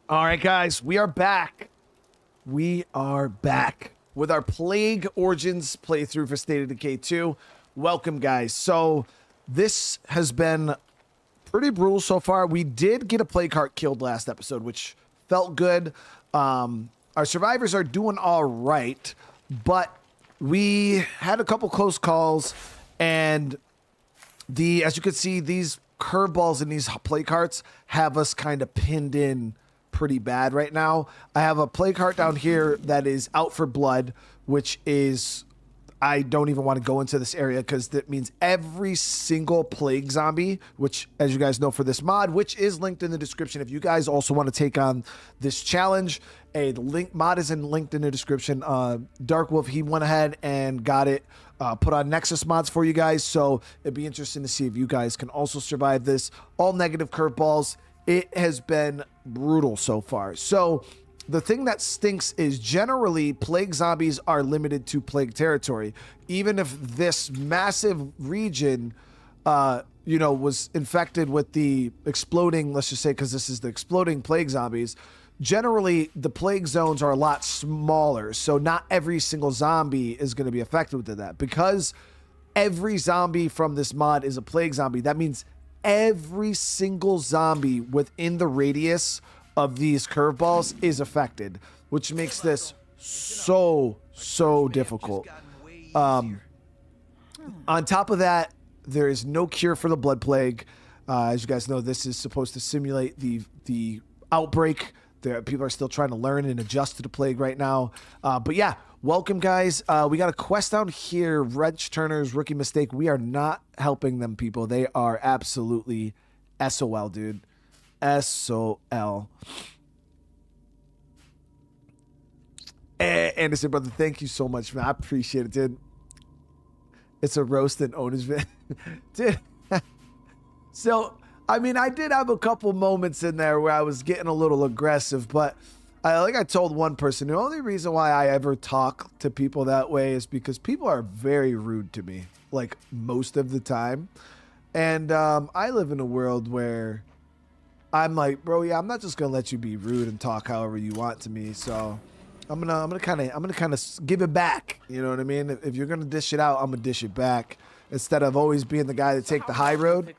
All right, guys, we are back. We are back with our Plague Origins playthrough for State of Decay 2. Welcome, guys. So this has been pretty brutal so far. We did get a plague heart killed last episode, which felt good. Our survivors are doing all right, but we had a couple close calls, and as you can see, these curveballs in these plague hearts have us kind of pinned in pretty bad right now. I have a plague heart down here that is out for blood, which is, I don't even want to go into this area because that means every single plague zombie, which, as you guys know, for this mod, which is linked in the description. If you guys also want to take on this challenge, the mod is linked in the description. Dark Wolf, he went ahead and got it put on Nexus mods for you guys, so it'd be interesting to see if you guys can also survive this. All negative curveballs. It has been brutal so far. So the thing that stinks is generally plague zombies are limited to plague territory. Even if this massive region, was infected with the exploding, let's just say, because this is the exploding plague zombies, generally the plague zones are a lot smaller. So not every single zombie is going to be affected with that. Because every zombie from this mod is a plague zombie, that means every single zombie within the radius of these curveballs is affected, which makes this so difficult. On top of that, there is no cure for the blood plague. As you guys know, this is supposed to simulate the outbreak. People are still trying to learn and adjust to the plague right now. But yeah, welcome, guys. We got a quest down here, Wrench Turner's Rookie Mistake. We are not helping them, people. They are absolutely SOL, dude. SOL. Anderson, brother, thank you so much, man. I appreciate it, dude. It's a roast and owners, man. Dude. So, I mean, I did have a couple moments in there where I was getting a little aggressive, but I told one person, the only reason why I ever talk to people that way is because people are very rude to me, like most of the time. And I live in a world where I'm like, bro, yeah, I'm not just gonna let you be rude and talk however you want to me. So I'm gonna kind of give it back. You know what I mean? If you're gonna dish it out, I'm gonna dish it back instead of always being the guy to take the high road.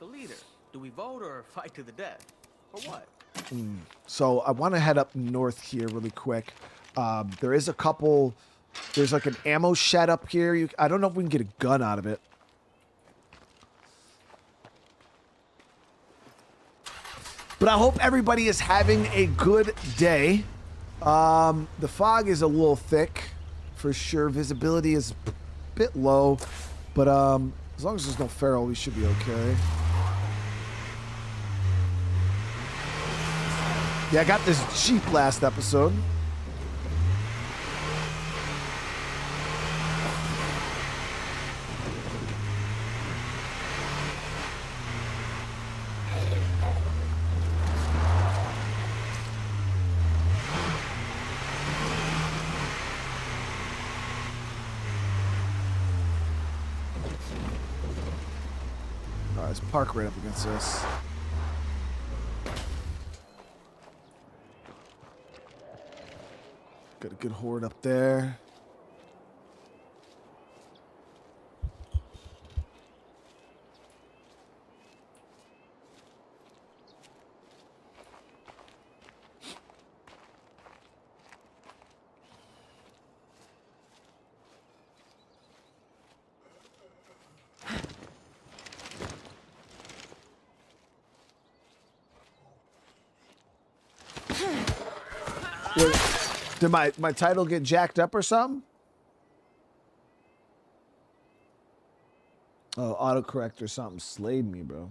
Do we vote or fight to the death? For what? So I want to head up north here really quick. There is a couple. There's like an ammo shed up here. I don't know if we can get a gun out of it. But I hope everybody is having a good day. The fog is a little thick, for sure. Visibility is a bit low, but as long as there's no feral, we should be okay. Yeah, I got this Jeep last episode. Let's park right up against this. Got a good horde up there. Wait, did my title get jacked up or something? Oh, autocorrect or something slayed me, bro.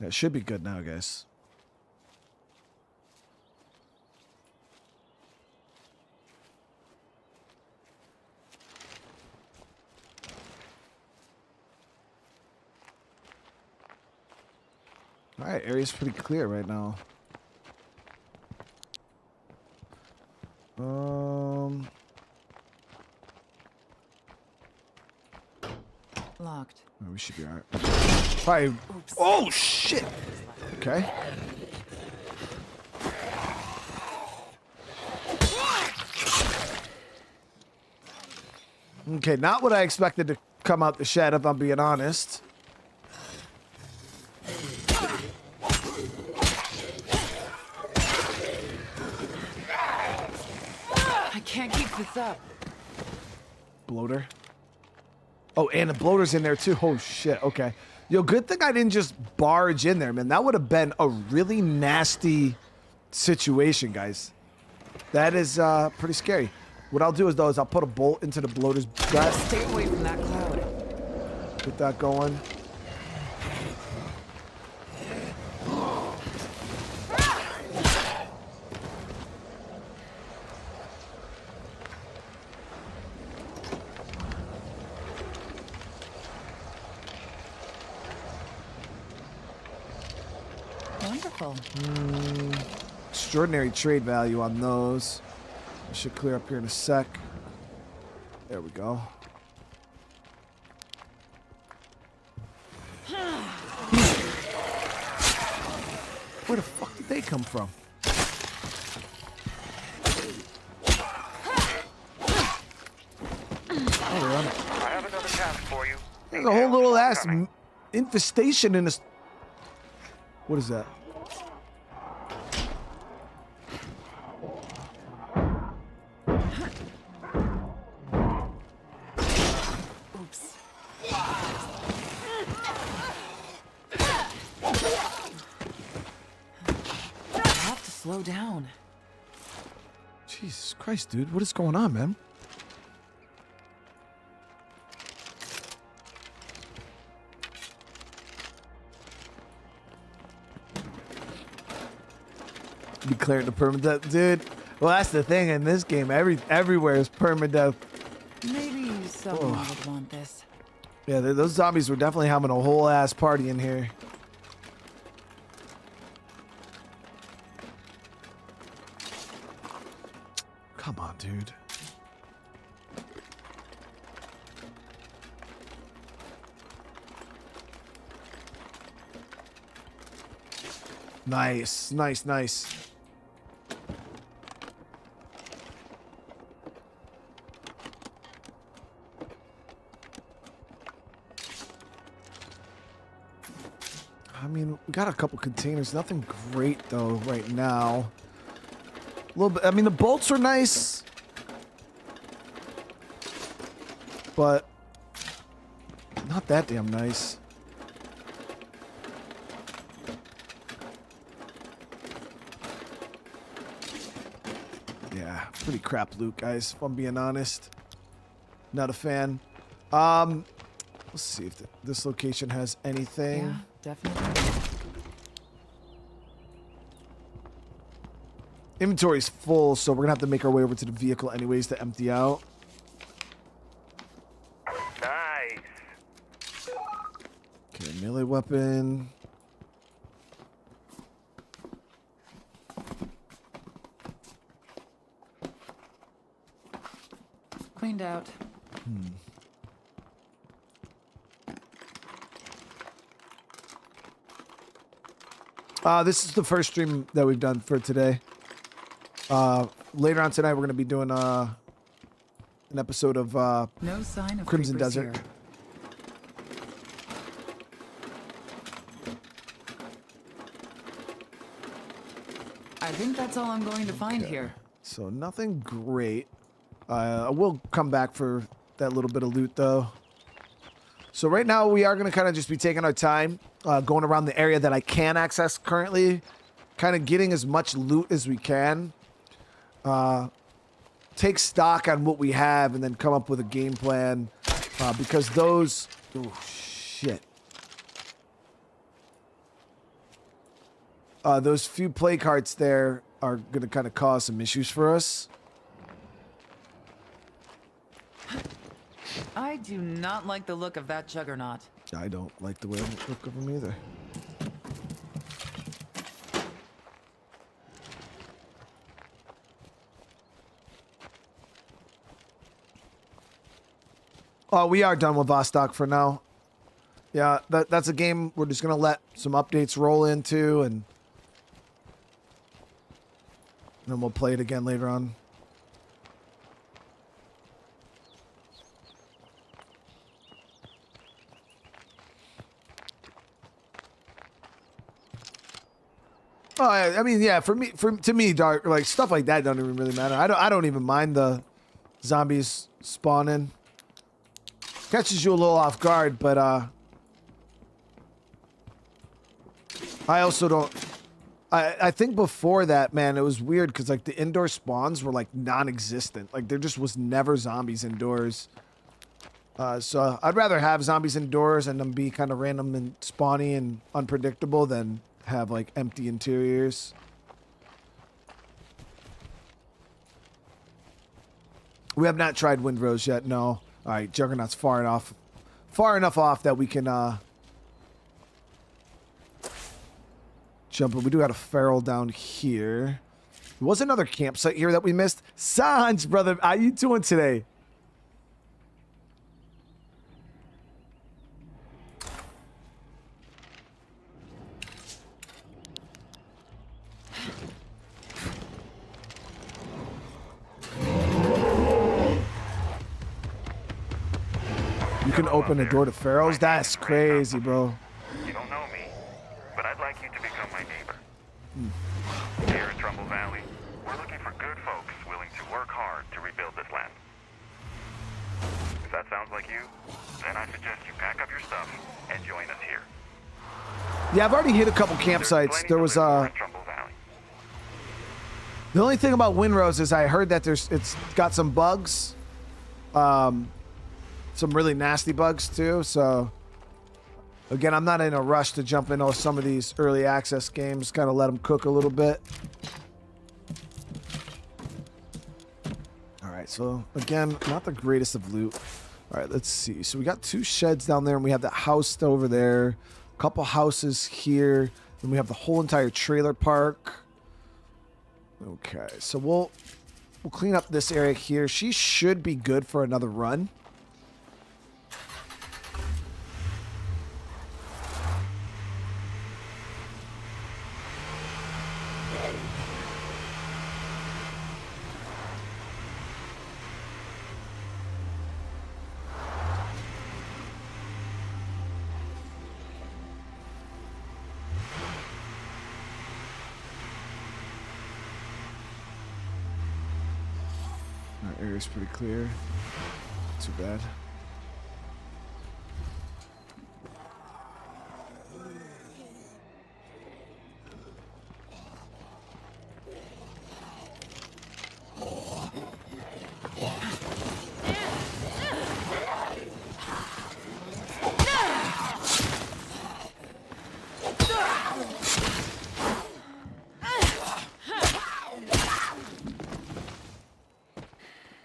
Yeah, it should be good now, guys. All right, area's pretty clear right now. locked. Oh, we should be alright. Probably. Oops. Oh shit. Okay. Okay, not what I expected to come out the shed, if I'm being honest. I can't keep this up. Bloater. Oh, and the bloater's in there too. Oh shit. Okay. Yo, good thing I didn't just barge in there, man. That would have been a really nasty situation, guys. That is pretty scary. What I'll do is, though, is I'll put a bolt into the bloater's gut. Stay away from that cloud. Get that going. Wonderful. Extraordinary trade value on those. I should clear up here in a sec. There we go. Where the fuck did they come from? Oh, they're on it. I have another task for you. There's a whole little ass infestation in this. What is that? Oops. I have to slow down. Jesus Christ, dude. What is going on, man? Declared the permadeath, dude. Well, that's the thing in this game. Everywhere is permadeath. Maybe someone would want this. Yeah, those zombies were definitely having a whole ass party in here. Come on, dude. Nice, nice, nice. I mean, we got a couple containers. Nothing great though right now. A little bit. I mean, the bolts are nice, but not that damn nice. Yeah, pretty crap loot, guys. If I'm being honest, not a fan. Let's see if this location has anything. Yeah, definitely. Inventory's full, so we're gonna have to make our way over to the vehicle anyways to empty out. Nice. Okay, melee weapon. Cleaned out. This is the first stream that we've done for today. Later on tonight, we're gonna be doing an episode of No sign of Crimson creepers Desert. here. I think that's all I'm going to find here. So nothing great. I will come back for that little bit of loot though. So right now we are gonna kind of just be taking our time, going around the area that I can access currently, kind of getting as much loot as we can. Take stock on what we have and then come up with a game plan, because those, oh shit. Those few play carts there are gonna kind of cause some issues for us. I do not like the look of that juggernaut. I don't like the way I look of them either. Oh, we are done with Vostok for now. Yeah, that's a game we're just gonna let some updates roll into, and then we'll play it again later on. Oh, I mean, yeah. To me, dark like stuff like that don't even really matter. I don't even mind the zombies spawning. Catches you a little off guard, but I also don't. I think before that, man, it was weird because like the indoor spawns were like non-existent. Like there just was never zombies indoors. So I'd rather have zombies indoors and them be kind of random and spawny and unpredictable than have like empty interiors. We have not tried Windrose yet. No. All right, Juggernaut's far enough off that we can jump. We do have a feral down here. There was another campsite here that we missed. Sanj, brother, how you doing today? You can open the door to Pharaohs? That's crazy, bro. You don't know me, but I'd like you to become my neighbor. Here in Trumbull Valley, we're looking for good folks willing to work hard to rebuild this land. If that sounds like you, then I suggest you pack up your stuff and join us here. Yeah, I've already hit a couple campsites. There was in Trumbull Valley. the only thing about Windrose is I heard that it's got some bugs. Some really nasty bugs too, so again, I'm not in a rush to jump into some of these early access games, kind of let them cook a little bit. All right, so again, not the greatest of loot. All right, let's see. So we got 2 sheds down there, and we have that house over there, a couple houses here, and we have the whole entire trailer park. Okay, so we'll clean up this area here. She should be good for another run. Our area's pretty clear. Not too bad.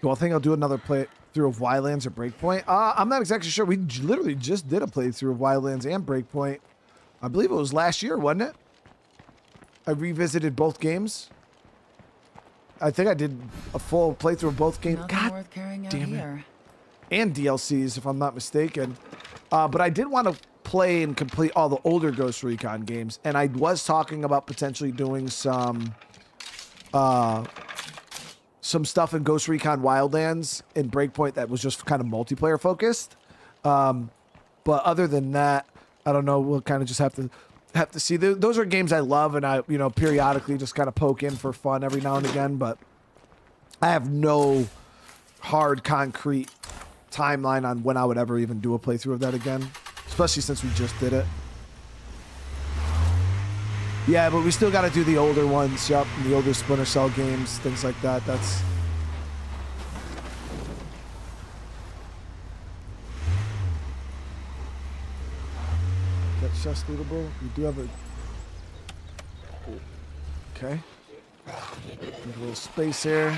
Well, I think I'll do another playthrough of Wildlands or Breakpoint. I'm not exactly sure. We literally just did a playthrough of Wildlands and Breakpoint. I believe it was last year, wasn't it? I revisited both games. I think I did a full playthrough of both games. Nothing God worth carrying out damn it. here. And DLCs, if I'm not mistaken. But I did want to play and complete all the older Ghost Recon games. And I was talking about potentially doing some stuff in Ghost Recon Wildlands and Breakpoint that was just kind of multiplayer focused. But other than that, I don't know. We'll kind of just have to see. Those are games I love, and I, periodically just kind of poke in for fun every now and again. But I have no hard, concrete timeline on when I would ever even do a playthrough of that again, especially since we just did it. Yeah, but we still got to do the older ones. Yup, the older Splinter Cell games, things like that. That's... That chest lootable? We do have a... Okay. There's a little space here.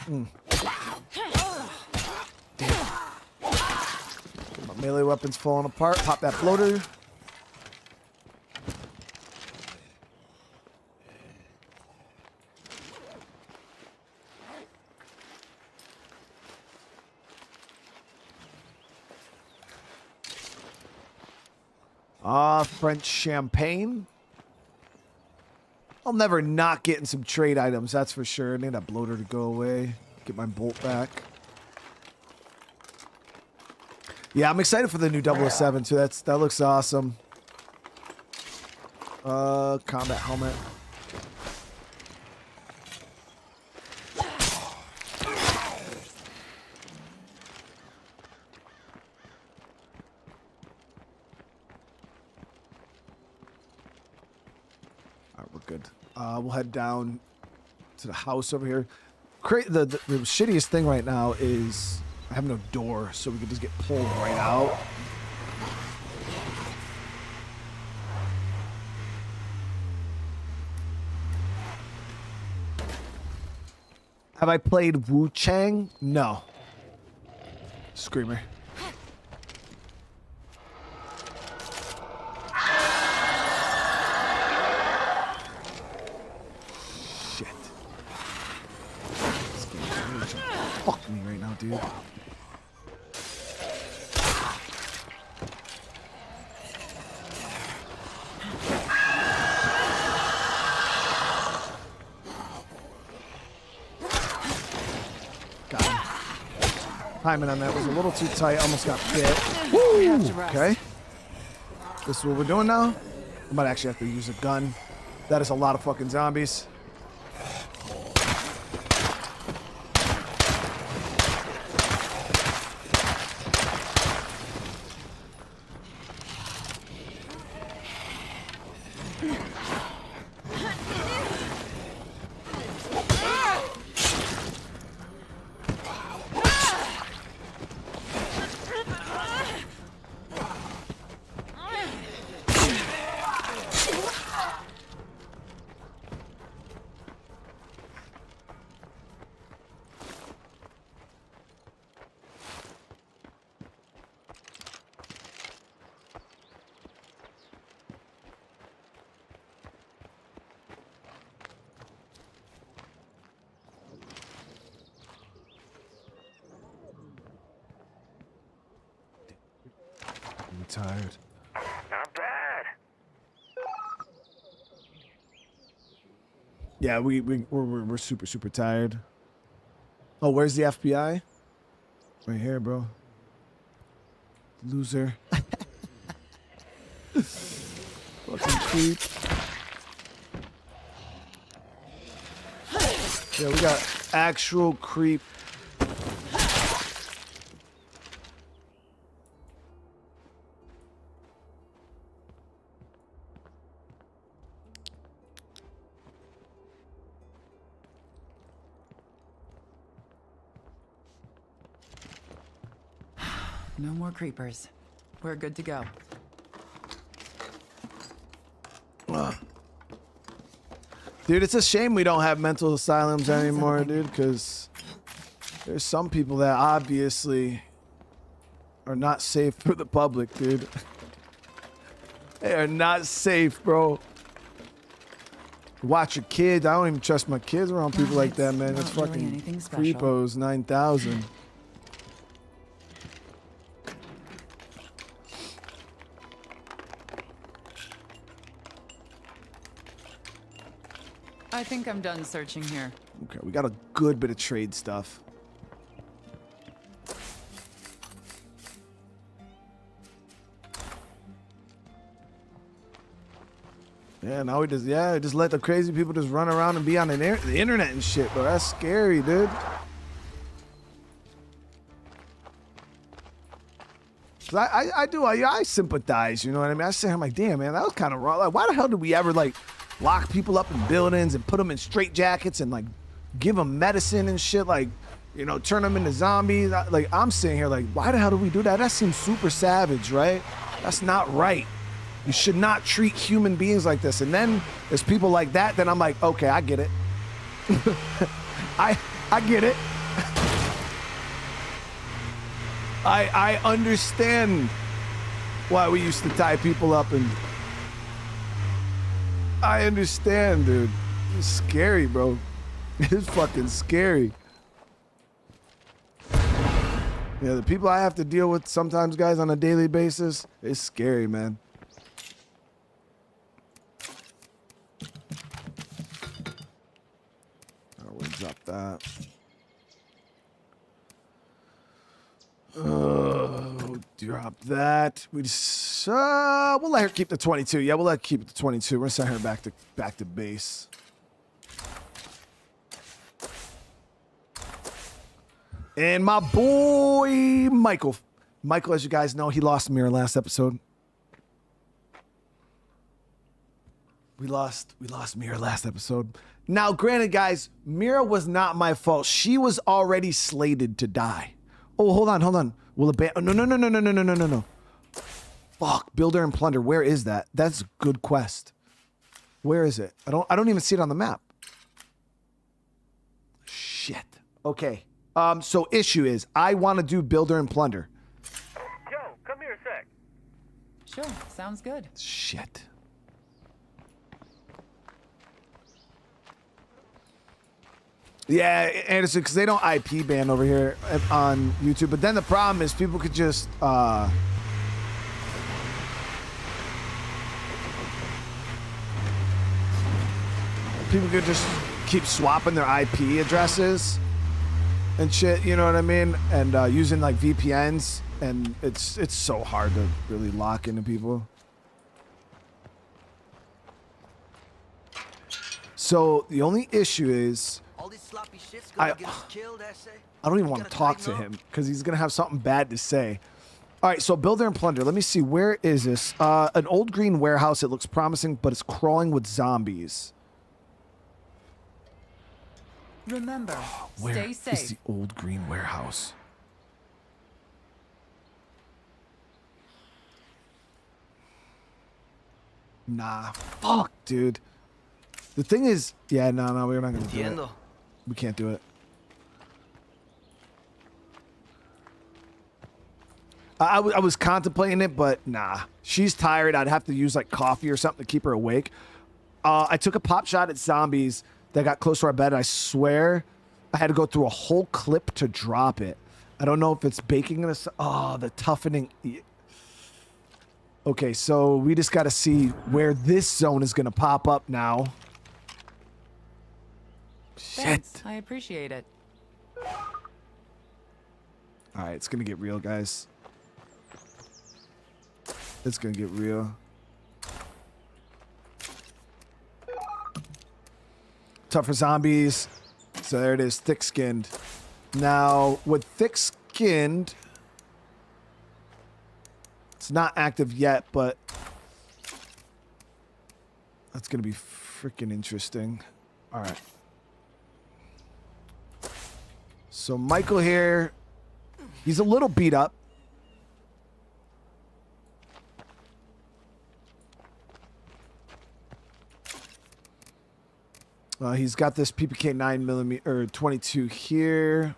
Damn. My melee weapon's falling apart. Pop that floater. French champagne. I'll never not getting some trade items, that's for sure. I need that bloater to go away. Get my bolt back. Yeah, I'm excited for the new 007 too. That looks awesome. Combat helmet. We're good. We'll head down to the house over here. The shittiest thing right now is I have no door, so we can just get pulled right out. Have I played Wu Chang? No. Screamer. Fuck me right now, dude. Got him. Timing on that was a little too tight. Almost got bit. Woo! Okay. This is what we're doing now. I might actually have to use a gun. That is a lot of fucking zombies. I'm tired. Not bad. Yeah, we're super tired. Oh, where's the FBI? Right here, bro. Loser. Fucking creep. Yeah, we got actual creep. No more creepers. We're good to go. Dude, it's a shame we don't have mental asylums anymore, dude, because there's some people that obviously are not safe for the public, dude. They are not safe, bro. Watch your kids. I don't even trust my kids around people like that, man. It's not really fucking anything special. creepos 9,000. I think I'm done searching here. Okay, we got a good bit of trade stuff. Yeah, now we just let the crazy people just run around and be on the internet and shit, bro. That's scary, dude. Cause I sympathize, you know what I mean? I say, I'm like, damn, man, that was kind of wrong. Like, why the hell did we ever like lock people up in buildings and put them in straitjackets and like give them medicine and shit, like, you know, turn them into zombies? Like, I'm sitting here like, why the hell do we do that? That seems super savage, right? That's not right. You should not treat human beings like this. And then there's people like that, then I'm like, okay, I get it. I get it. I understand why we used to tie people up, and I understand, dude. It's scary, bro. It's fucking scary. Yeah, the people I have to deal with sometimes, guys, on a daily basis, it's scary, man. Drop that. Drop that. We just we'll let her keep the 22. Yeah, we'll let her keep the 22. We're gonna send her back to base. And my boy Michael. Michael, as you guys know, he lost Mira last episode. We lost Mira last episode. Now, granted, guys, Mira was not my fault. She was already slated to die. Oh, hold on. Will it ban? Oh, no. Fuck, Builder and Plunder. Where is that? That's a good quest. Where is it? I don't even see it on the map. Shit. Okay. So issue is I want to do Builder and Plunder. Joe, come here a sec. Sure, sounds good. Shit. Yeah, Anderson, because they don't IP ban over here on YouTube. But then the problem is people could just keep swapping their IP addresses and shit. You know what I mean? And using like VPNs, and it's so hard to really lock into people. So the only issue is. All this sloppy shit's gonna get us killed, I don't even want to talk to him because he's gonna have something bad to say. All right, so Builder and Plunder. Let me see. Where is this? An old green warehouse. It looks promising, but it's crawling with zombies. Remember, Where stay is safe. the old green warehouse? Nah, fuck, dude. The thing is, yeah, no, we're not gonna do it. We can't do it. I was contemplating it, but nah. She's tired. I'd have to use like coffee or something to keep her awake. I took a pop shot at zombies that got close to our bed. And I swear I had to go through a whole clip to drop it. I don't know if it's baking in a... Oh, the toughening... Okay, so we just got to see where this zone is going to pop up now. Thanks, Shit. I appreciate it. All right, it's going to get real, guys. It's going to get real. Tough for zombies. So there it is, thick-skinned. Now, with thick-skinned, it's not active yet, but that's going to be freaking interesting. All right. So Michael here, he's a little beat up. He's got this PPK 9mm or 22 here.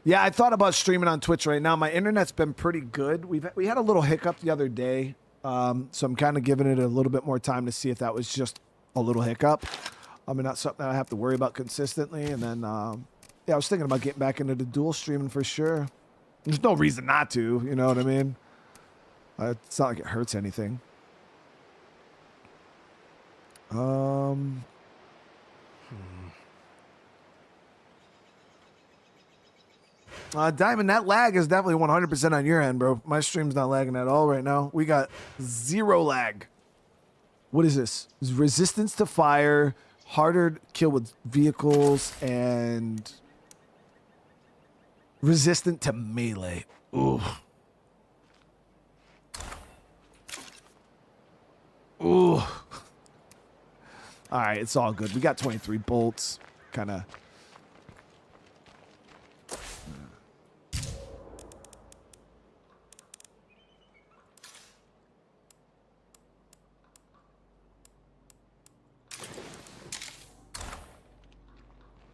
Yeah, I thought about streaming on Twitch right now. My internet's been pretty good. We had a little hiccup the other day, so I'm kind of giving it a little bit more time to see if that was just a little hiccup. I mean, not something that I have to worry about consistently. And then, yeah, I was thinking about getting back into the dual streaming for sure. There's no reason not to, you know what I mean? It's not like it hurts anything. Diamond, that lag is definitely 100% on your end, bro. My stream's not lagging at all right now. We got 0 lag. What is this? Resistance to fire, harder to kill with vehicles, and resistant to melee. Ooh. Ooh. All right, it's all good. We got 23 bolts. Kind of.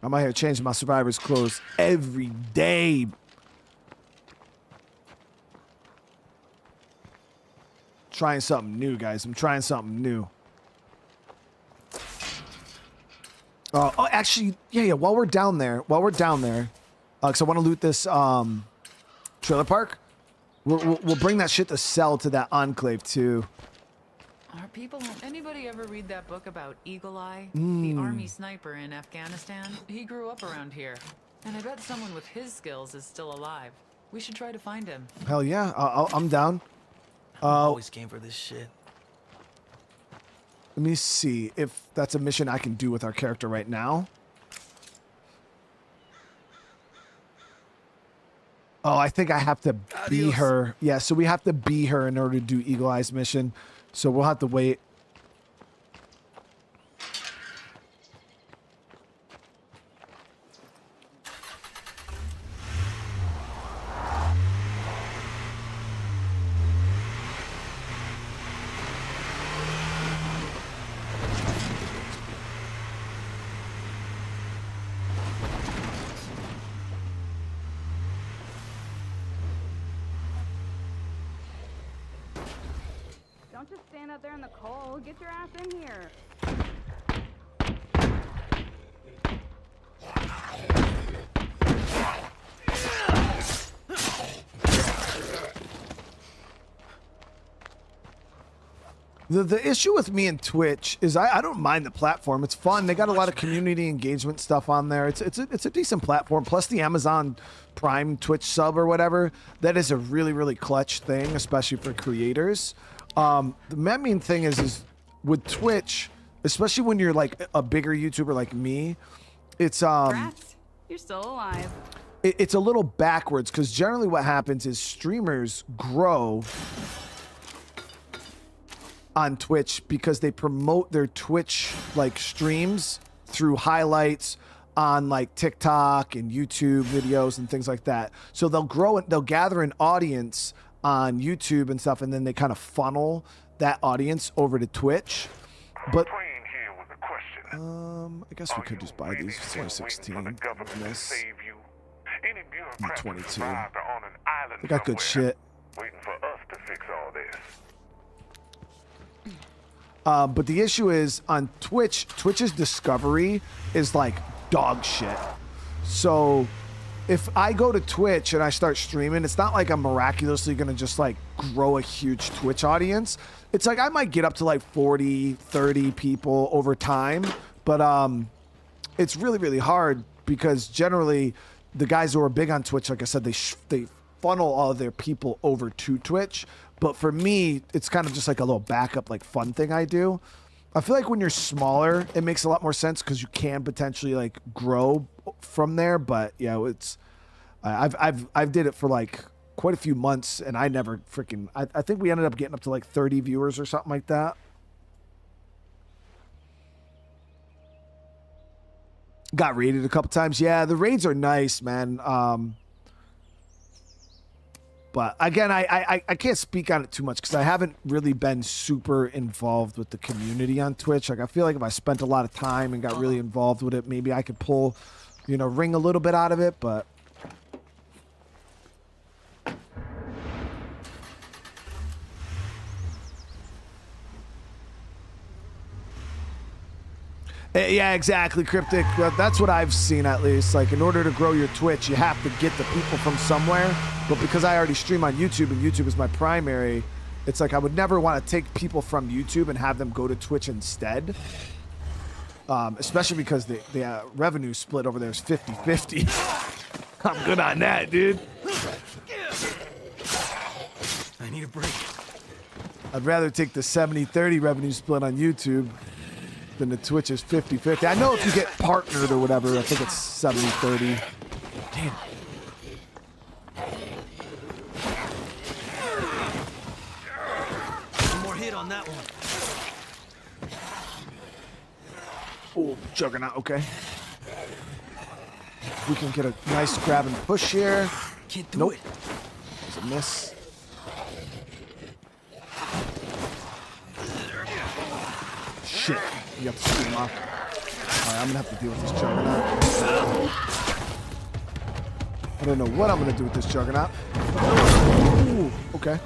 I'm out here changing my survivor's clothes every day. Trying something new, guys. I'm trying something new. Oh, actually, yeah. While we're down there, because I want to loot this trailer park. We'll bring that shit to sell to that enclave too. Are people... Anybody ever read that book about Eagle Eye? The army sniper in Afghanistan? He grew up around here. And I bet someone with his skills is still alive. We should try to find him. Hell yeah, I'm down. Always came for this shit. Let me see if that's a mission I can do with our character right now. Oh, I think I have to be her. Yeah, so we have to be her in order to do Eagle Eye's mission. So we'll have to wait. Don't just stand out there in the cold. Get your ass in here. The issue with me and Twitch is I don't mind the platform. It's fun. They got a lot of community engagement stuff on there. It's a decent platform. Plus the Amazon Prime Twitch sub or whatever. That is a really, really clutch thing, especially for creators. The main thing is with Twitch, especially when you're like a bigger YouTuber like me, it's Rats, you're still alive. it's a little backwards because generally what happens is streamers grow on Twitch because they promote their Twitch like streams through highlights on like TikTok and YouTube videos and things like that. So they'll grow and they'll gather an audience on YouTube and stuff, and then they kind of funnel that audience over to Twitch. But Playing here with a question. I guess we could just buy these. It's only 16. This. Any bureaucrat 22. survived on an island They got good somewhere, shit. waiting for us to fix all this. But the issue is on Twitch, Twitch's discovery is like dog shit. So if I go to Twitch and I start streaming, it's not like I'm miraculously going to just like grow a huge Twitch audience. It's like I might get up to like 40, 30 people over time. But it's really, really hard because generally the guys who are big on Twitch, like I said, they funnel all of their people over to Twitch. But for me, it's kind of just like a little backup, like fun thing I do. I feel like when you're smaller, it makes a lot more sense because you can potentially like grow from there. But yeah, it's I've did it for like quite a few months, and I never freaking. I think we ended up getting up to like 30 viewers or something like that. Got raided a couple times. Yeah, the raids are nice, man. But again, I can't speak on it too much because I haven't really been super involved with the community on Twitch. Like I feel like if I spent a lot of time and got really involved with it, maybe I could pull, wring a little bit out of it. But yeah, exactly, Cryptic. That's what I've seen at least. Like, in order to grow your Twitch, you have to get the people from somewhere. But because I already stream on YouTube and YouTube is my primary, it's like I would never want to take people from YouTube and have them go to Twitch instead. Especially because the revenue split over there is 50-50. I'm good on that, dude. I need a break. I'd rather take the 70-30 revenue split on YouTube than the Twitch is 50-50. I know if you get partnered or whatever, I think it's 70-30. Damn. One more hit on that one. Oh, Juggernaut, okay. We can get a nice grab and push here. Can't do Nope. it. It's a miss. Shit. You have to shoot him off. Alright, I'm gonna have to deal with this Juggernaut. I don't know what I'm gonna do with this Juggernaut. Ooh, okay.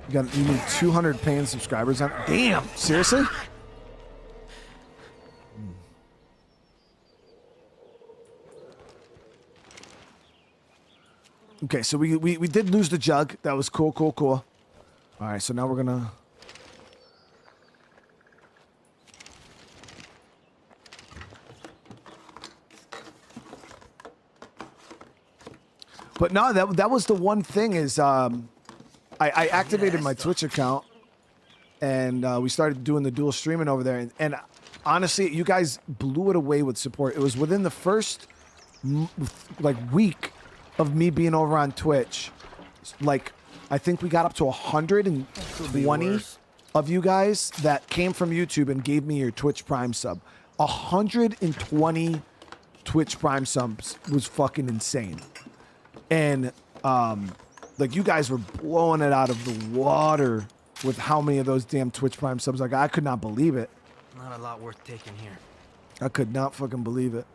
You need 200 paying subscribers on. Damn, seriously? Okay, so we did lose the jug. That was cool. All right, so now we're gonna. But no, that was the one thing is I activated my Twitch account and we started doing the dual streaming over there. And honestly, you guys blew it away with support. It was within the first week of me being over on Twitch. Like, I think we got up to 120 of you guys that came from YouTube and gave me your Twitch Prime sub. 120 Twitch Prime subs was fucking insane. And like, you guys were blowing it out of the water with how many of those damn Twitch Prime subs. Like, I could not believe it. Not a lot worth taking here. I could not fucking believe it.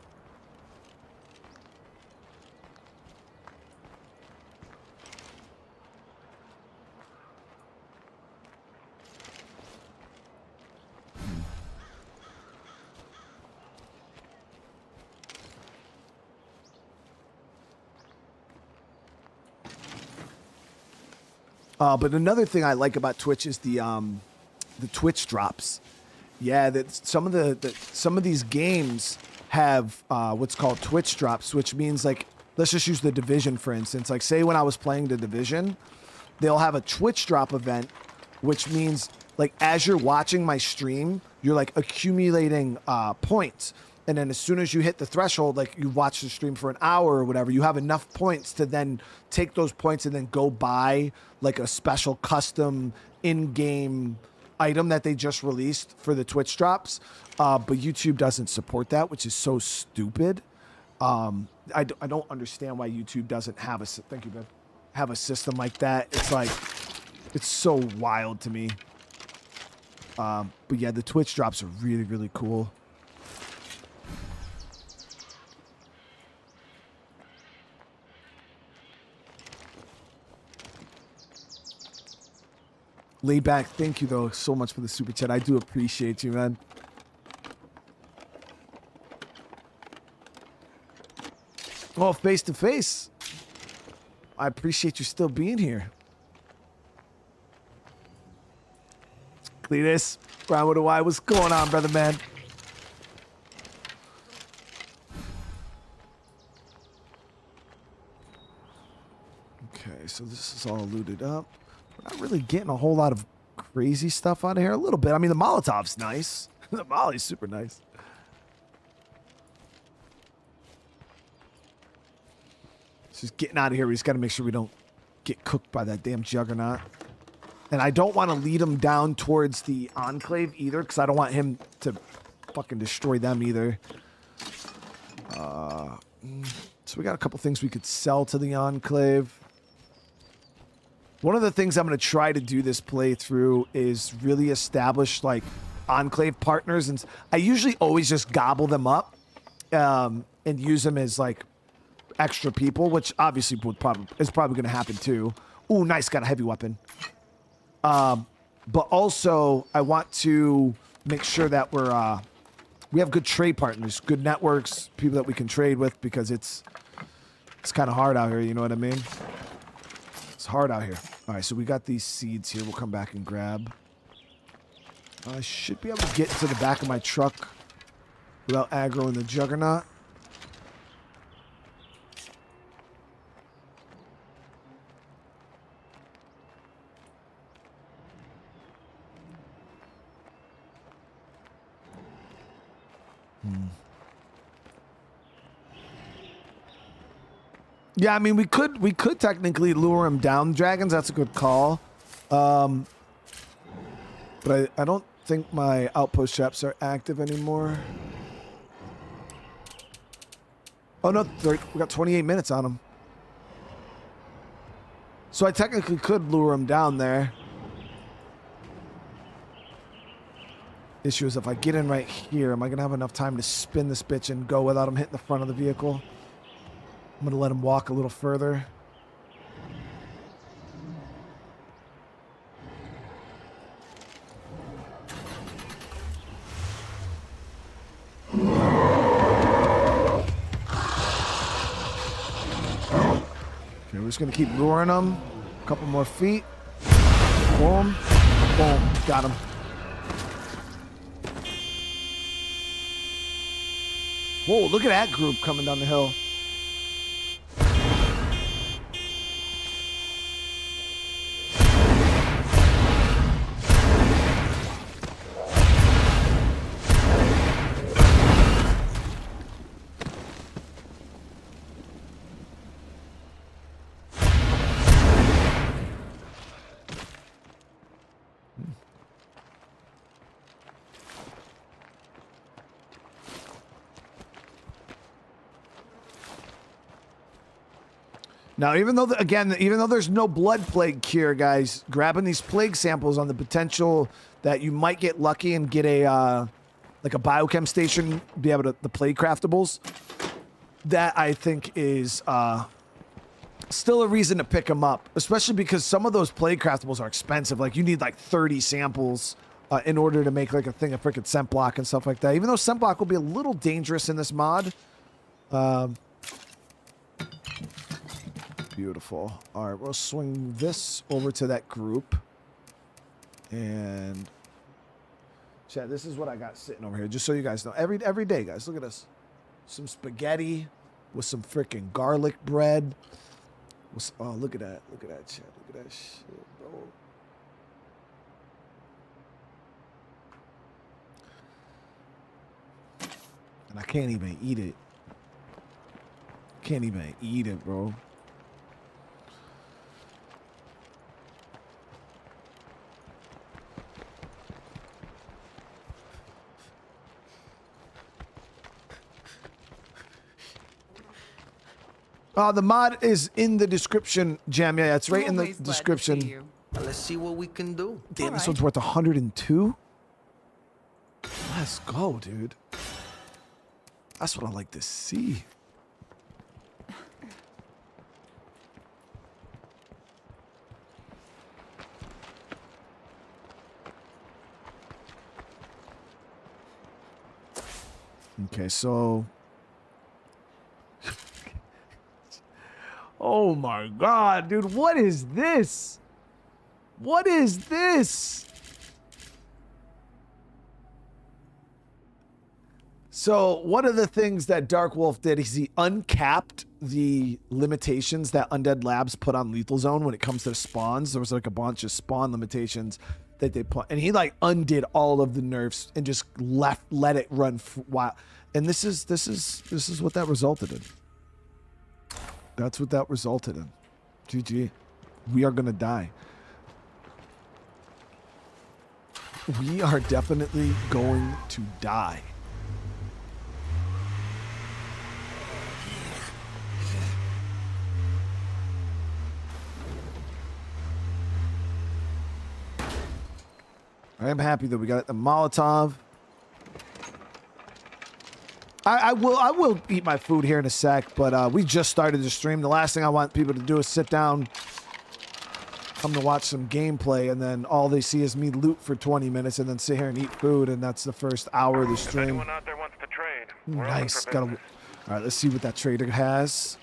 But another thing I like about Twitch is the Twitch drops. Yeah, that some of these games have what's called Twitch drops, which means, like, let's just use The Division for instance. Like, say when I was playing The Division, they'll have a Twitch drop event, which means, like, as you're watching my stream, you're like accumulating points. And then as soon as you hit the threshold, like, you watch the stream for an hour or whatever, you have enough points to then take those points and then go buy like a special custom in-game item that they just released for the Twitch drops. But YouTube doesn't support that, which is so stupid. I don't understand why YouTube doesn't have a, thank you, Ben, have a system like that. It's like, it's so wild to me. But yeah, the Twitch drops are really, really cool. Laid back, thank you though so much for the super chat. I do appreciate you, man. Oh, face to face. I appreciate you still being here. Cletus, Brian with a Y, what's going on, brother man? Okay, so this is all looted up. We're not really getting a whole lot of crazy stuff out of here. A little bit. I mean, the Molotov's nice. The Molly's super nice. Just getting out of here. We just got to make sure we don't get cooked by that damn juggernaut. And I don't want to lead him down towards the Enclave either, because I don't want him to fucking destroy them either. So we got a couple things we could sell to the Enclave. One of the things I'm going to try to do this playthrough is really establish, like, Enclave partners. And I usually always just gobble them up and use them as, like, extra people, which obviously is probably going to happen too. Ooh, nice, got a heavy weapon. But also, I want to make sure that we have good trade partners, good networks, people that we can trade with, because it's kind of hard out here, you know what I mean? It's hard out here. All right, so we got these seeds here. We'll come back and grab. I should be able to get to the back of my truck without aggroing the juggernaut. Yeah, I mean, we could technically lure him down, dragons. That's a good call. But I don't think my outpost traps are active anymore. Oh, no, we got 28 minutes on them. So I technically could lure him down there. Issue is, if I get in right here, am I going to have enough time to spin this bitch and go without him hitting the front of the vehicle? I'm going to let him walk a little further. just gonna keep luring them. A couple more feet. Boom. Boom. Got him. Whoa, look at that group coming down the hill. Now, even though, even though there's no blood plague cure, guys, grabbing these plague samples on the potential that you might get lucky and get a, like a biochem station, be able to, the plague craftables, that I think is still a reason to pick them up, especially because some of those plague craftables are expensive. Like, you need like 30 samples in order to make like a thing of freaking scent block and stuff like that. Even though scent block will be a little dangerous in this mod. Beautiful. All right, we'll swing this over to that group. And chat, this is what I got sitting over here, just so you guys know. Every day, guys, look at this. Some spaghetti with some freaking garlic bread. Oh, look at that. Look at that, chat. Look at that shit, bro. And I can't even eat it. Can't even eat it, bro. The mod is in the description, Jam. Yeah, it's right in the description. Let's see what we can do. Damn, this one's worth 102? Let's go, dude. That's what I like to see. Okay, so... Oh my god, dude, what is this? What is this? So one of the things that Dark Wolf did is he uncapped the limitations that Undead Labs put on Lethal Zone when it comes to spawns. There was like a bunch of spawn limitations that they put, and he like undid all of the nerfs and just let it run wild. And this is what that resulted in. That's what that resulted in. GG. We are gonna die. We are definitely going to die. I am happy that we got the Molotov. I will eat my food here in a sec, but we just started the stream. The last thing I want people to do is sit down, come to watch some gameplay, and then all they see is me loot for 20 minutes and then sit here and eat food, and that's the first hour of the stream. If anyone out there wants to trade, we're nice. open for All right, let's see what that trader has.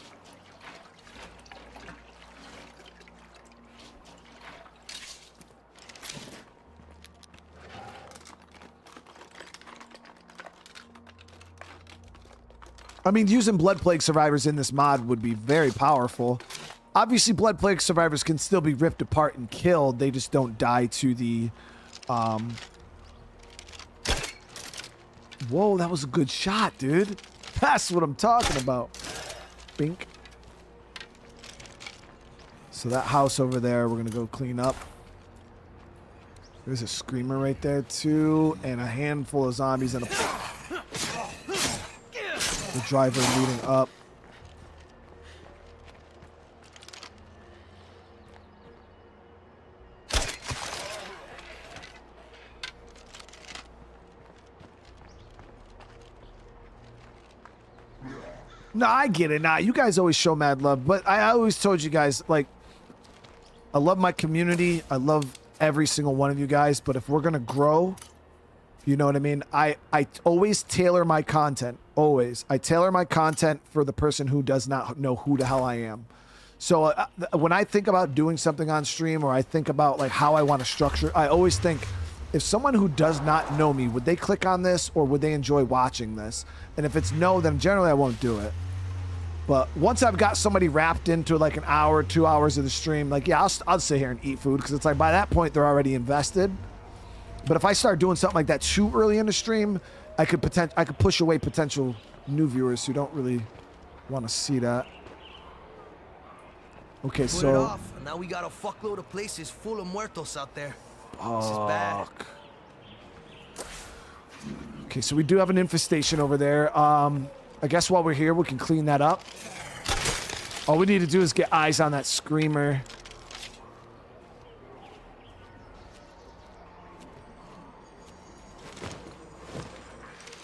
I mean, using Blood Plague survivors in this mod would be very powerful. Obviously, Blood Plague survivors can still be ripped apart and killed. They just don't die to the... Whoa, that was a good shot, dude. That's what I'm talking about. Bink. So that house over there, we're going to go clean up. There's a screamer right there, too. And a handful of zombies and a... The driver leading up. No, I get it. Nah, you guys always show mad love, but I always told you guys, like, I love my community. I love every single one of you guys, but if we're gonna grow, you know what I mean? I always tailor my content. Always. I tailor my content for the person who does not know who the hell I am. So when I think about doing something on stream, or I think about like how I want to structure, I always think, if someone who does not know me, would they click on this or would they enjoy watching this? And if it's no, then generally I won't do it. But once I've got somebody wrapped into like an hour, 2 hours of the stream, like, yeah, I'll sit here and eat food, because it's like by that point they're already invested. But if I start doing something like that too early in the stream, I could push away potential new viewers who don't really want to see that. Okay, Put it so off, and now we got a fuckload of places full of muertos out there. This is bad. Okay, so we do have an infestation over there. I guess while we're here, we can clean that up. All we need to do is get eyes on that screamer.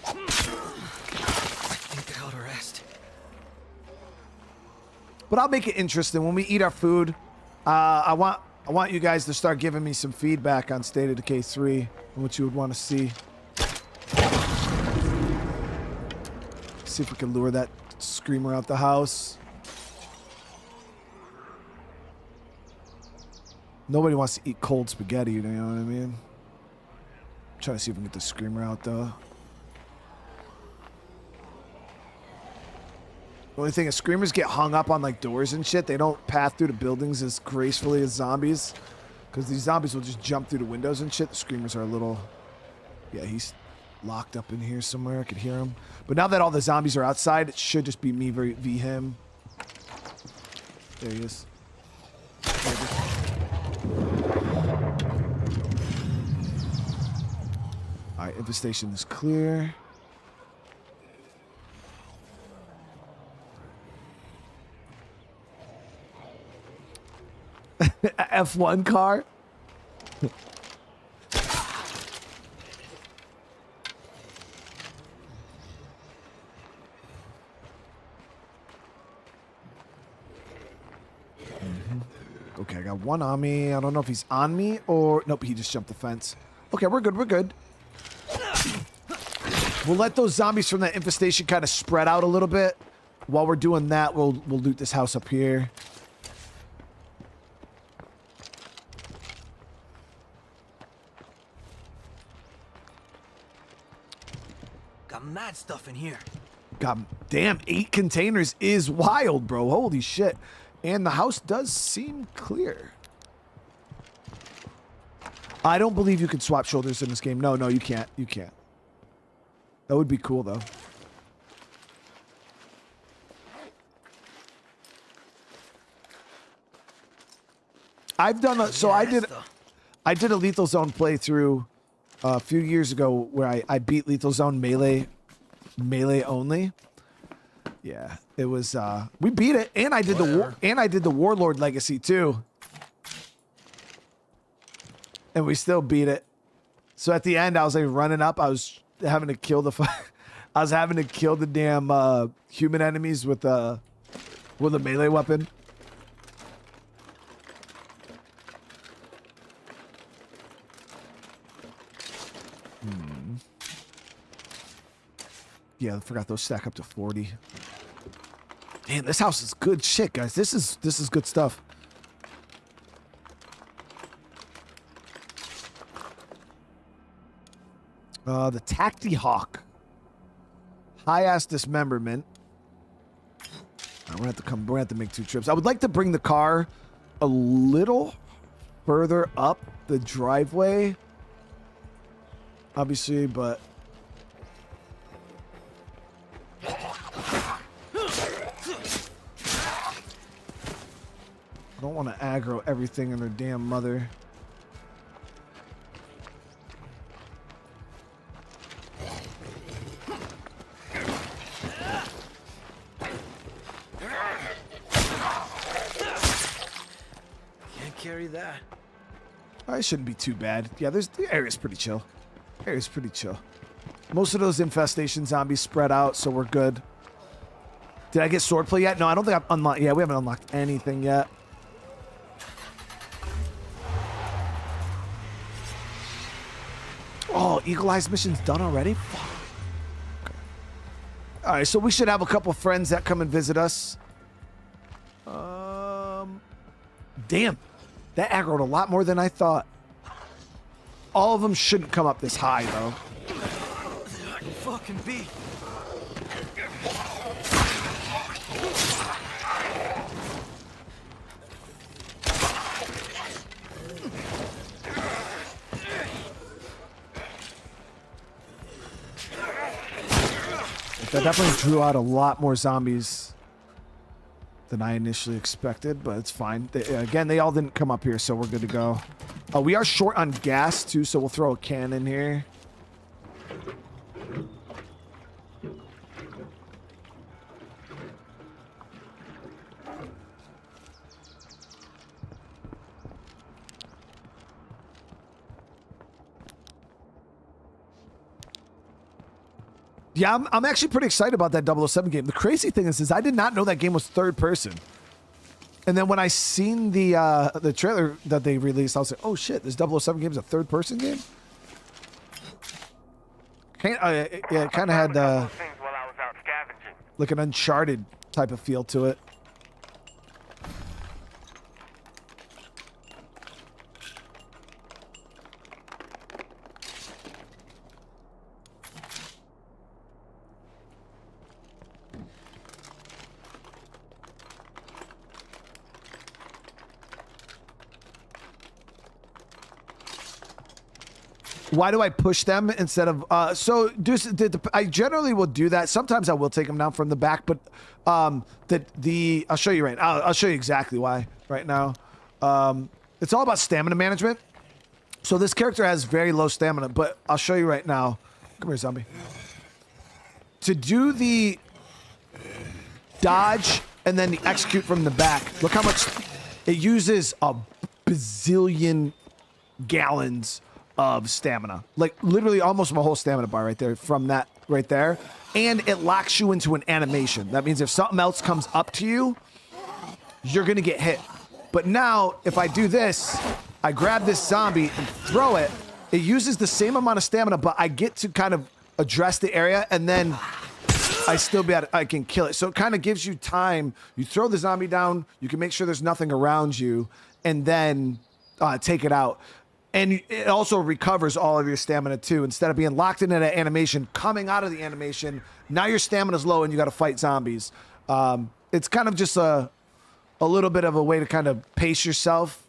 I think I ought to rest. But I'll make it interesting. When we eat our food, I want you guys to start giving me some feedback on State of Decay 3 and what you would want to see. See if we can lure that screamer out the house. Nobody wants to eat cold spaghetti, you know what I mean? I'm trying to see if we can get the screamer out, though. The only thing is, screamers get hung up on like doors and shit. They don't pass through the buildings as gracefully as zombies, because these zombies will just jump through the windows and shit. The screamers are a little... Yeah, he's locked up in here somewhere. I could hear him. But now that all the zombies are outside, it should just be me v him. There he is. Alright, infestation is clear. F1 car. Okay, I got one on me. I don't know if he's on me or... Nope, he just jumped the fence. Okay, we're good. We're good. We'll let those zombies from that infestation kind of spread out a little bit. While we're doing that, we'll loot this house up here. Got mad stuff in here. God damn, 8 containers is wild, bro. Holy shit. And the house does seem clear. I don't believe you can swap shoulders in this game. No, you can't. You can't. That would be cool, though. I've done a... So I did a Lethal Zone playthrough a few years ago where I beat Lethal Zone melee only. Yeah, it was we beat it, and I did the Warlord Legacy too. And we still beat it. So at the end I was like running up, I was having to kill the damn human enemies with a melee weapon. Yeah, I forgot those stack up to 40. Man, this house is good shit, guys. This is good stuff. The Tacti Hawk. High-ass dismemberment. We're gonna have to make 2 trips. I would like to bring the car a little further up the driveway. Obviously, but I don't want to aggro everything in their damn mother. Can't carry that. It shouldn't be too bad. Yeah, the area's pretty chill. Area's pretty chill. Most of those infestation zombies spread out, so we're good. Did I get swordplay yet? No, I don't think I've unlocked. Yeah, we haven't unlocked anything yet. Oh, Eagle Eyes mission's done already? Fuck. Okay. All right, so we should have a couple friends that come and visit us. Damn. That aggroed a lot more than I thought. All of them shouldn't come up this high, though. Fucking B. That definitely drew out a lot more zombies than I initially expected, but it's fine. Again, they all didn't come up here, so we're good to go. We are short on gas, too, so we'll throw a can in here. Yeah, I'm actually pretty excited about that 007 game. The crazy thing is I did not know that game was third person. And then when I seen the trailer that they released, I was like, oh shit, this 007 game is a third person game? Yeah, it kind of had like an Uncharted type of feel to it. Why do I push them instead of I generally will do that. Sometimes I will take them down from the back, but I'll show you I'll show you exactly why right now. It's all about stamina management. So this character has very low stamina, but I'll show you right now. Come here, zombie. To do the dodge and then the execute from the back, look how much it uses, a bazillion gallons of stamina, like literally almost my whole stamina bar right there from that right there. And it locks you into an animation. That means if something else comes up to you, you're gonna get hit. But now if I do this, I grab this zombie and throw it, it uses the same amount of stamina, but I get to kind of address the area, and then I can kill it. So it kind of gives you time. You throw the zombie down, you can make sure there's nothing around you, and then take it out. And it also recovers all of your stamina too. Instead of being locked into that animation, coming out of the animation, now your stamina's low and you got to fight zombies. It's kind of just a little bit of a way to kind of pace yourself.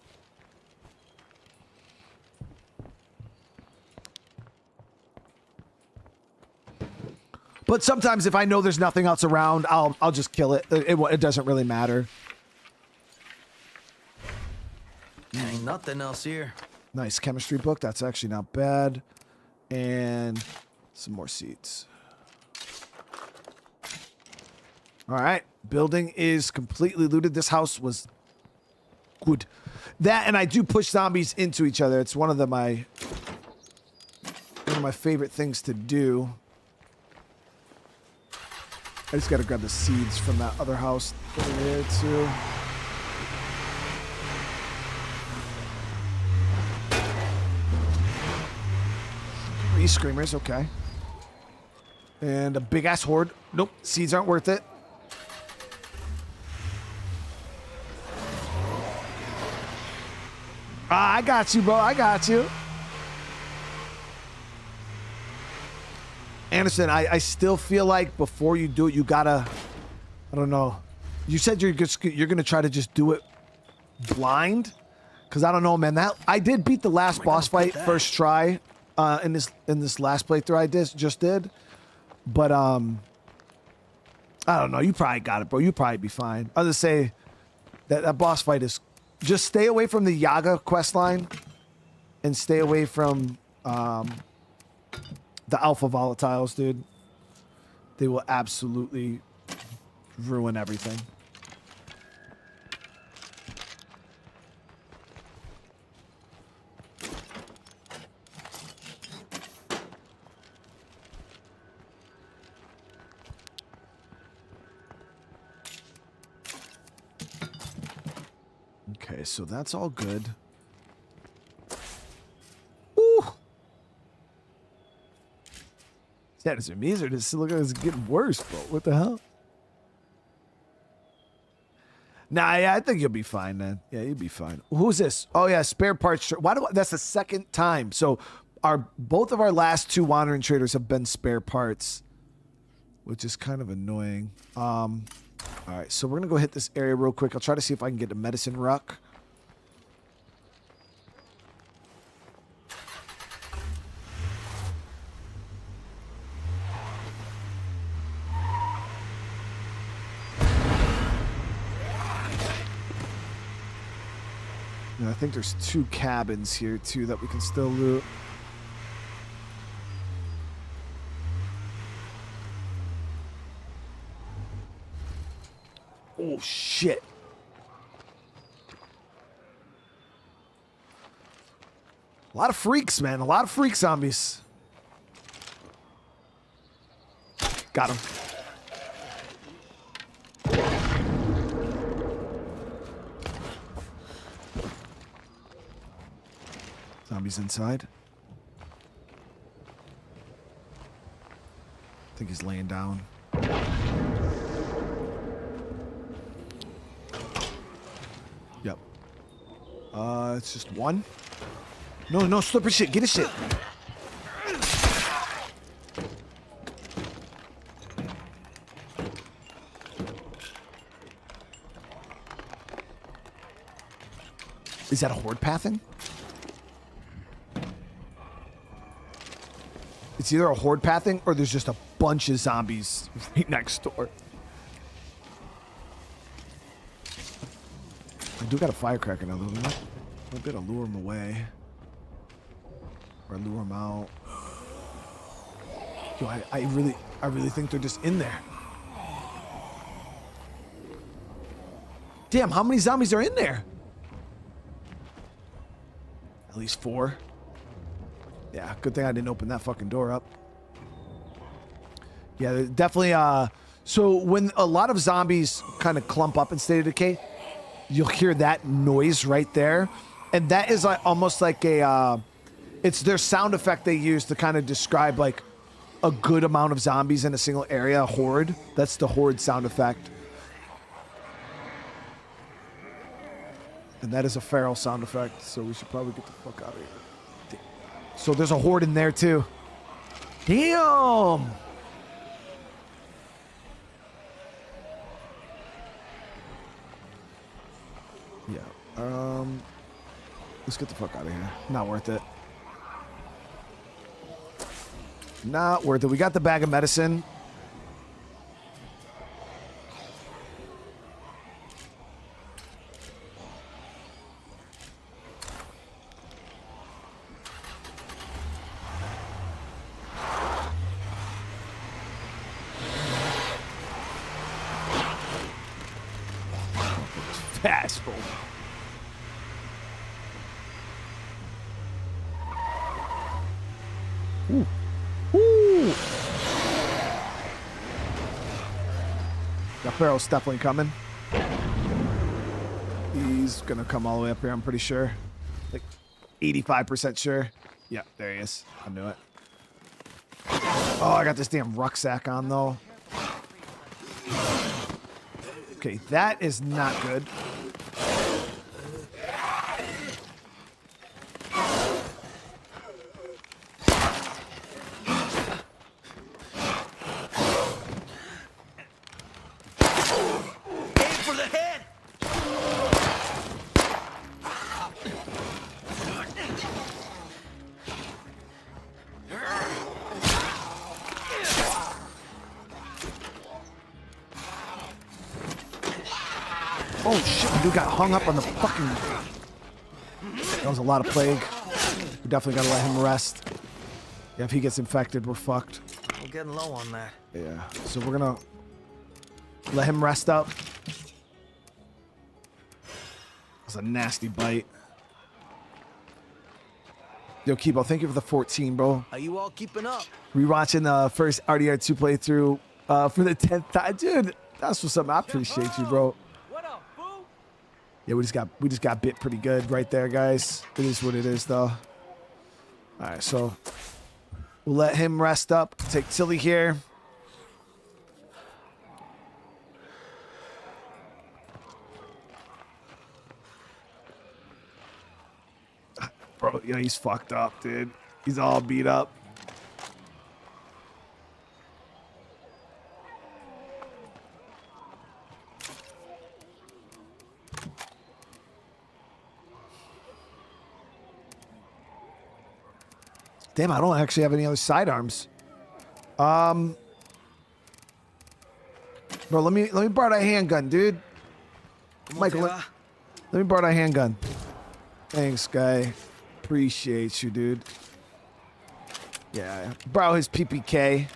But sometimes if I know there's nothing else around, I'll just kill it. It doesn't really matter. Ain't nothing else here. Nice chemistry book. That's actually not bad. And some more seeds. All right. Building is completely looted. This house was good. That, and I do push zombies into each other. It's one of my favorite things to do. I just got to grab the seeds from that other house over there too. These screamers, okay. And a big ass horde. Nope, seeds aren't worth it. I got you, bro. I got you. Anderson, I still feel like before you do it, you gotta, I don't know. You said you're gonna try to just do it blind, because I don't know, man. That I did beat the last boss fight first try. In this last playthrough I just did, but I don't know. You probably got it, bro. You probably be fine. I'll just say that boss fight is just stay away from the Yaga quest line, and stay away from the alpha volatiles, dude. They will absolutely ruin everything. Okay, so that's all good. Ooh. That is amazing. Look at this getting worse, bro. What the hell? Nah, yeah, I think you'll be fine, man. Yeah, you'll be fine. Who's this? Oh yeah, spare parts. Why do that's the second time? So both of our last 2 wandering traders have been spare parts, which is kind of annoying. All right, so we're gonna go hit this area real quick. I'll try to see if I can get a medicine ruck. And I think there's 2 cabins here too that we can still loot. Oh shit. A lot of freaks, man. A lot of freak zombies. Got him. Zombies inside. I think he's laying down. Yep. It's just one. No, slip his shit. Get his shit. Is that a horde pathing? It's either a horde pathing or there's just a bunch of zombies right next door. I do got a firecracker now, though. Might be able to lure him away. Or lure him out. Yo, I really think they're just in there. Damn, how many zombies are in there? At least 4. Yeah, good thing I didn't open that fucking door up. Yeah, definitely. So when a lot of zombies kind of clump up in State of Decay, you'll hear that noise right there. And that is like almost like a, it's their sound effect they use to kind of describe like a good amount of zombies in a single area, a horde. That's the horde sound effect. And that is a feral sound effect, so we should probably get the fuck out of here. So there's a horde in there too. Damn! Yeah. Let's get the fuck out of here. Not worth it. Not worth it. We got the bag of medicine. Asshole. Ooh. Ooh. That barrel's definitely coming. He's gonna come all the way up here, I'm pretty sure. Like 85% sure. Yeah, there he is. I knew it. Oh, I got this damn rucksack on though. Okay, that is not good. Oh shit, the dude got hung up on the fucking... That was a lot of plague. We definitely gotta let him rest. Yeah, if he gets infected, we're fucked. We're getting low on that. Yeah, so we're gonna let him rest up. That's a nasty bite. Yo, Kibo, thank you for the 14, bro. Are you all keeping up? Rewatching the first RDR2 playthrough for the 10th time. Dude, that's what's up. I appreciate you, bro. Yeah, we just got bit pretty good right there, guys. It is what it is, though. All right, so we'll let him rest up. Take Tilly here. Bro, yeah, he's fucked up, dude. He's all beat up. Damn, I don't actually have any other sidearms. Bro, let me borrow that handgun, dude. Michael, let me borrow that handgun. Thanks, guy. Appreciate you, dude. Yeah, borrow his PPK.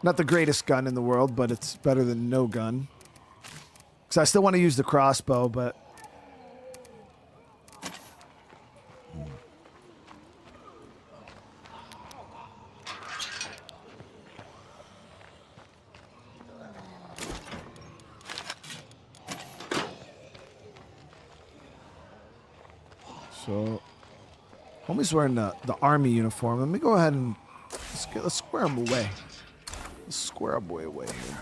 Not the greatest gun in the world, but it's better than no gun. Because I still want to use the crossbow, but... So... Homie's wearing the army uniform. Let me go ahead and... Let's square him away. Let's square our boy away here.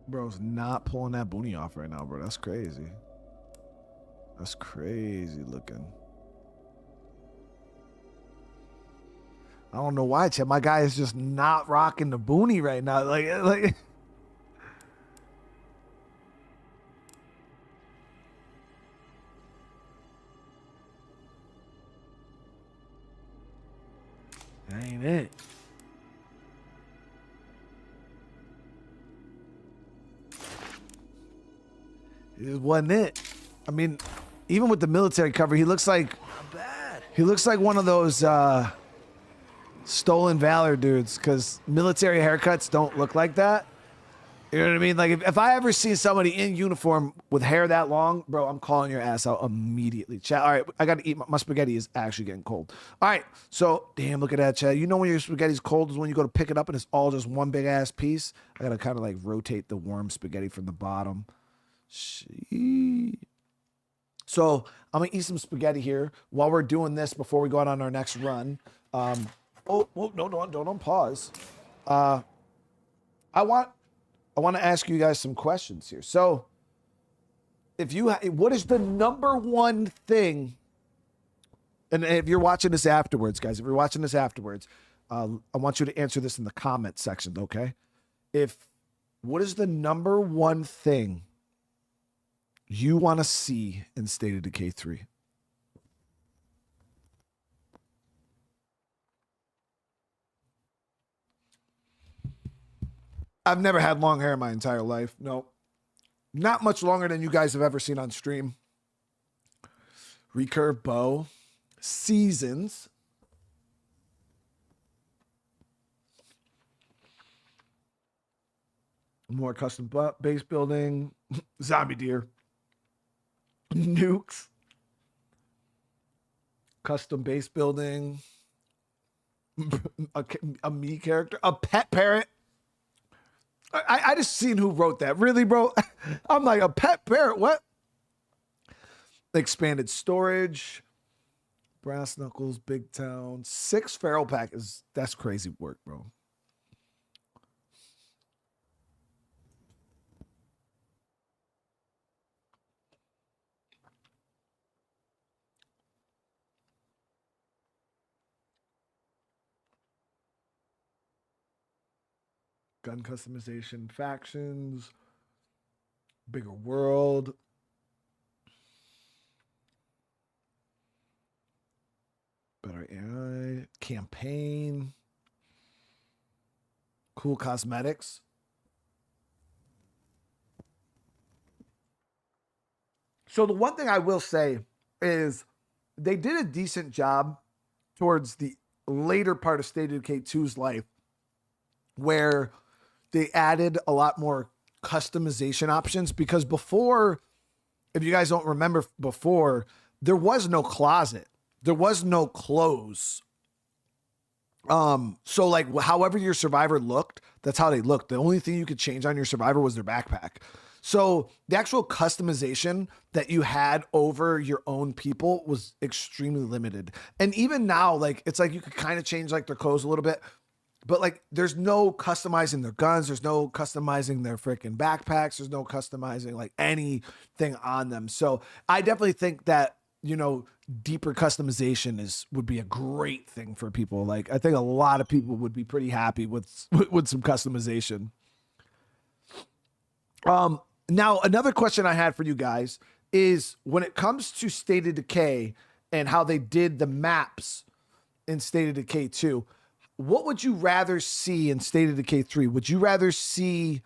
Bro's not pulling that boonie off right now, bro. That's crazy. That's crazy looking. I don't know why, Chad. My guy is just not rocking the boonie right now. Like. That ain't it. It just wasn't it. I mean, even with the military cover, he looks like Not bad. he looks like one of those stolen valor dudes, because military haircuts don't look like that. You know what I mean? Like if I ever see somebody in uniform with hair that long, bro, I'm calling your ass out immediately. Chad, all right, I got to eat. My spaghetti is actually getting cold. All right, so damn, look at that, Chad. You know when your spaghetti's cold is when you go to pick it up and it's all just one big ass piece. I got to kind of like rotate the warm spaghetti from the bottom. So I'm gonna eat some spaghetti here while we're doing this before we go out on our next run. No, don't pause. I want to ask you guys some questions here. So, what is the number one thing? And if you're watching this afterwards, guys, I want you to answer this in the comment section, okay? What is the number one thing you want to see in State of Decay 3? I've never had long hair in my entire life. No. Not much longer than you guys have ever seen on stream. Recurve bow. Seasons. More custom base building. Zombie deer. Nukes. Custom base building. A me character. A pet parrot. I just seen who wrote that. Really, bro? I'm like, a pet parrot? What? Expanded storage. Brass knuckles, big town. 6 feral pack that's crazy work, bro. Gun customization, factions, bigger world. Better AI, campaign, cool cosmetics. So the one thing I will say is they did a decent job towards the later part of State of Decay 2's life, where they added a lot more customization options, because before, if you guys don't remember, before, there was no closet. There was no clothes. So like however your survivor looked, that's how they looked. The only thing you could change on your survivor was their backpack. So the actual customization that you had over your own people was extremely limited. And even now, like it's like you could kind of change like their clothes a little bit, but like there's no customizing their guns, there's no customizing their freaking backpacks, there's no customizing like anything on them. So I definitely think that, you know, deeper customization would be a great thing for people. Like I think a lot of people would be pretty happy with some customization. Now another question I had for you guys is when it comes to State of Decay and how they did the maps in State of Decay 2, what would you rather see in State of Decay 3? Would you rather see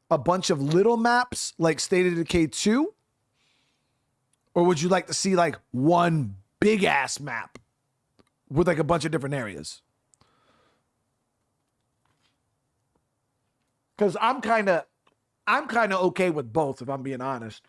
a bunch of little maps like State of Decay 2? Or would you like to see like one big ass map with like a bunch of different areas? Because I'm kind of okay with both, if I'm being honest.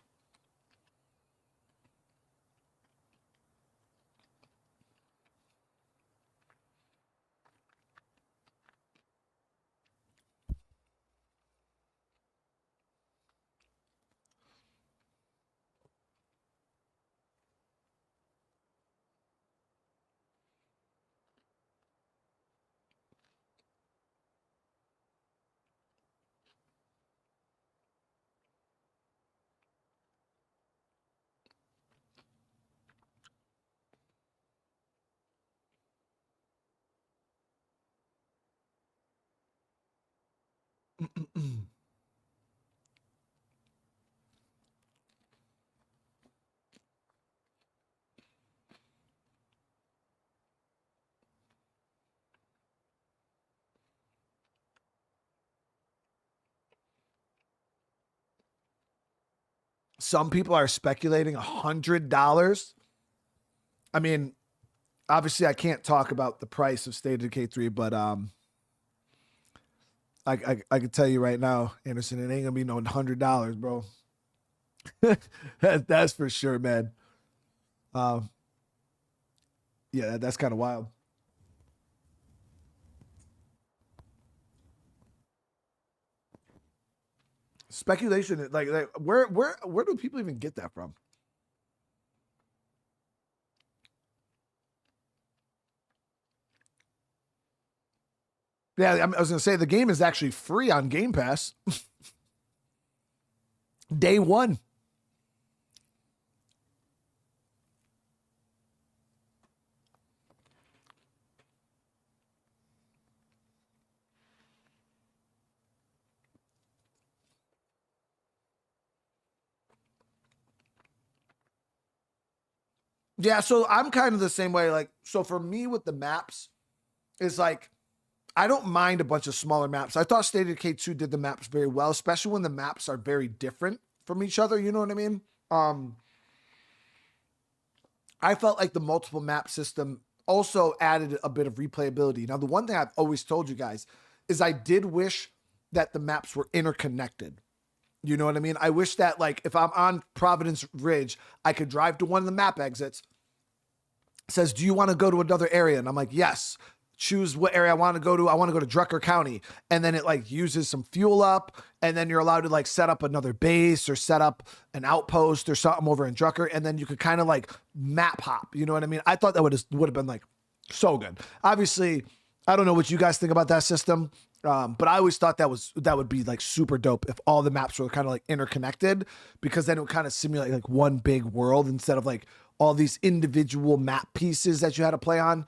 Some people are speculating $100. I mean, obviously I can't talk about the price of State of Decay 3, but I can tell you right now, Anderson, it ain't gonna be no $100, bro. That's for sure, man. Yeah, that's kind of wild. Speculation, like where do people even get that from? Yeah, I was gonna say the game is actually free on Game Pass. Day one. Yeah, so I'm kind of the same way. Like, so for me with the maps, it's like I don't mind a bunch of smaller maps. I thought State of Decay 2 did the maps very well, especially when the maps are very different from each other. You know what I mean? I felt like the multiple map system also added a bit of replayability. Now, the one thing I've always told you guys is I did wish that the maps were interconnected. You know what I mean? I wish that, like, if I'm on Providence Ridge, I could drive to one of the map exits. It says, do you want to go to another area? And I'm like, yes. Choose what area I want to go to. I want to go to Drucker County. And then it like uses some fuel up. And then you're allowed to like set up another base or set up an outpost or something over in Drucker. And then you could kind of like map hop. You know what I mean? I thought that would have been like so good. Obviously, I don't know what you guys think about that system. But I always thought that would be like super dope if all the maps were kind of like interconnected, because then it would kind of simulate like one big world instead of like all these individual map pieces that you had to play on.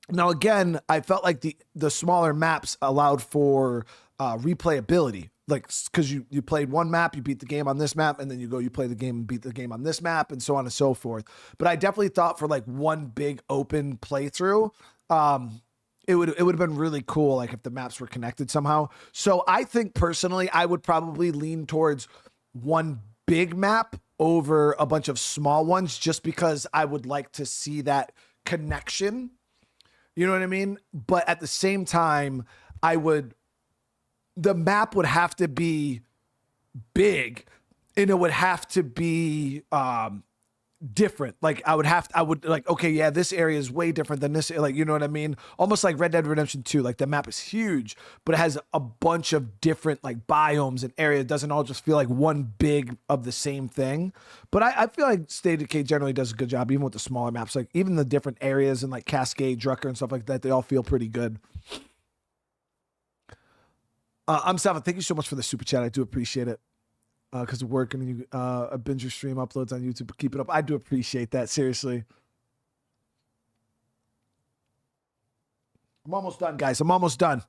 Now, again, I felt like the smaller maps allowed for replayability, like because you played one map, you beat the game on this map, and then you play the game and beat the game on this map, and so on and so forth. But I definitely thought for like one big open playthrough, it would have been really cool, like if the maps were connected somehow. So I think personally, I would probably lean towards one big map over a bunch of small ones, just because I would like to see that connection. You know what I mean? But at the same time, the map would have to be big, and it would have to be different. Like I would like, okay, yeah, this area is way different than this. Like, you know what I mean? Almost like Red Dead Redemption 2. Like the map is huge, but it has a bunch of different like biomes and areas. It doesn't all just feel like one big of the same thing. But I feel like State of Decay generally does a good job, even with the smaller maps. Like even the different areas and like Cascade, Drucker, and stuff like that, they all feel pretty good. I'm Sava. Thank you so much for the super chat. I do appreciate it. Because of work and you binge your stream uploads on YouTube. Keep it up. I do appreciate that. Seriously. I'm almost done, guys. I'm almost done.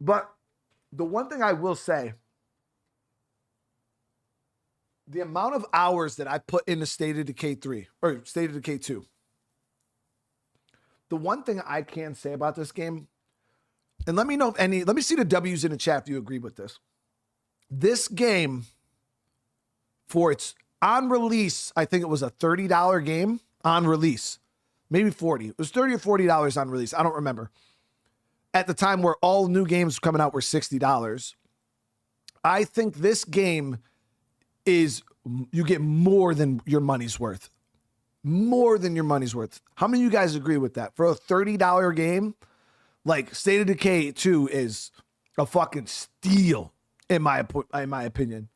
But the one thing I will say, the amount of hours that I put into State of Decay 3 or State of Decay 2, the one thing I can say about this game, and let me know if let me see the W's in the chat if you agree with this. This game, for its on release, I think it was a $30 game on release, maybe 40. It was $30 or $40 on release. I don't remember. At the time where all new games coming out were $60. I think this game is, you get more than your money's worth. More than your money's worth. How many of you guys agree with that? For a $30 game, like State of Decay 2 is a fucking steal, in my opinion.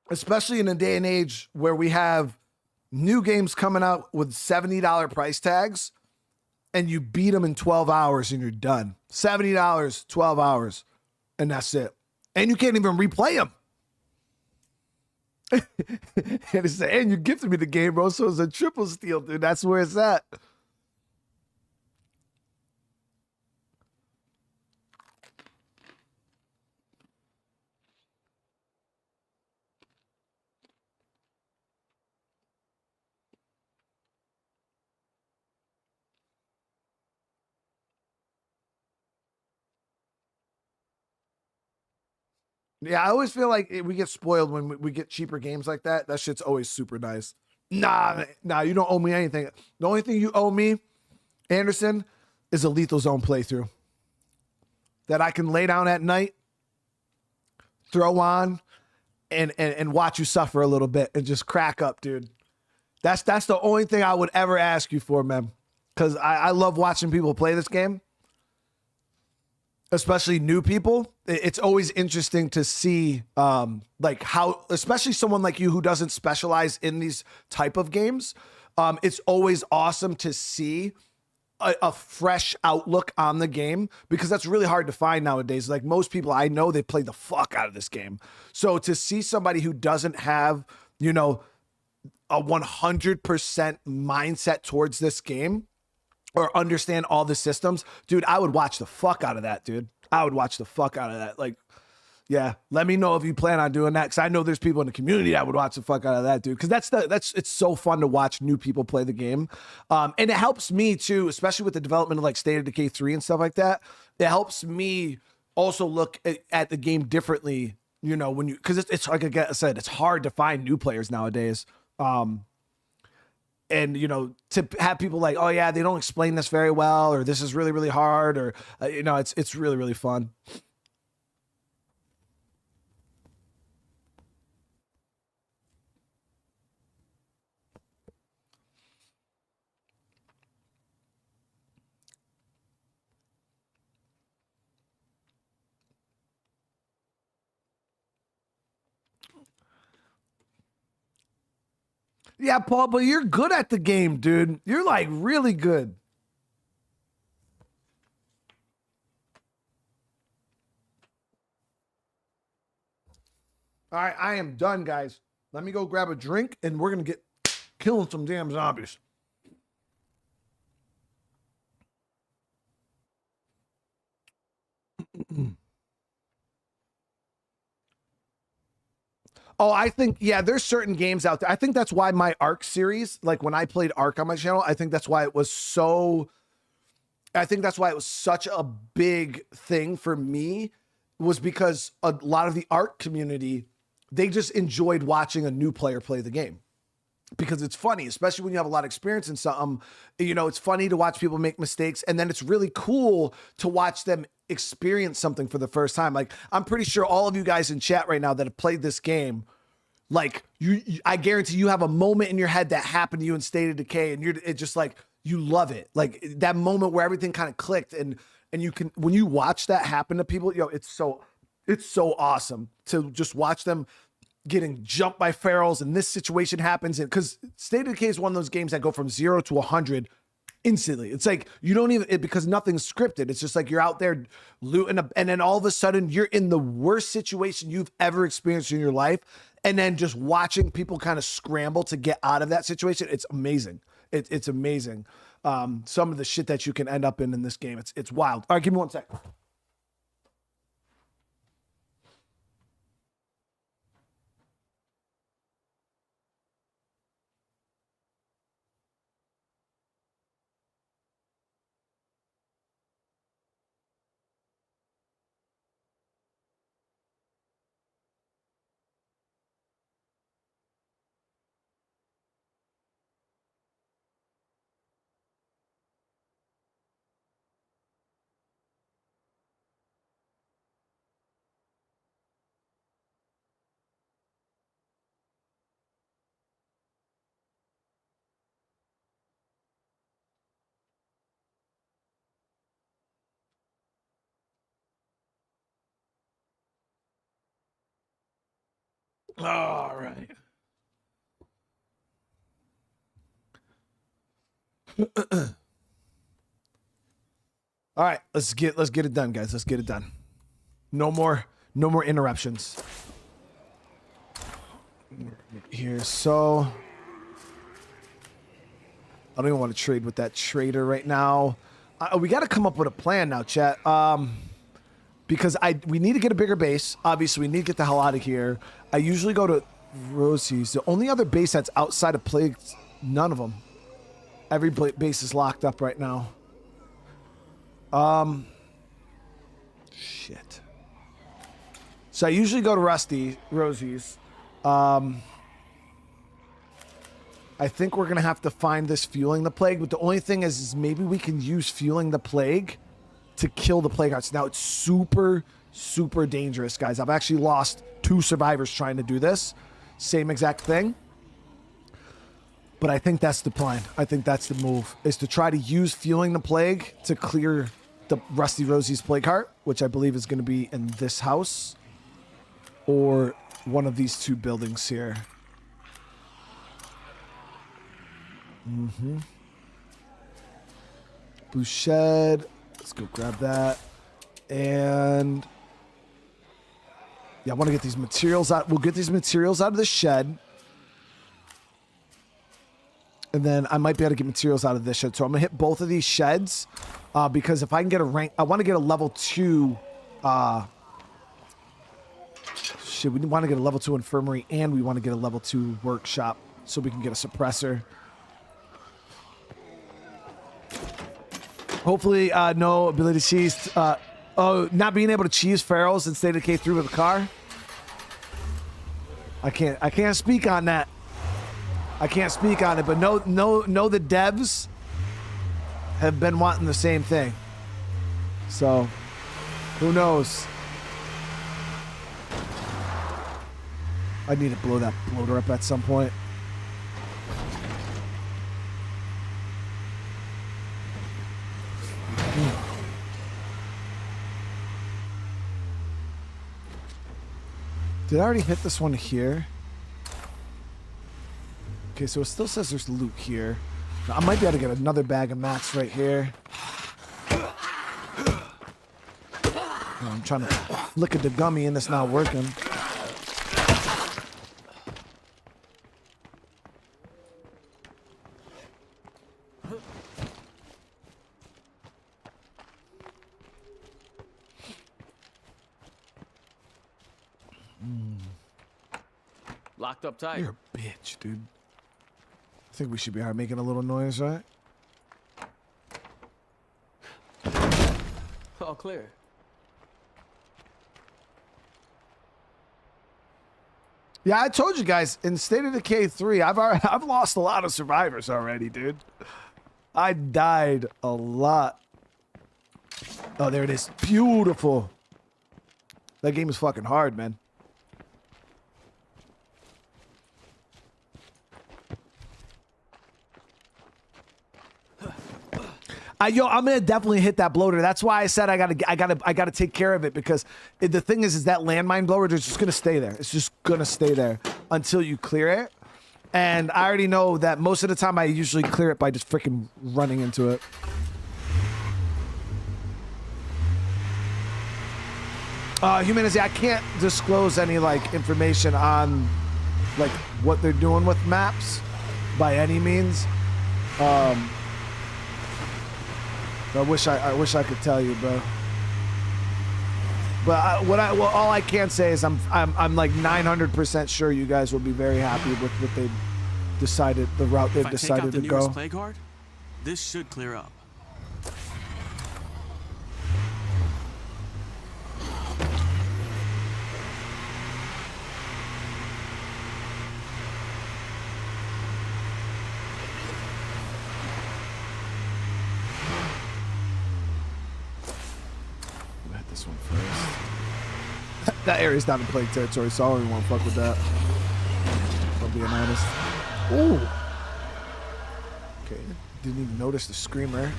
Especially in a day and age where we have new games coming out with $70 price tags and you beat them in 12 hours and you're done. $70, 12 hours, and that's it. And you can't even replay them. And you gifted me the game, bro, so it's a triple steal, dude. That's where it's at. Yeah, I always feel like we get spoiled when we get cheaper games like that. That shit's always super nice. Nah, you don't owe me anything. The only thing you owe me, Anderson, is a Lethal Zone playthrough that I can lay down at night, throw on, and watch you suffer a little bit and just crack up, dude. That's the only thing I would ever ask you for, man. Because I love watching people play this game. Especially new people. It's always interesting to see like how, especially someone like you who doesn't specialize in these type of games. It's always awesome to see a fresh outlook on the game, because that's really hard to find nowadays. Like most people I know, they play the fuck out of this game. So to see somebody who doesn't have, you know, a 100% mindset towards this game, or understand all the systems, dude, I would watch the fuck out of that, dude. I would watch the fuck out of that. Like, yeah, let me know if you plan on doing that, because I know there's people in the community that would watch the fuck out of that, dude. Because it's so fun to watch new people play the game, and it helps me too, especially with the development of like State of Decay 3 and stuff like that. It helps me also look at the game differently, you know, when you, because it's like I said, it's hard to find new players nowadays. And, you know, to have people like, oh, yeah, they don't explain this very well, or this is really, really hard, or, you know, it's really, really fun. Yeah, Paul, but you're good at the game, dude. You're like really good. All right, I am done, guys. Let me go grab a drink and we're going to get killing some damn zombies. Oh, I think, yeah, there's certain games out there. I think that's why my Ark series, like when I played Ark on my channel, I think that's why it was so, I think that's why it was such a big thing for me, was because a lot of the Ark community, they just enjoyed watching a new player play the game. Because it's funny, especially when you have a lot of experience in something, you know, it's funny to watch people make mistakes. And then it's really cool to watch them experience something for the first time. Like, I'm pretty sure all of you guys in chat right now that have played this game, like I guarantee you have a moment in your head that happened to you in State of Decay, and it's just like, you love it. Like that moment where everything kind of clicked, and you can, when you watch that happen to people, yo, it's so awesome to just watch them getting jumped by ferals, and this situation happens. And because State of Decay is one of those games that go from 0 to 100 instantly. It's like you don't even, because nothing's scripted. It's just like you're out there looting up, and then all of a sudden you're in the worst situation you've ever experienced in your life, and then just watching people kind of scramble to get out of that situation. It's amazing. It's amazing. Some of the shit that you can end up in this game. It's wild. All right, give me 1 sec. All right. All right, let's get it done, guys. Let's get it done. No more interruptions. Here, so I don't even want to trade with that trader right now. We got to come up with a plan now, chat. Because we need to get a bigger base. Obviously, we need to get the hell out of here. I usually go to Rosie's. The only other base that's outside of Plague, none of them. Every base is locked up right now. Shit. So I usually go to Rosie's. I think we're gonna have to find this fueling the plague, but the only thing is maybe we can use fueling the plague to kill the plague hearts. Now it's super, super dangerous, guys. I've actually lost 2 survivors trying to do this. Same exact thing. But I think that's the plan. I think that's the move, is to try to use fueling the plague to clear the Rusty Rosie's plague heart, which I believe is going to be in this house or one of these 2 buildings here. Blue shed. Let's go grab that. And yeah, I want to get these materials out. We'll get these materials out of the shed. And then I might be able to get materials out of this shed. So I'm going to hit both of these sheds because if I can get a rank, I want to get a level 2. Shit, we want to get a level 2 infirmary, and we want to get a level 2 workshop so we can get a suppressor. Hopefully, no ability to cheese. Not being able to cheese ferals and State of Decay through with a car. I can't speak on that. I can't speak on it, but no, the devs have been wanting the same thing. So, who knows? I need to blow that bloater up at some point. Did I already hit this one here? Okay, so it still says there's loot here. I might be able to get another bag of mats right here. I'm trying to flick at the gummy and it's not working. Locked up tight. You're a bitch, dude. I think we should be making a little noise, right? All clear. Yeah, I told you guys in State of Decay 3, I've lost a lot of survivors already, dude. I died a lot. Oh, there it is. Beautiful. That game is fucking hard, man. I'm gonna definitely hit that bloater. That's why I said I gotta take care of it, because the thing is that landmine blower is just gonna stay there. It's just gonna stay there until you clear it. And I already know that most of the time I usually clear it by just freaking running into it. Humanity, I can't disclose any like information on like what they're doing with maps by any means. I wish I could tell you, bro. But all I can say is I'm like 900% sure you guys will be very happy with what they decided, the route they've decided to go. If I take out the nearest plague guard, this should clear up. This one first. That area's not in plague territory, so I don't even want to fuck with that. If I'm being honest. Ooh. Okay. Didn't even notice the screamer.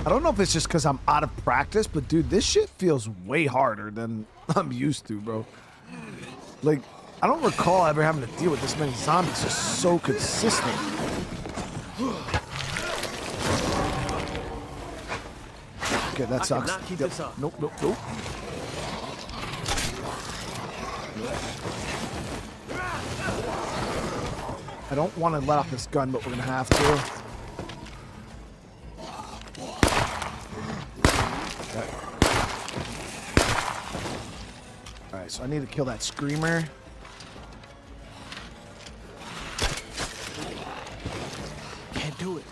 I don't know if it's just because I'm out of practice, but dude, this shit feels way harder than I'm used to, bro. Like, I don't recall ever having to deal with this many zombies. Just so consistent. Okay, that sucks. I cannot keep this up. Nope. I don't want to let off this gun, but we're gonna have to. Okay. All right, so I need to kill that screamer. Can't do it.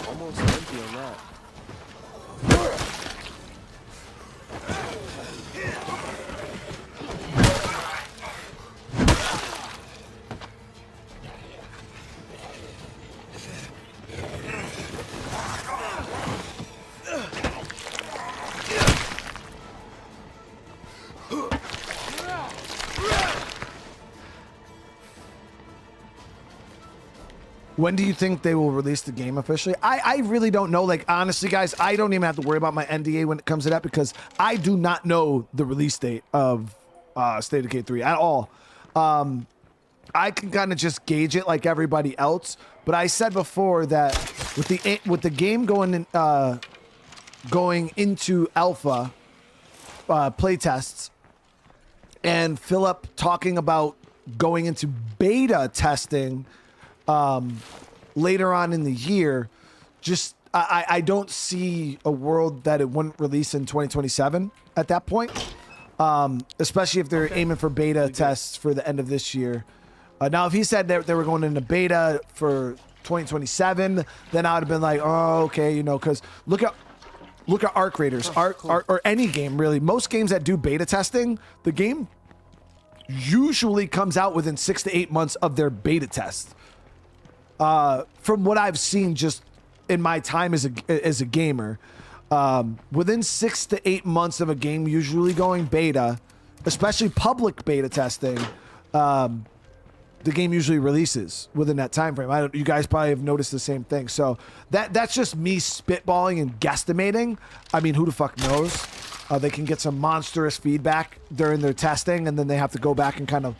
Almost empty on that. When do you think they will release the game officially? I really don't know. Like, honestly, guys, I don't even have to worry about my NDA when it comes to that, because I do not know the release date of State of Decay 3 at all. I can kind of just gauge it like everybody else. But I said before that with the game going into alpha playtests, and Philip talking about going into beta testing later on in the year, just I don't see a world that it wouldn't release in 2027 at that point, especially if they're aiming for beta tests for the end of this year. Now, if he said that they were going into beta for 2027, then I would have been like, oh, okay, you know, because look at Arc Raiders, or any game really. Most games that do beta testing, the game usually comes out within 6 to 8 months of their beta test. From what I've seen just in my time as a gamer, within 6 to 8 months of a game usually going beta, especially public beta testing, the game usually releases within that time frame. You guys probably have noticed the same thing. So that's just me spitballing and guesstimating. I mean, who the fuck knows? They can get some monstrous feedback during their testing, and then they have to go back and kind of...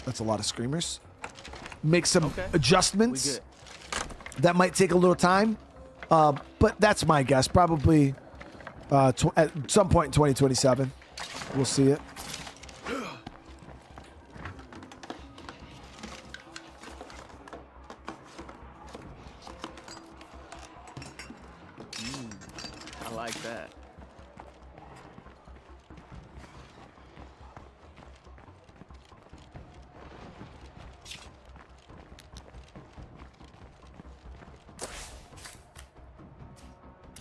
That's a lot of screamers. Make some adjustments that might take a little time, but that's my guess. Probably at some point in 2027, we'll see it. like that.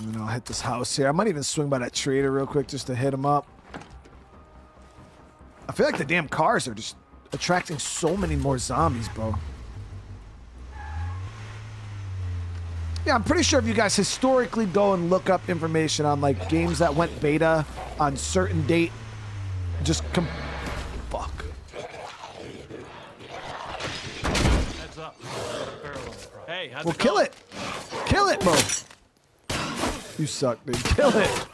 And I'll hit this house here. I might even swing by that trader real quick just to hit him up. I feel like the damn cars are just attracting so many more zombies, bro. Yeah, I'm pretty sure if you guys historically go and look up information on like games that went beta on certain date, just fuck. Heads up. Hey, how's Well, it kill going? it. Kill it, bro. You suck, dude. Kill it.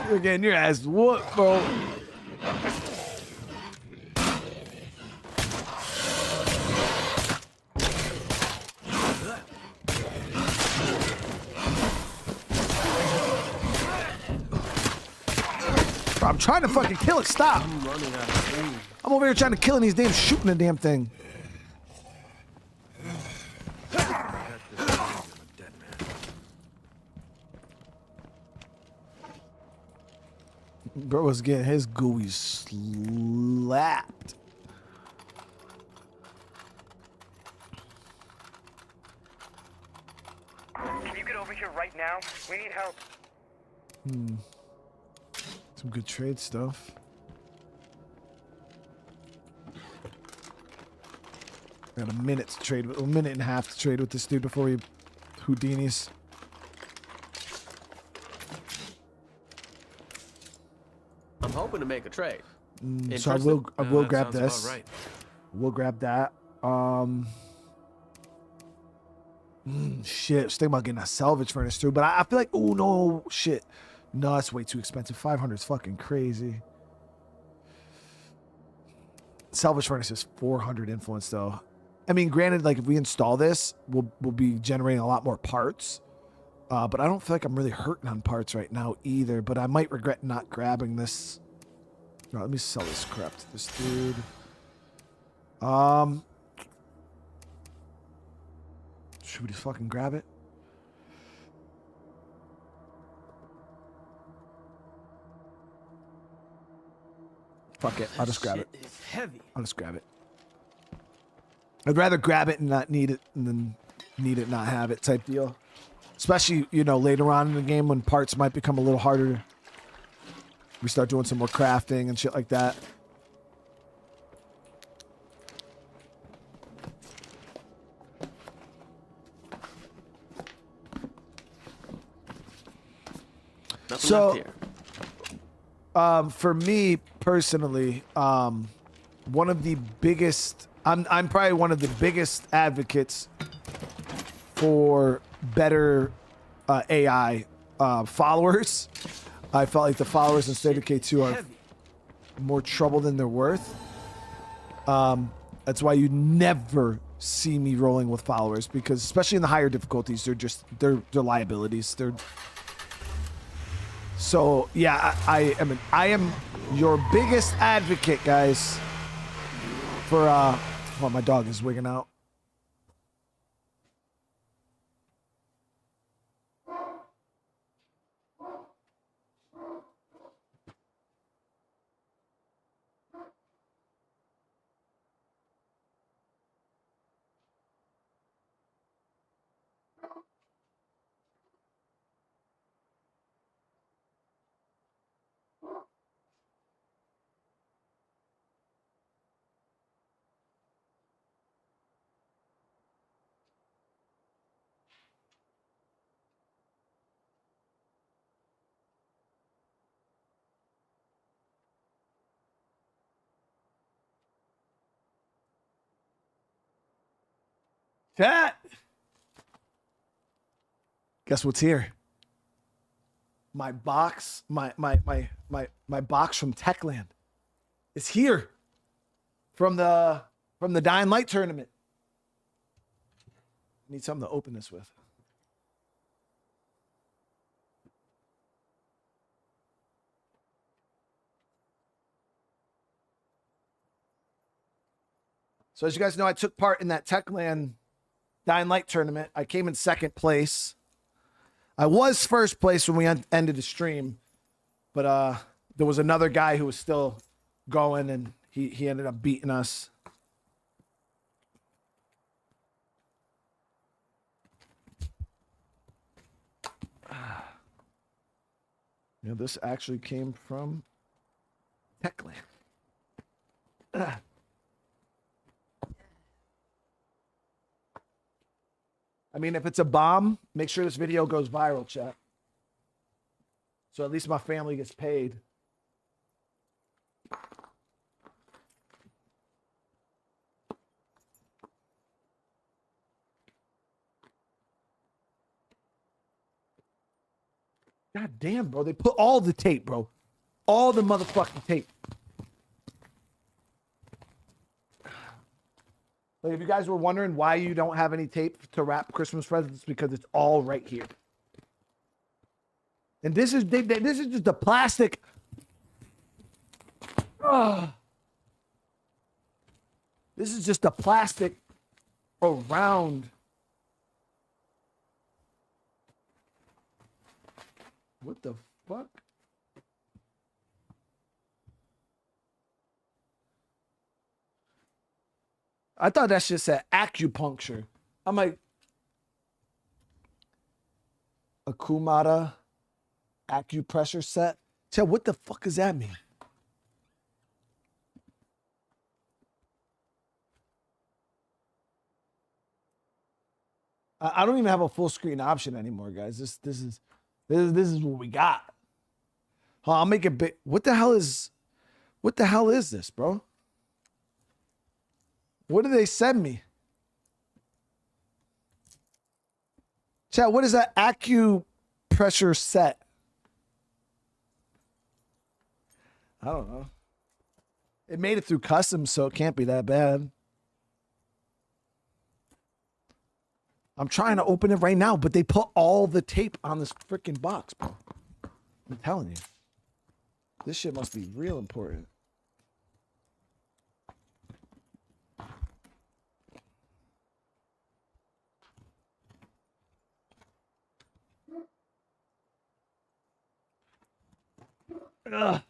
You're getting your ass whooped, bro. Bro, I'm trying to fucking kill it. Stop. I'm over here trying to kill it and he's damn shooting the damn thing. Bro was getting his gooey slapped. Can you get over here right now? We need help. Some good trade stuff. Got a minute to trade with, a minute and a half to trade with this dude before he Houdinis. I'm hoping to make a trade. So I Interested? will That grab sounds about this. right. We'll grab that. Shit, I was thinking about getting a salvage furnace too, but I feel like, oh no, shit. No, that's way too expensive. 500 is fucking crazy. Salvage furnace is 400 influence though. I mean, granted, like if we install this, we'll be generating a lot more parts. But I don't feel like I'm really hurting on parts right now either. But I might regret not grabbing this. No, let me sell this crap to this dude. Should we just fucking grab it? Fuck it. I'll just grab it. It's heavy. I'll just grab it. I'd rather grab it and not need it than need it and not have it type deal. Especially, you know, later on in the game when parts might become a little harder. We start doing some more crafting and shit like that. Nothing So- left here. For me personally, one of the biggest, I'm probably one of the biggest advocates for better AI followers. I felt like the followers in State of K2 are Heavy. more trouble than they're worth. That's why you never see me rolling with followers, because especially in the higher difficulties, they're liabilities. So yeah, I am your biggest advocate, guys, for well, my dog is wigging out. Chat. Guess what's here? My box, my box from Techland. It's here. From the Dying Light tournament. Need something to open this with. So as you guys know, I took part in that Techland Dying Light tournament. I came in second place. I was first place when we ended the stream, but there was another guy who was still going, and he ended up beating us. You know, this actually came from Techland. I mean, if it's a bomb, make sure this video goes viral, chat. So at least my family gets paid. God damn, bro. They put all the tape, bro. All the motherfucking tape. Like, if you guys were wondering why you don't have any tape to wrap Christmas presents, it's because it's all right here. And this is this is just the plastic. This is just the plastic around. What the fuck? I thought that shit said acupuncture. I'm like, Akumata acupressure set. Chad, what the fuck does that mean? I don't even have a full screen option anymore, guys. This is what we got. I'll make it big. What the hell is this, bro? What did they send me? Chat, what is that acupressure set? I don't know. It made it through customs, so it can't be that bad. I'm trying to open it right now, but they put all the tape on this freaking box, bro. I'm telling you. This shit must be real important. Ugh.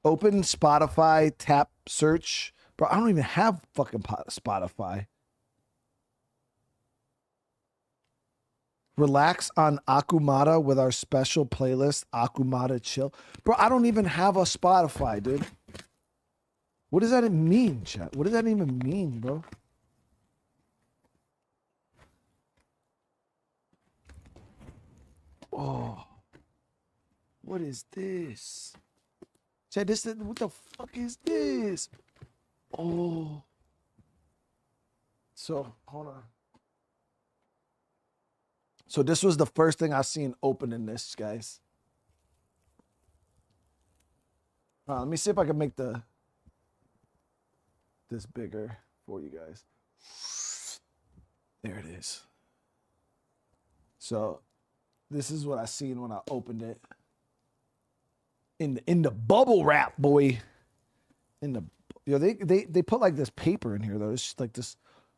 Open Spotify, tap search. Bro, I don't even have fucking Spotify. Relax on Akumata with our special playlist, Akumata Chill. Bro, I don't even have a Spotify, dude. What does that mean, chat? What does that even mean, bro? Oh, what is this? Chat, what the fuck is this? Oh. So, hold on. So this was the first thing I seen opening this, guys. Let me see if I can make this bigger for you guys. There it is. So this is what I seen when I opened it. In the bubble wrap, boy. They put like this paper in here though. It's just like this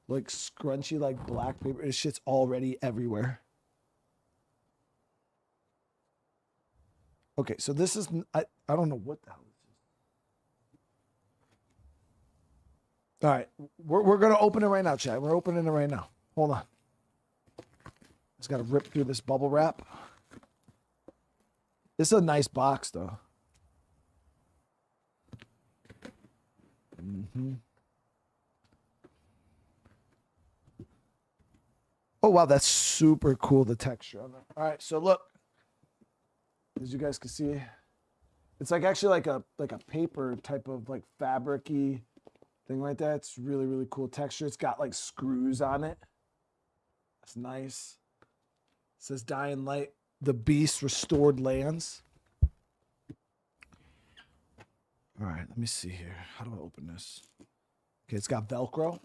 like scrunchy like black paper. This shit's already everywhere. Okay, so this is I don't know what the hell this is. All right, we're gonna open it right now, chat. We're opening it right now. Hold on. Just gotta rip through this bubble wrap. This is a nice box though. Mm-hmm. Oh wow, that's super cool, the texture on that. All right, so look, as you guys can see, it's like actually like a paper type of like fabric-y thing like that. It's really, really cool texture. It's got like screws on it. That's nice. It says Dying Light, the Beast Restored Lands. All right, let me see here. How do I open this? Okay, it's got Velcro.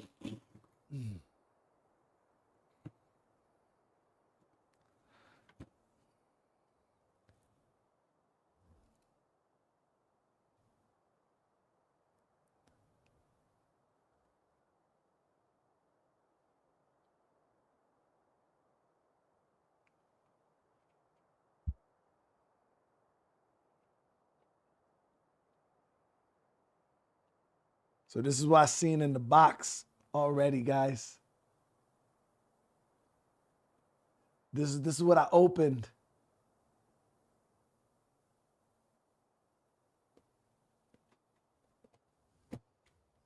So this is what I seen in the box already, guys. This is what I opened.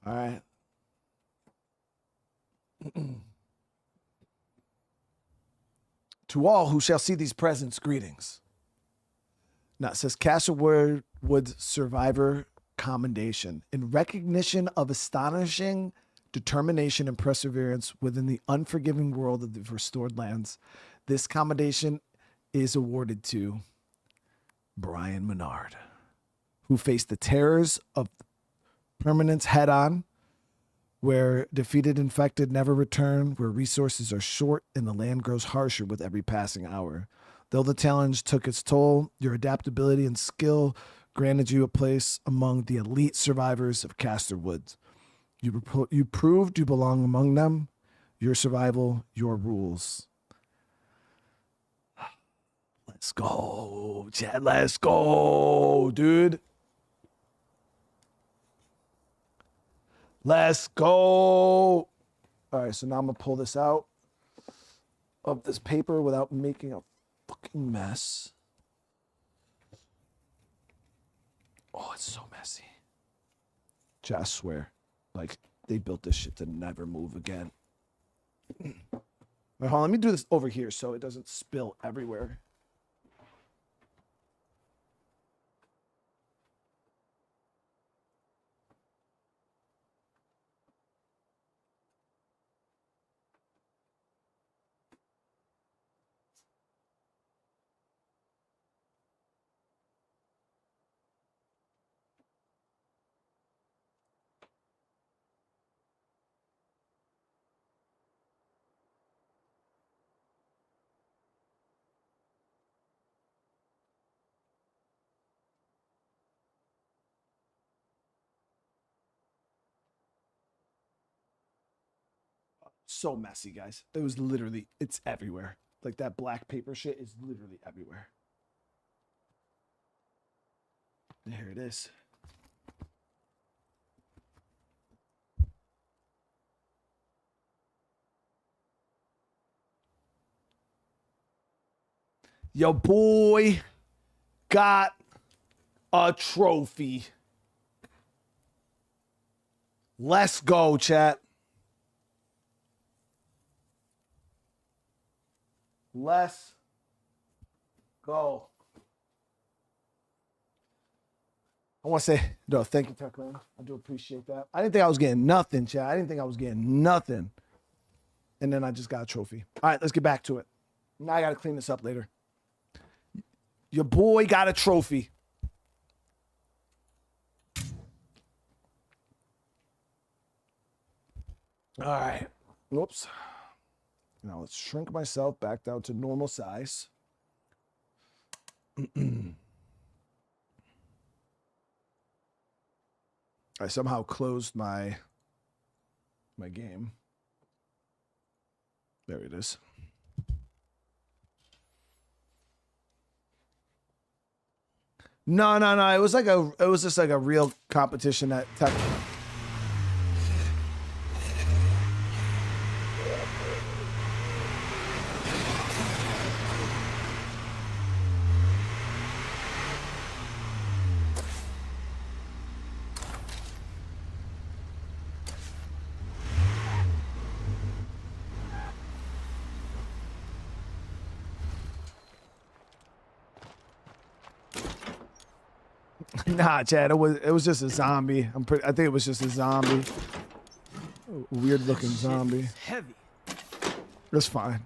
All right. To all who shall see these presents, greetings. Now it says Castlewood Survivor Commendation. In recognition of astonishing determination and perseverance within the unforgiving world of the restored lands, this commendation is awarded to Brian Menard, who faced the terrors of permanence head-on, where defeated infected never return, where resources are short and the land grows harsher with every passing hour. Though the challenge took its toll, your adaptability and skill granted you a place among the elite survivors of Castor Woods. You proved you belong among them. Your survival, your rules. Let's go, Chad. Let's go, dude. Let's go. All right, so now I'm going to pull this out of this paper without making a fucking mess. Oh, it's so messy. Just swear. Like, they built this shit to never move again. All right, hold on. Let me do this over here so it doesn't spill everywhere. So messy, guys. It was literally, it's everywhere. Like that black paper shit is literally everywhere. There it is. Your boy got a trophy. Let's go, chat. Let's go. I want to say, no, thank you, Techland. I do appreciate that. I didn't think I was getting nothing, chat. I didn't think I was getting nothing. And then I just got a trophy. All right, let's get back to it. Now I got to clean this up later. Your boy got a trophy. All right. Whoops. Now let's shrink myself back down to normal size. I somehow closed my game. There it is. No. It was just like a real competition that Tech. Nah, Chad, it was just a zombie. I think it was just a zombie. A weird looking zombie. It's heavy. That's fine.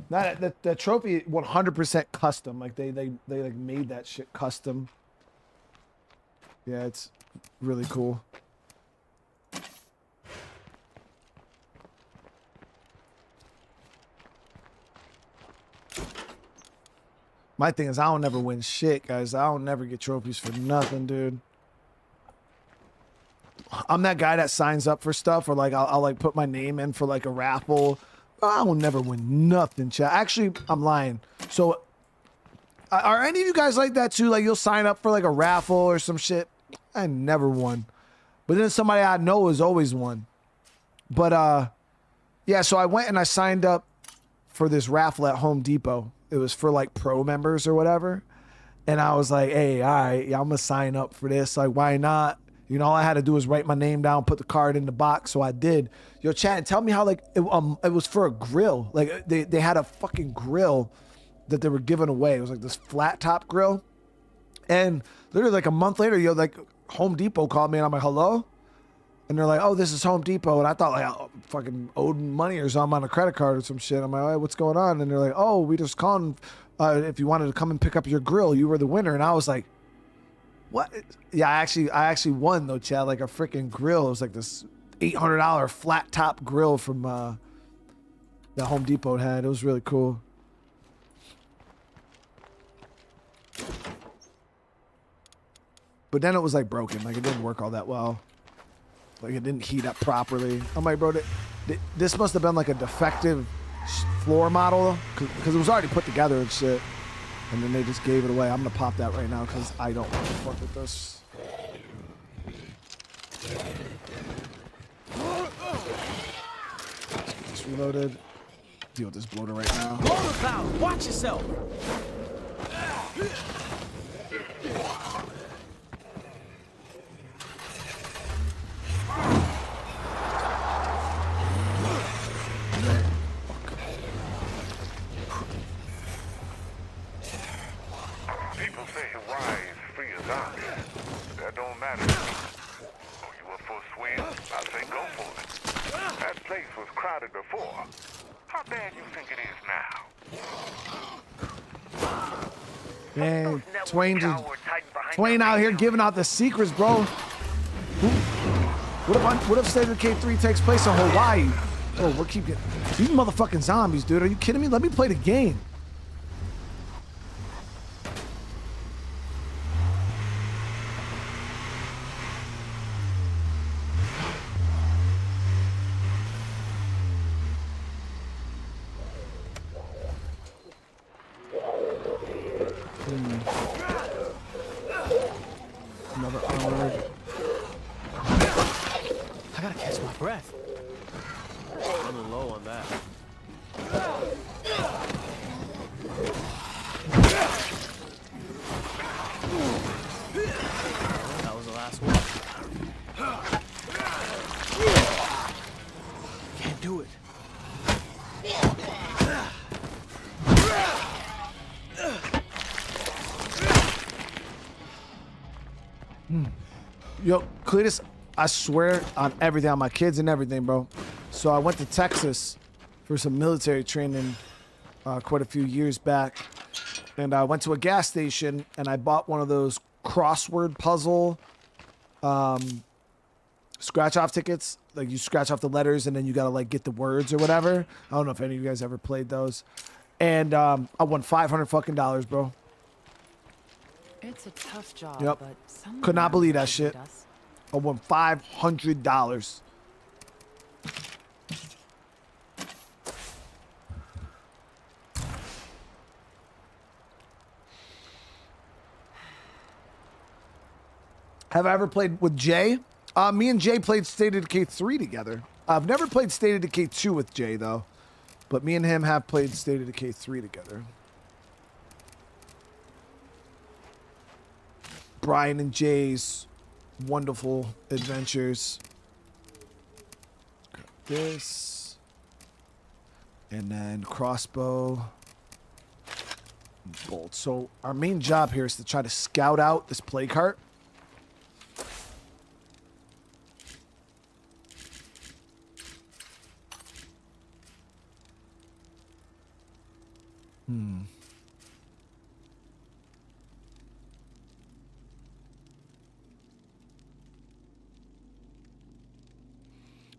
That the trophy 100% custom. Like they like made that shit custom. Yeah, it's really cool. My thing is I don't never win shit, guys. I don't never get trophies for nothing, dude. I'm that guy that signs up for stuff, or like I'll like put my name in for like a raffle, I will never win nothing, chat. Actually, I'm lying. So, are any of you guys like that too? Like, you'll sign up for like a raffle or some shit. I never won. But then somebody I know has always won. But, yeah, so I went and I signed up for this raffle at Home Depot. It was for like pro members or whatever. And I was like, hey, all right, yeah, I'm going to sign up for this. Like, why not? You know, all I had to do was write my name down, put the card in the box. So I did. Yo, chat, tell me how, like, it was for a grill. Like, they had a fucking grill that they were giving away. It was like this flat top grill. And literally like a month later, yo, like Home Depot called me and I'm like, hello? And they're like, oh, this is Home Depot. And I thought like I fucking owed money or something on a credit card or some shit. I'm like, hey, what's going on? And they're like, oh, we just calling if you wanted to come and pick up your grill, you were the winner. And I was like, what? Yeah, I actually won though, Chad. Like a freaking grill. It was like this $800 flat top grill from that Home Depot had. It was really cool. But then it was like broken. Like it didn't work all that well. Like it didn't heat up properly. I'm like, bro, this must have been like a defective floor model because it was already put together and shit. And then they just gave it away. I'm gonna pop that right now because I don't want to fuck with this. Just reloaded. Deal with this bloater right now. Motor power, watch yourself. People say Hawaii is free as zombies. That don't matter to me. Oh, you up for a swim? I say go for it. That place was crowded before. How bad you think it is now? Man, Twain out here giving out the secrets, bro. What if State of Decay 3 takes place in Hawaii? Oh, we're keep getting these motherfucking zombies, dude. Are you kidding me? Let me play the game. Another onward. I gotta catch my breath. I'm a low on that. That was the last one. Can't do it. Yo, Cletus, I swear on everything, on my kids and everything, bro. So I went to Texas for some military training quite a few years back. And I went to a gas station and I bought one of those crossword puzzle scratch off tickets. Like you scratch off the letters and then you gotta like get the words or whatever. I don't know if any of you guys ever played those. And I won $500 fucking dollars, bro. It's a tough job, Yep. but someone Could not believe that else shit. does. I won $500. Have I ever played with Jay? Me and Jay played State of Decay 3 together. I've never played State of Decay 2 with Jay, though. But me and him have played State of Decay 3 together. Brian and Jay's wonderful adventures. Got this. And then crossbow. Bolt. So our main job here is to try to scout out this plague cart.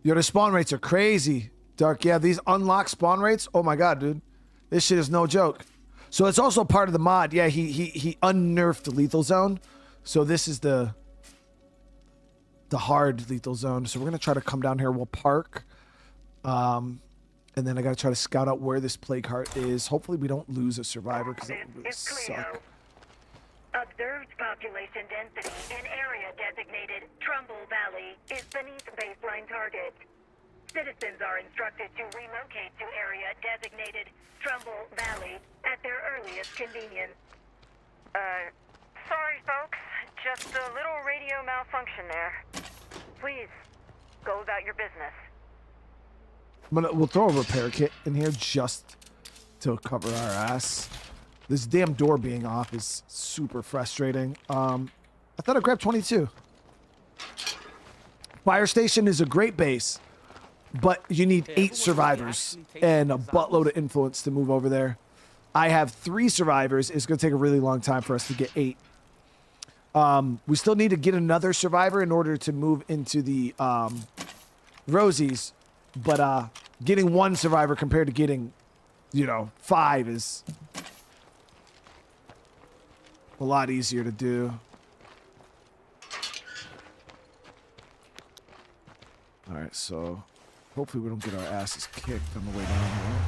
Yo, the spawn rates are crazy, Dark. Yeah, these unlocked spawn rates. Oh my god, dude. This shit is no joke. So it's also part of the mod. Yeah, he unnerfed lethal zone. So this is the hard lethal zone. So we're gonna try to come down here. We'll park. And then I gotta try to scout out where this plague heart is. Hopefully we don't lose a survivor, because that would really suck. Observed population density in area designated Trumbull Valley is beneath baseline target. Citizens are instructed to relocate to area designated Trumbull Valley at their earliest convenience. Sorry folks, just a little radio malfunction there. Please, go about your business. We'll throw a repair kit in here just to cover our ass. This damn door being off is super frustrating. I thought I grabbed 22. Fire station is a great base, but you need 8 survivors and a buttload of influence to move over there. I have 3 survivors. It's going to take a really long time for us to get 8. We still need to get another survivor in order to move into the Rosies, but getting 1 survivor compared to getting, 5 is a lot easier to do. All right, so hopefully we don't get our asses kicked on the way down here.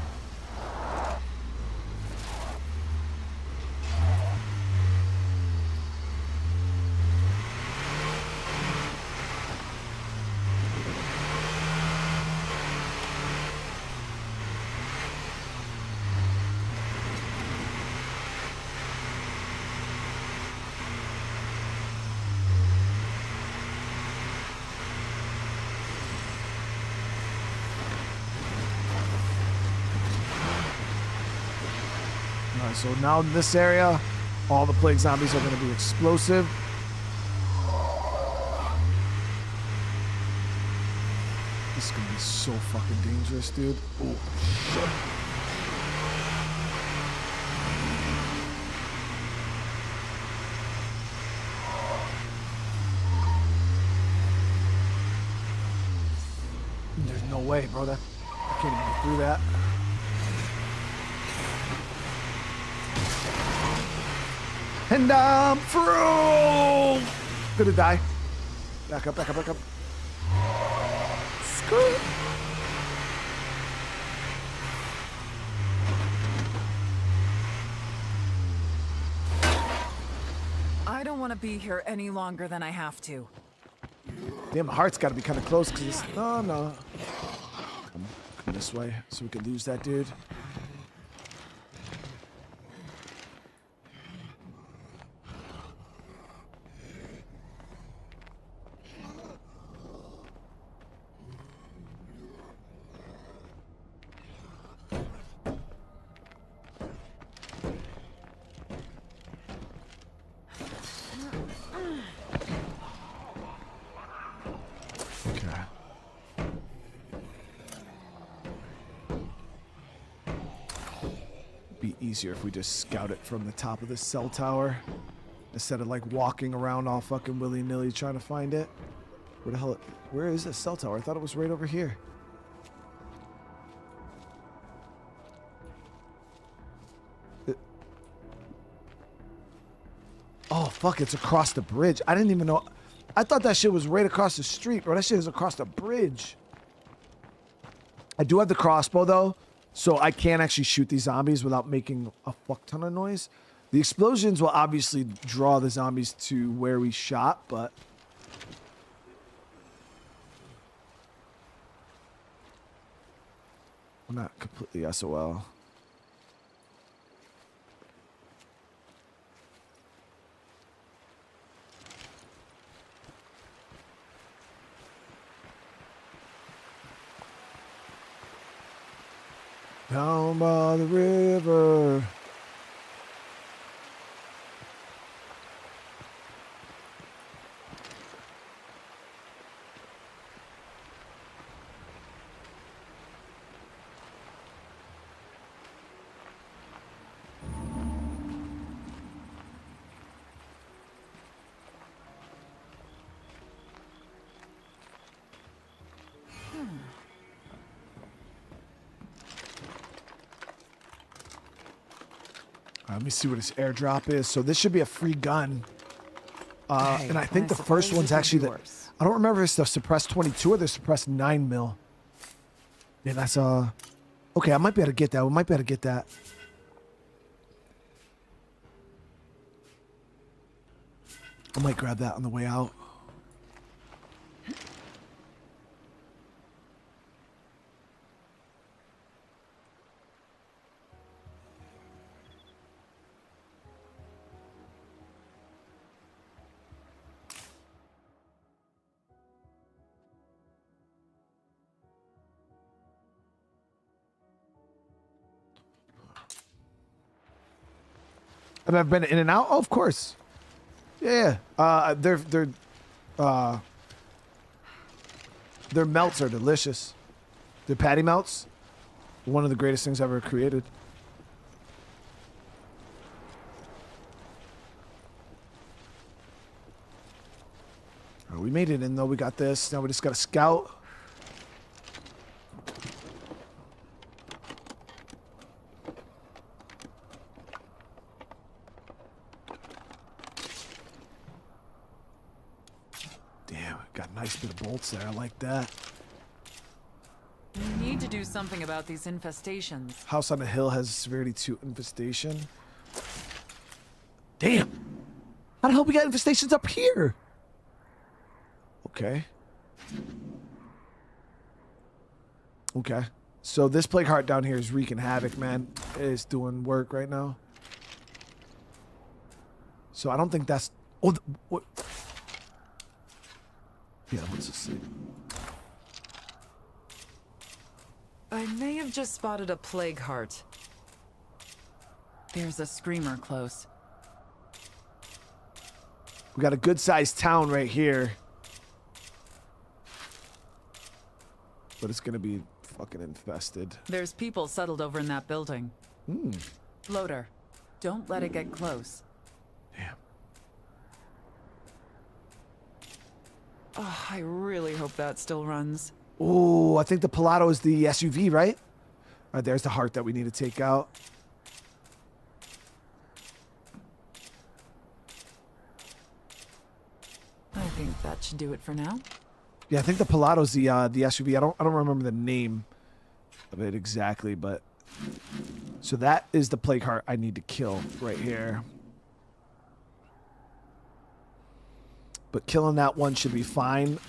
So now in this area, all the plague zombies are going to be explosive. This is going to be so fucking dangerous, dude. Oh, shit. There's no way, bro. I can't even get through that. And I'm through. Gonna die. Back up, back up, back up. Screw. I don't want to be here any longer than I have to. Damn, my heart's got to be kind of close because it's... No. Come this way so we can lose that dude. Easier if we just scout it from the top of this cell tower instead of like walking around all fucking willy-nilly trying to find it. Where is this cell tower? I thought it was right over here. Oh fuck, it's across the bridge. I didn't even know. I thought that shit was right across the street, bro. That shit is across the bridge. I do have the crossbow though, so I can actually shoot these zombies without making a fuck ton of noise. The explosions will obviously draw the zombies to where we shot, but... I'm not completely SOL. Down by the river. Let me see what his airdrop is. So this should be a free gun. And I think the first one's actually the... I don't remember if it's the suppressed 22 or the suppressed 9mm. Yeah, that's Okay, I might be able to get that. We might be able to get that. I might grab that on the way out. Have I been in and out? Oh, of course. Yeah. Their melts are delicious. Their patty melts, one of the greatest things ever created. All right, we made it in though. We got this. Now we just got to scout. Nice bit of bolts there. I like that. We need to do something about these infestations. House on a hill has severity 2 infestation. Damn. How the hell we got infestations up here? Okay. Okay. So this plague heart down here is wreaking havoc, man. It is doing work right now. So I don't think that's... Oh, what? Yeah, what's this thing? I may have just spotted a plague heart. There's a screamer close. We got a good-sized town right here. But it's gonna be fucking infested. There's people settled over in that building. Floater, don't let it get close. Damn. Oh, I really hope that still runs. Oh, I think the Pilato is the SUV, right? All right, there's the heart that we need to take out. I think that should do it for now. Yeah, I think the Pilato's the SUV. I don't remember the name of it exactly, but so that is the plague heart I need to kill right here. But killing that one should be fine.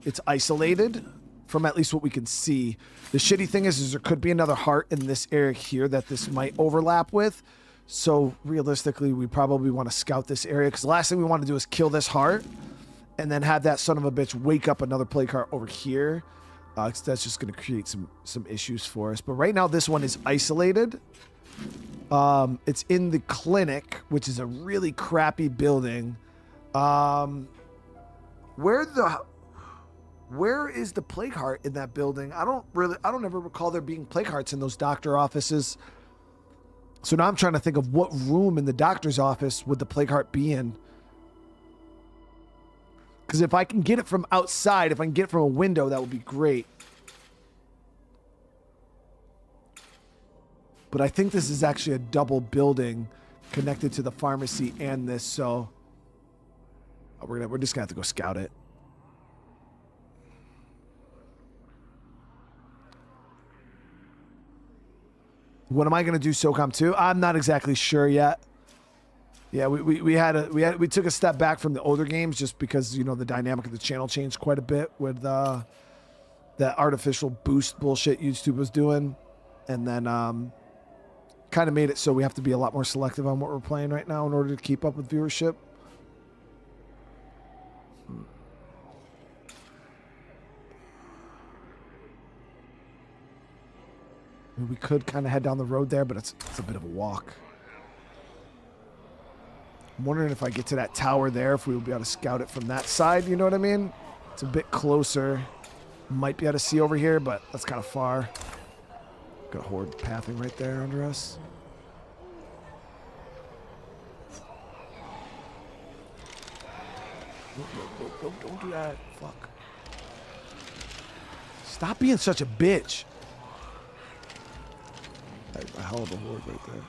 It's isolated from at least what we can see. The shitty thing is there could be another heart in this area here that this might overlap with. So realistically, we probably want to scout this area because the last thing we want to do is kill this heart and then have that son of a bitch wake up another plague heart over here. 'Cause that's just going to create some issues for us. But right now, this one is isolated. It's in the clinic, which is a really crappy building. Where is the plague heart in that building? I don't ever recall there being plague hearts in those doctor offices. So now I'm trying to think of what room in the doctor's office would the plague heart be in. Because if I can get it from outside, if I can get it from a window, that would be great. But I think this is actually a double building connected to the pharmacy and this, so we're just gonna have to go scout it. What am I gonna do, SOCOM 2? I'm not exactly sure yet. Yeah, we took a step back from the older games just because, you know, the dynamic of the channel changed quite a bit with that artificial boost bullshit YouTube was doing, and then kind of made it so we have to be a lot more selective on what we're playing right now in order to keep up with viewership. I mean, we could kind of head down the road there, but it's a bit of a walk. I'm wondering if I get to that tower there, if we will be able to scout it from that side, you know what I mean? It's a bit closer. Might be able to see over here, but that's kind of far. Got a horde pathing right there under us. Nope, don't do that. Fuck. Stop being such a bitch. A hell of a horde right there.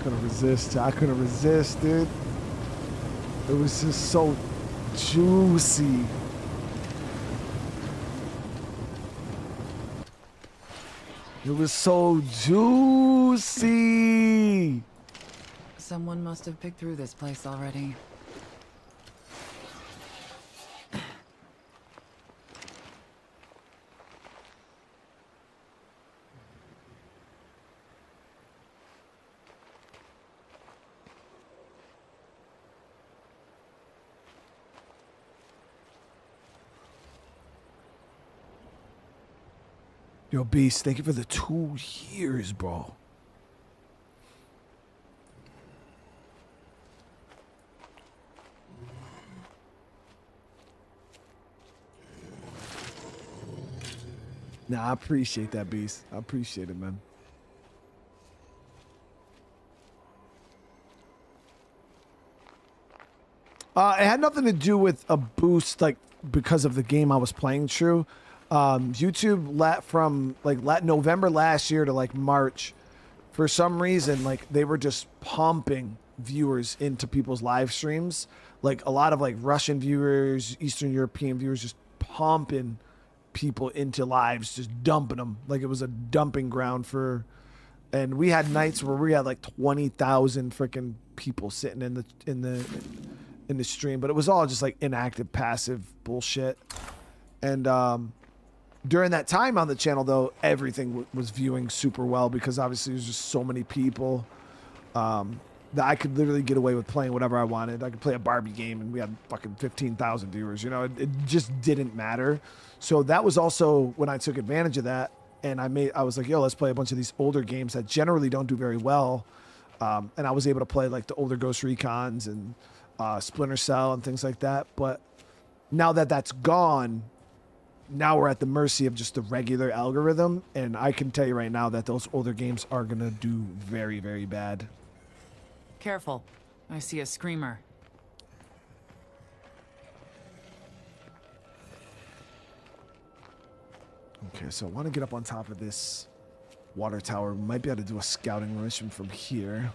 couldn't resist. I couldn't resist, dude. It was just so juicy. It was so juicy. Someone must have picked through this place already. Yo, Beast, thank you for the 2 years, bro. Nah, I appreciate that, Beast. I appreciate it, man. It had nothing to do with a boost, like, because of the game I was playing, true. YouTube from November last year to like March, for some reason, like they were just pumping viewers into people's live streams. Like a lot of like Russian viewers, Eastern European viewers, just pumping people into lives, just dumping them. Like it was a dumping ground for, and we had nights where we had like 20,000 freaking people sitting in the stream, but it was all just like inactive, passive bullshit. And, during that time on the channel, though, everything was viewing super well because obviously there's just so many people that I could literally get away with playing whatever I wanted. I could play a Barbie game and we had fucking 15,000 viewers. You know, it just didn't matter. So that was also when I took advantage of that, and I was like, yo, let's play a bunch of these older games that generally don't do very well. And I was able to play like the older Ghost Recons and Splinter Cell and things like that. But now that that's gone, now we're at the mercy of just the regular algorithm, and I can tell you right now that those older games are gonna do very, very bad. Careful. I see a screamer. Okay, so I want to get up on top of this water tower. We might be able to do a scouting mission from here.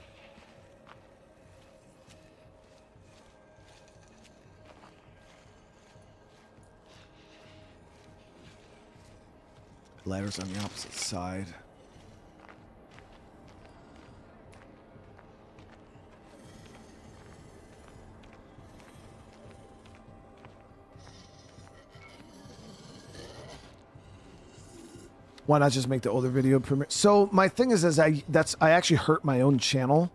Ladders on the opposite side. Why not just make the older video premiere? So my thing is I actually hurt my own channel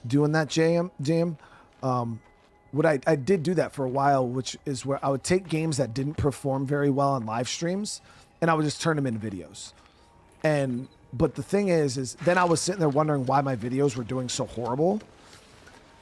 doing that, jam. What I did do that for a while, which is where I would take games that didn't perform very well on live streams, and I would just turn them into videos. But the thing is then I was sitting there wondering why my videos were doing so horrible.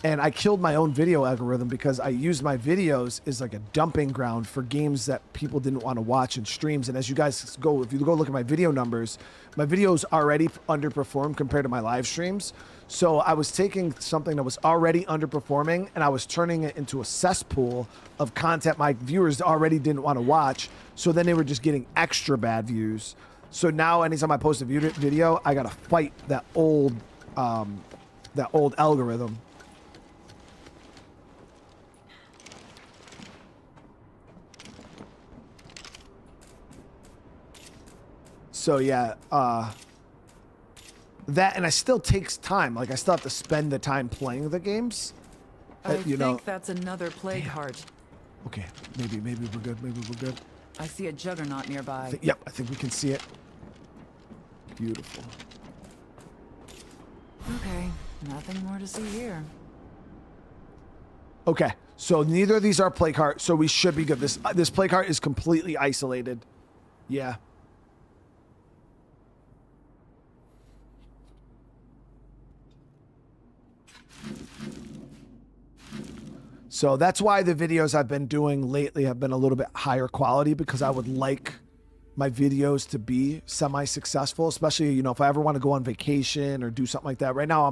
And I killed my own video algorithm because I used my videos as like a dumping ground for games that people didn't want to watch in streams. And as you guys if you go look at my video numbers, my videos already underperformed compared to my live streams. So I was taking something that was already underperforming and I was turning it into a cesspool of content my viewers already didn't want to watch. So then they were just getting extra bad views. So now anytime I post a video, I got to fight that old algorithm. So yeah, that, and it still takes time. Like I still have to spend the time playing the games. I think that's another plague heart. Okay, maybe we're good. Maybe we're good. I see a juggernaut nearby. Yep, I think we can see it. Beautiful. Okay, nothing more to see here. Okay, so neither of these are plague heart, so we should be good. This plague heart is completely isolated. Yeah. So that's why the videos I've been doing lately have been a little bit higher quality, because I would like my videos to be semi-successful, especially, you know, if I ever want to go on vacation or do something like that. Right now,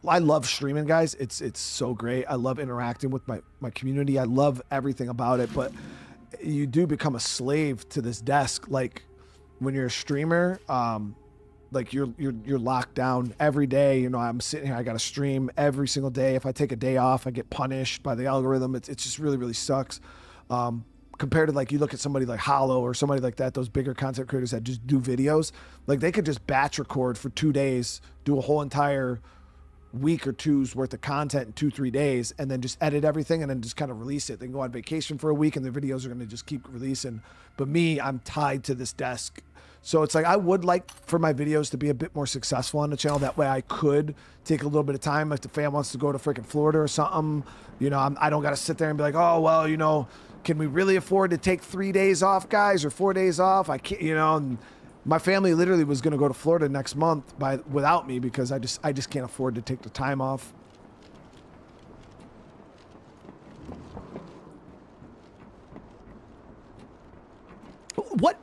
I love streaming, guys. It's so great. I love interacting with my community. I love everything about it, but you do become a slave to this desk. Like when you're a streamer, Like you're locked down every day. You know, I'm sitting here, I got to stream every single day. If I take a day off, I get punished by the algorithm. It's just really, really sucks. Compared to like, you look at somebody like Hollow or somebody like that, those bigger content creators that just do videos, like they could just batch record for 2 days, do a whole entire week or two's worth of content in 2-3 days, and then just edit everything and then just kind of release it. They can go on vacation for a week and their videos are going to just keep releasing. But me, I'm tied to this desk. So it's like, I would like for my videos to be a bit more successful on the channel. That way I could take a little bit of time if the fam wants to go to freaking Florida or something. You know, I don't got to sit there and be like, oh, well, you know, can we really afford to take 3 days off, guys, or 4 days off? I can't, you know, and my family literally was going to go to Florida next month without me because I just can't afford to take the time off. What?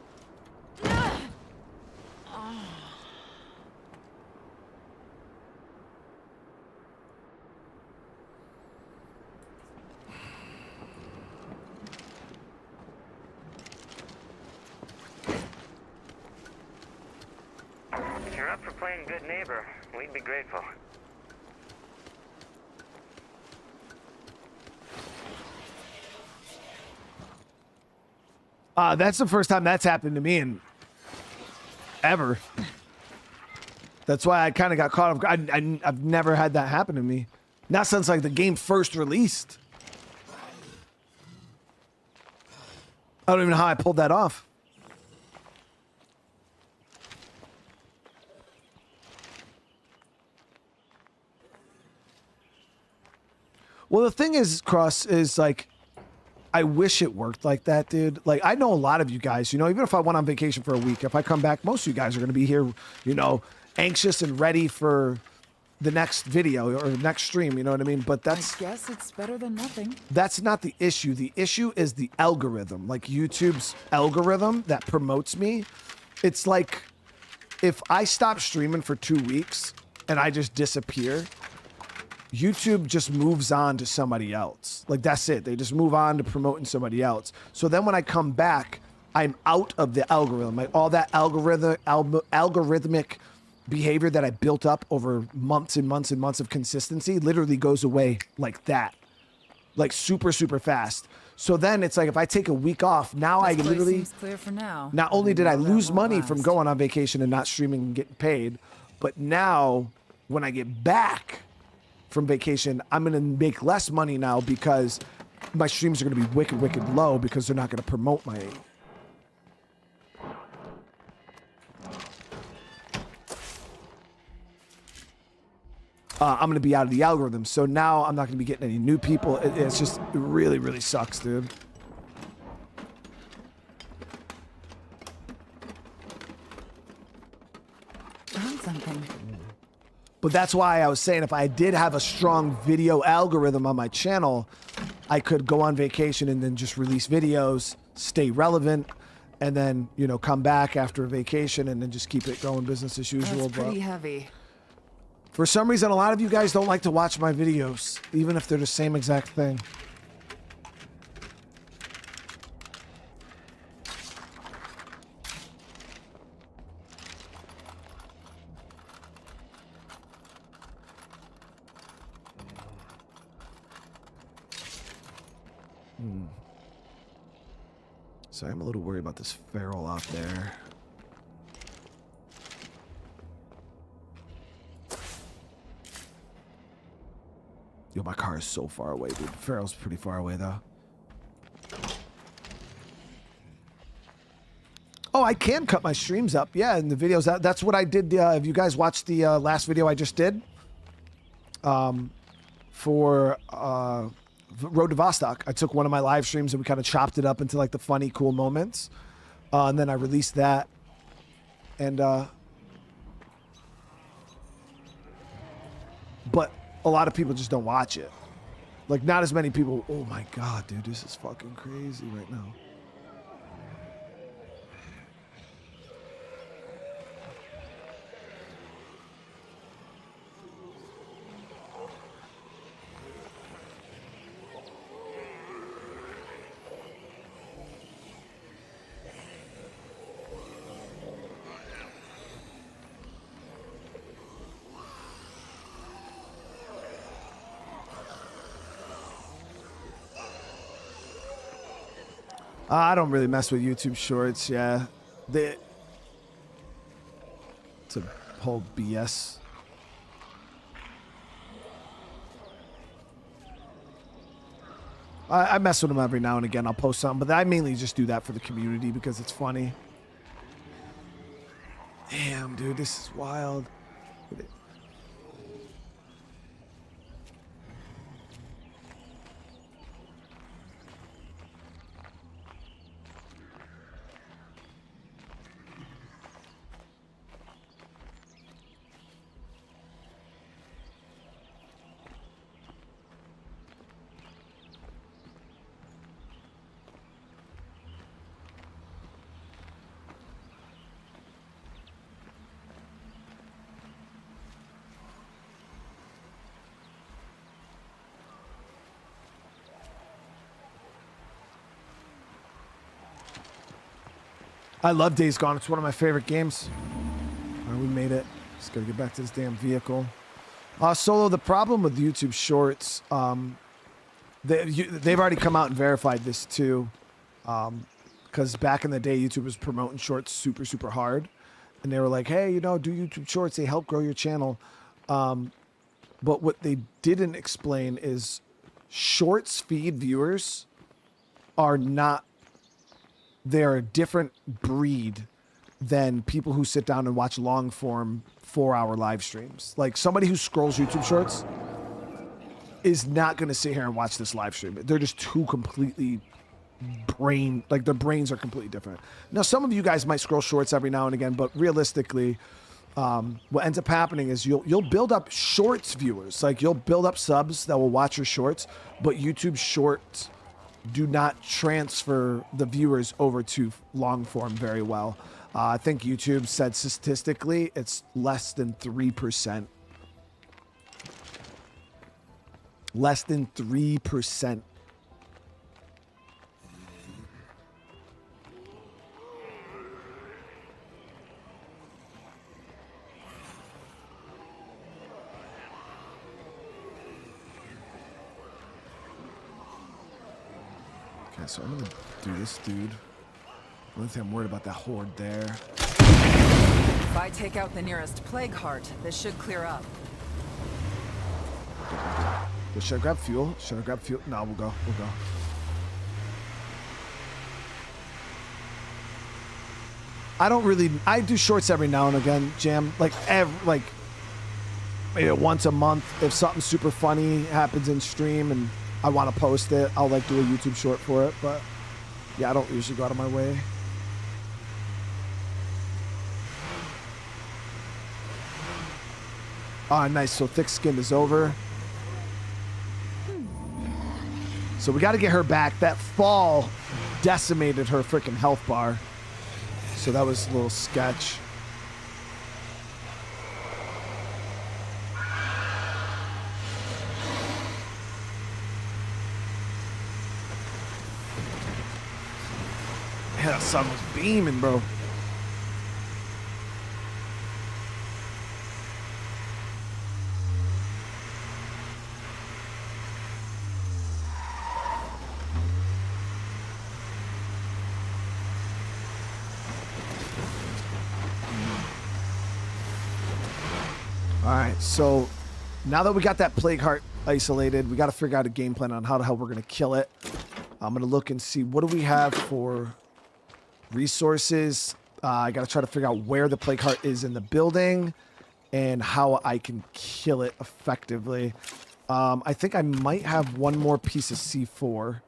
If you're up for playing good neighbor, we'd be grateful. That's the first time that's happened to me in ever. That's why I kind of got caught off. I've never had that happen to me. Not since like the game first released. I don't even know how I pulled that off. Well, the thing is, Cross, is like, I wish it worked like that, dude. Like, I know a lot of you guys, you know, even if I went on vacation for a week, if I come back, most of you guys are going to be here, you know, anxious and ready for the next video or the next stream, you know what I mean? But that's... I guess it's better than nothing. That's not the issue. The issue is the algorithm, like YouTube's algorithm that promotes me. It's like, if I stop streaming for 2 weeks and I just disappear, YouTube just moves on to somebody else. Like, that's it. They just move on to promoting somebody else. So then when I come back, I'm out of the algorithm. Like, all that algorithmic behavior that I built up over months and months and months of consistency literally goes away like that. Like, super, super fast. So then it's like, if I take a week off, now I literally... Seems clear for now. Not only did I lose money from going on vacation and not streaming and getting paid, but now when I get back from vacation, I'm going to make less money now because my streams are going to be wicked, wicked low because they're not going to promote my... I'm going to be out of the algorithm. So now I'm not going to be getting any new people. It's just, it really, really sucks, dude. Found something. But that's why I was saying, if I did have a strong video algorithm on my channel, I could go on vacation and then just release videos, stay relevant, and then, you know, come back after a vacation and then just keep it going business as usual. That's pretty heavy. For some reason, a lot of you guys don't like to watch my videos, even if they're the same exact thing. So I'm a little worried about this feral off there. Yo, my car is so far away, dude. Feral's pretty far away, though. Oh, I can cut my streams up. Yeah, in the videos. That's what I did. Have you guys watched the last video I just did? For Road to Vostok. I took one of my live streams and we kind of chopped it up into like the funny, cool moments. And then I released that. And, but a lot of people just don't watch it. Like, not as many people. Oh my God, dude, this is fucking crazy right now. I don't really mess with YouTube Shorts. Yeah, it's a whole BS. I mess with them every now and again. I'll post something, but I mainly just do that for the community because it's funny. Damn, dude, this is wild. I love Days Gone. It's one of my favorite games. All right, we made it. Just gotta get back to this damn vehicle. Solo, the problem with YouTube Shorts, they've already come out and verified this too. Because back in the day, YouTube was promoting Shorts super, super hard. And they were like, hey, you know, do YouTube Shorts. They help grow your channel. But what they didn't explain is Shorts feed viewers are not... They're a different breed than people who sit down and watch long form 4-hour live streams. Like somebody who scrolls YouTube Shorts is not going to sit here and watch this live stream. They're just too completely their brains are completely different. Now, some of you guys might scroll Shorts every now and again, but realistically, what ends up happening is you'll build up Shorts viewers. Like you'll build up subs that will watch your Shorts, but YouTube Shorts do not transfer the viewers over to long form very well. I think YouTube said statistically it's less than 3%. Less than 3%. Okay, so I'm gonna do this dude. The only thing I'm worried about that horde there. If I take out the nearest plague heart, this should clear up. Should I grab fuel? Should I grab fuel? No, we'll go. We'll go. I do Shorts every now and again, Jam. Like maybe once a month. If something super funny happens in stream and I want to post it, I'll like do a YouTube Short for it. But yeah, I don't usually go out of my way. Ah, nice. So thick skin is over. So we got to get her back. That fall decimated her freaking health bar. So that was a little sketch. Yeah, that sun was beaming, bro. Alright, so now that we got that plague heart isolated, we got to figure out a game plan on how the hell we're going to kill it. I'm going to look and see what do we have for resources. I got to try to figure out where the plague heart is in the building and how I can kill it effectively. I think I might have one more piece of C4.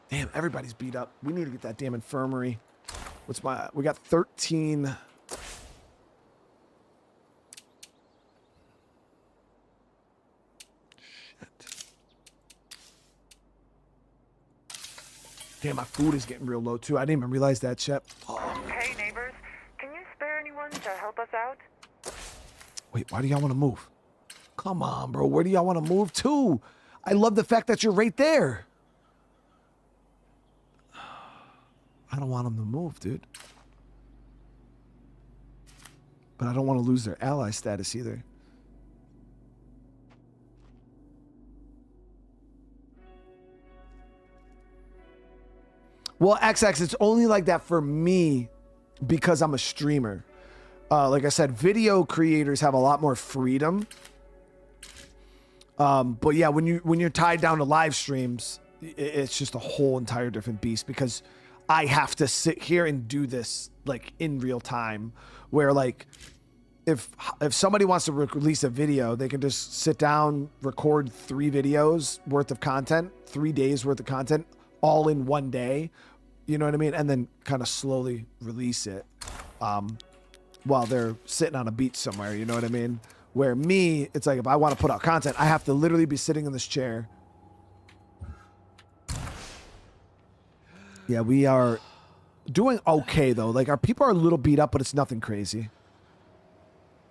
Damn, everybody's beat up. We need to get that damn infirmary. We got 13. Shit. Damn, my food is getting real low too. I didn't even realize that, Shep. Oh. Hey, neighbors. Can you spare anyone to help us out? Wait, why do y'all want to move? Come on, bro. Where do y'all want to move to? I love the fact that you're right there. I don't want them to move, dude. But I don't want to lose their ally status either. Well, XX, it's only like that for me because I'm a streamer. Like I said, video creators have a lot more freedom. But yeah, when you're tied down to live streams, it's just a whole entire different beast because I have to sit here and do this like in real time. Where like if somebody wants to release a video, they can just sit down, record 3 videos worth of content, 3 days worth of content, all in one day. You know what I mean? And then kind of slowly release it. While they're sitting on a beach somewhere, you know what I mean? Where me, it's like if I want to put out content, I have to literally be sitting in this chair. Yeah, we are doing okay though. Like our people are a little beat up, but it's nothing crazy.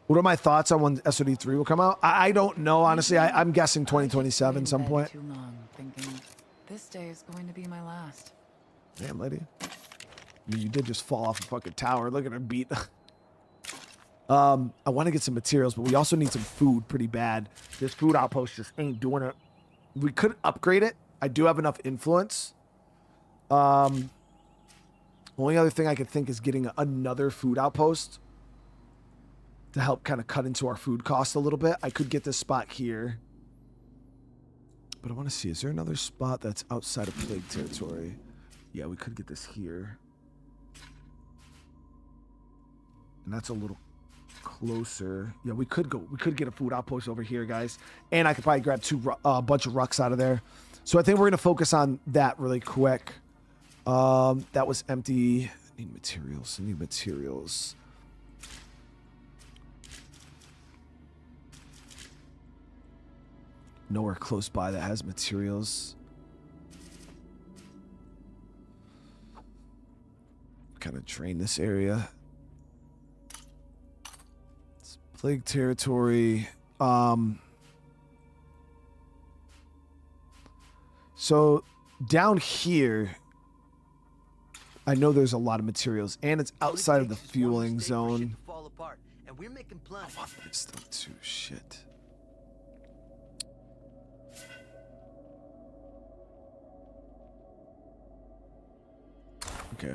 What are my thoughts on when SOD3 will come out? I don't know, honestly. I'm guessing 2027 some point. Too long, thinking this day is going to be my last. Damn, lady. You did just fall off a fucking tower. Look at her beat. I want to get some materials, but we also need some food pretty bad. This food outpost just ain't doing it. We could upgrade it. I do have enough influence. Only other thing I could think is getting another food outpost to help kind of cut into our food cost a little bit. I could get this spot here. But I want to see, is there another spot that's outside of plague territory? Yeah, we could get this here. And that's a little closer. Yeah, we could get a food outpost over here, guys. And I could probably grab a bunch of rucks out of there. So I think we're going to focus on that really quick. That was empty. I need materials. Nowhere close by that has materials. Kind of drain this area. It's plague territory. So down here, I know there's a lot of materials, and it's outside of the fueling zone. Fall apart, and we're making plans. It's still too shit. Okay.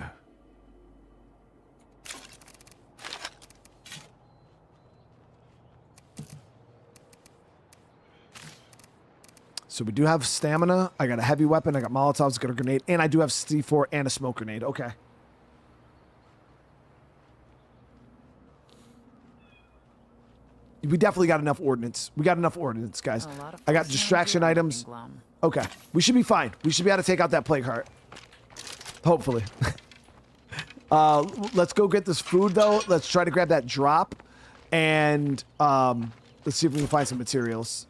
So we do have stamina. I got a heavy weapon. I got Molotovs, got a grenade, and I do have C4 and a smoke grenade. Okay. We definitely got enough ordnance. We got enough ordnance, guys. I got distraction items. Okay. We should be fine. We should be able to take out that plague heart. Hopefully. Let's go get this food, though. Let's try to grab that drop. And let's see if we can find some materials.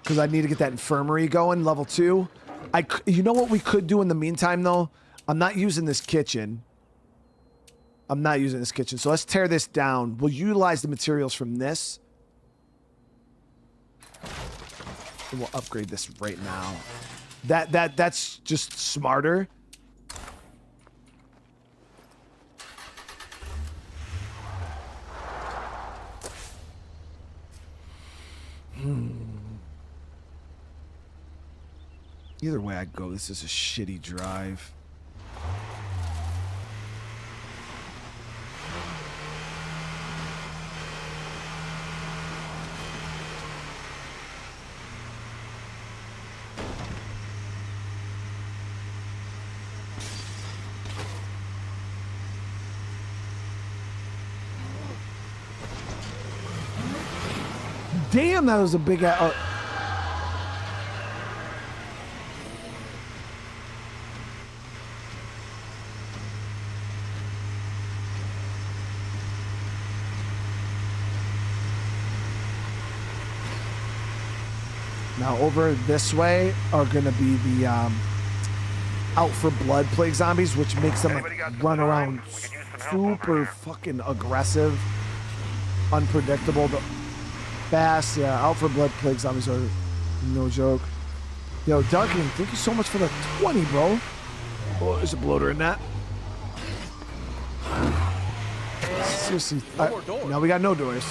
Because I need to get that infirmary going, level 2. You know what we could do in the meantime, though? I'm not using this kitchen. So let's tear this down. We'll utilize the materials from this. And we'll upgrade this right now. That's just smarter. Either way I go, this is a shitty drive. Damn, that was a big... Now over this way are going to be the out for blood plague zombies, which makes them like, run around super fucking aggressive, unpredictable, fast. Yeah, out for blood plague zombies are no joke. Yo, Duncan, thank you so much for the 20, bro. Oh, there's a bloater in that. Seriously, now we got no doors.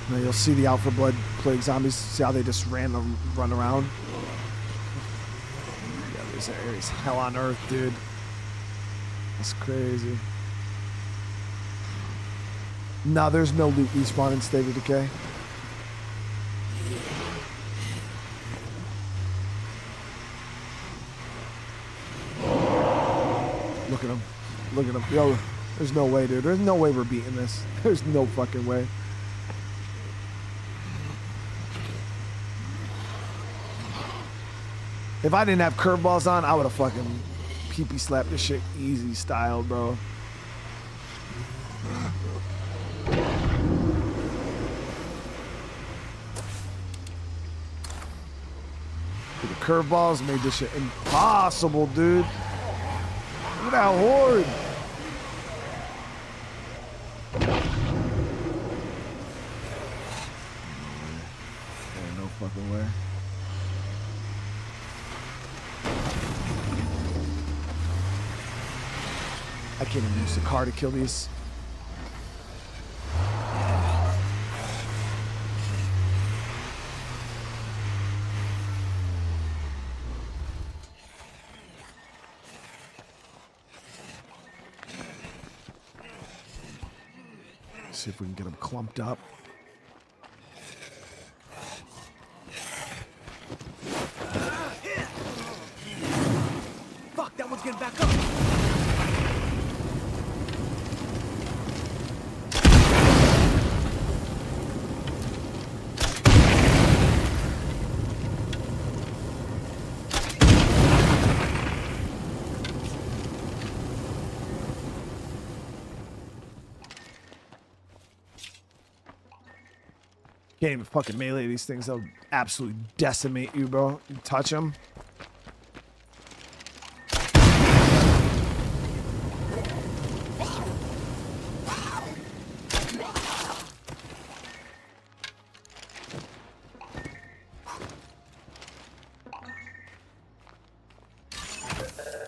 And then you'll see the Out for Blood plague zombies. See how they just run around? Yeah, this area is hell on earth, dude. That's crazy. No, there's no loot respawn in State of Decay. Look at him. Look at him. Yo, there's no way, dude. There's no way we're beating this. There's no fucking way. If I didn't have curveballs on, I would have fucking pee-pee slapped this shit easy style, bro. The curveballs made this shit impossible, dude. Look at that horde. Ain't no fucking way. I can't even use the car to kill these. See if we can get them clumped up. Fuck, that one's getting back up. Can't even fucking melee these things. They'll absolutely decimate you, bro. You touch them.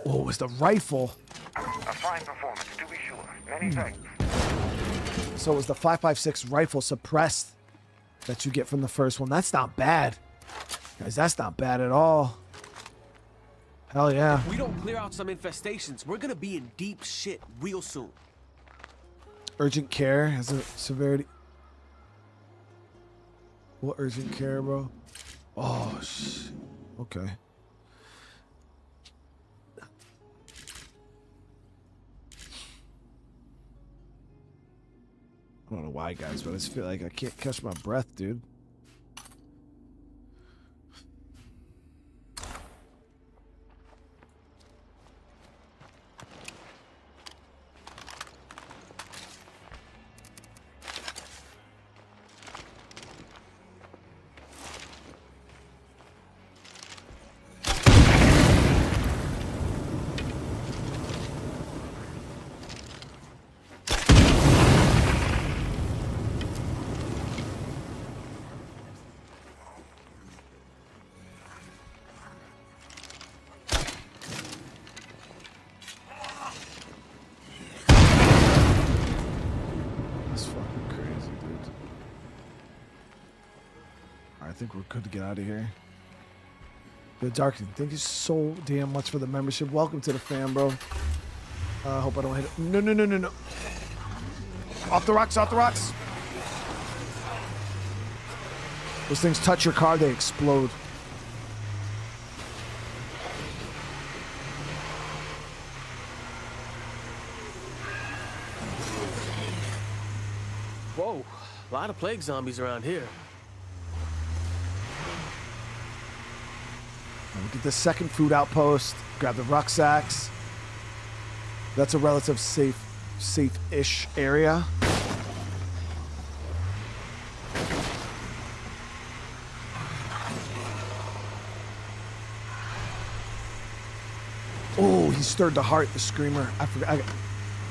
Oh, it's the rifle. A fine performance, to be sure. Many thanks. So it was the 5.56 rifle suppressed that you get from the first one. That's not bad. Guys, that's not bad at all. Hell yeah. If we don't clear out some infestations, we're gonna be in deep shit real soon. Urgent care has a severity. What urgent care, bro? Oh, shit. Okay. I don't know why, guys, but I just feel like I can't catch my breath, dude. I think we're good to get out of here. The Darkin, thank you so damn much for the membership. Welcome to the fam, bro. Hope I don't hit it. No, no, no, no, no. Off the rocks, off the rocks. Those things touch your car, they explode. Whoa, a lot of plague zombies around here. We'll get the second food outpost. Grab the rucksacks. That's a relative safe-ish area. Oh, he stirred the heart, the screamer. I forgot.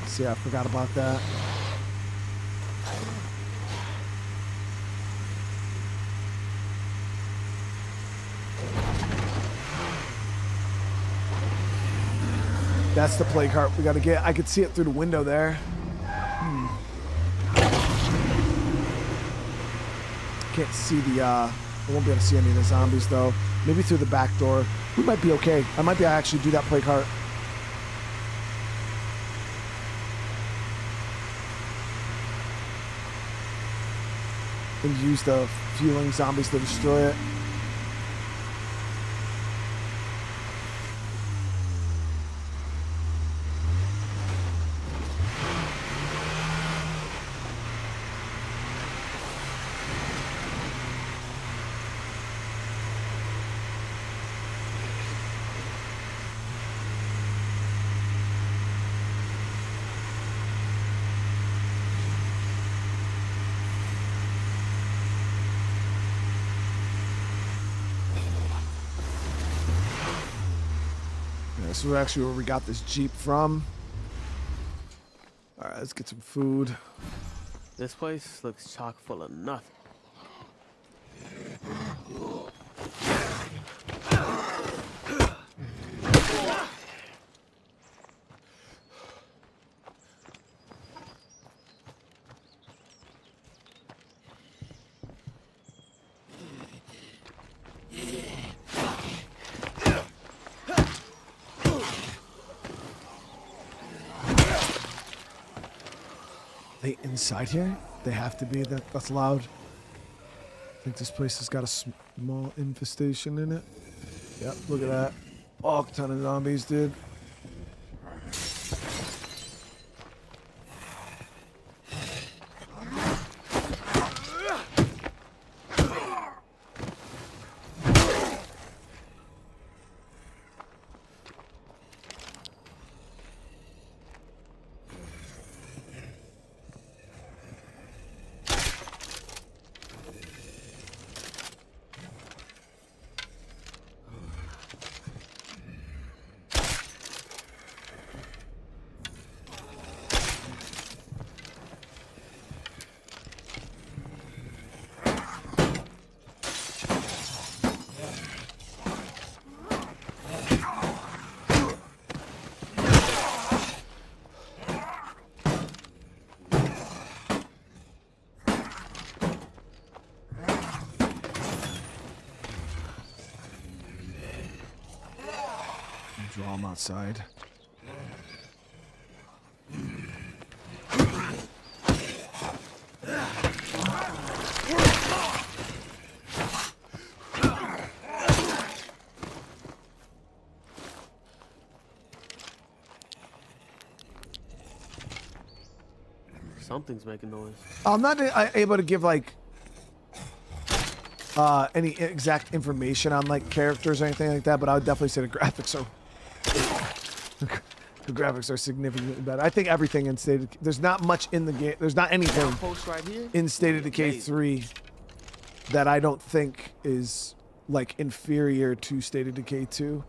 See, I forgot about that. That's the plague heart we gotta get. I could see it through the window there. Can't see the, I won't be able to see any of the zombies, though. Maybe through the back door. We might be okay. I might be able to actually do that plague heart. And use the fueling zombies to destroy it. This is actually where we got this Jeep from. All right, let's get some food. This place looks chock full of nothing. They inside here? They have to be. That's loud. I think this place has got a small infestation in it. Yep, look at that. Oh, a ton of zombies, dude. Draw them outside. Something's making noise. I'm not able to give like any exact information on like characters or anything like that, but I would definitely say the graphics are the graphics are significantly better. I think everything in State of Decay, there's not much in the game. There's not anything Right here? in State of Decay 3 that I don't think is like inferior to State of Decay 2.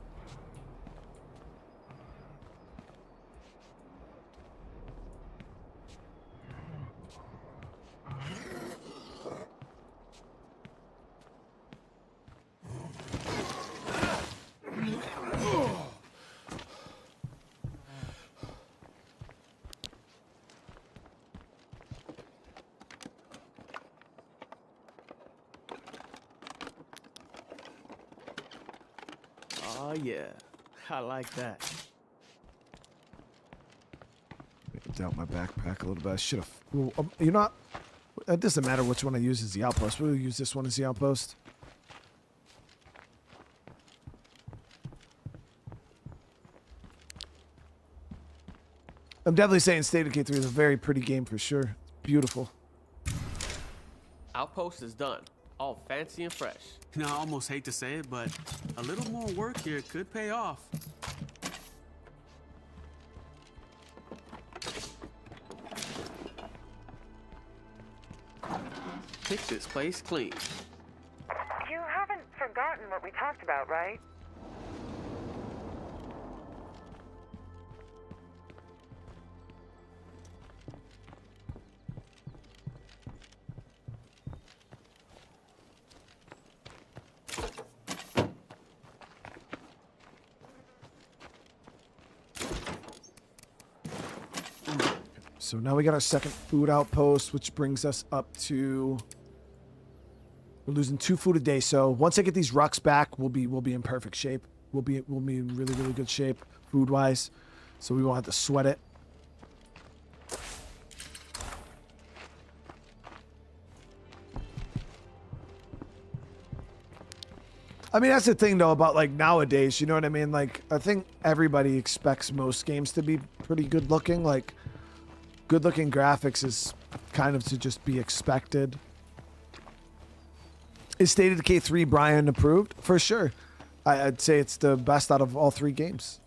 Oh yeah, I like that. Empty out my backpack a little bit. I should have. You know, it doesn't matter which one I use as the outpost. We'll use this one as the outpost. I'm definitely saying State of Decay 3 is a very pretty game for sure. Beautiful. Outpost is done. All fancy and fresh. You know, I almost hate to say it, but a little more work here could pay off. Pick this place clean. You haven't forgotten what we talked about, right? So now we got our second food outpost, which brings us up to We're losing 2 food a day. So once I get these rucks back, we'll be in perfect shape. We'll be in really, really good shape food wise. So we won't have to sweat it. I mean, that's the thing though about like nowadays, you know what I mean? Like, I think everybody expects most games to be pretty good looking. Like, good looking graphics is kind of to just be expected. Is State of Decay 3 Brian approved? For sure. I'd say it's the best out of all 3 games.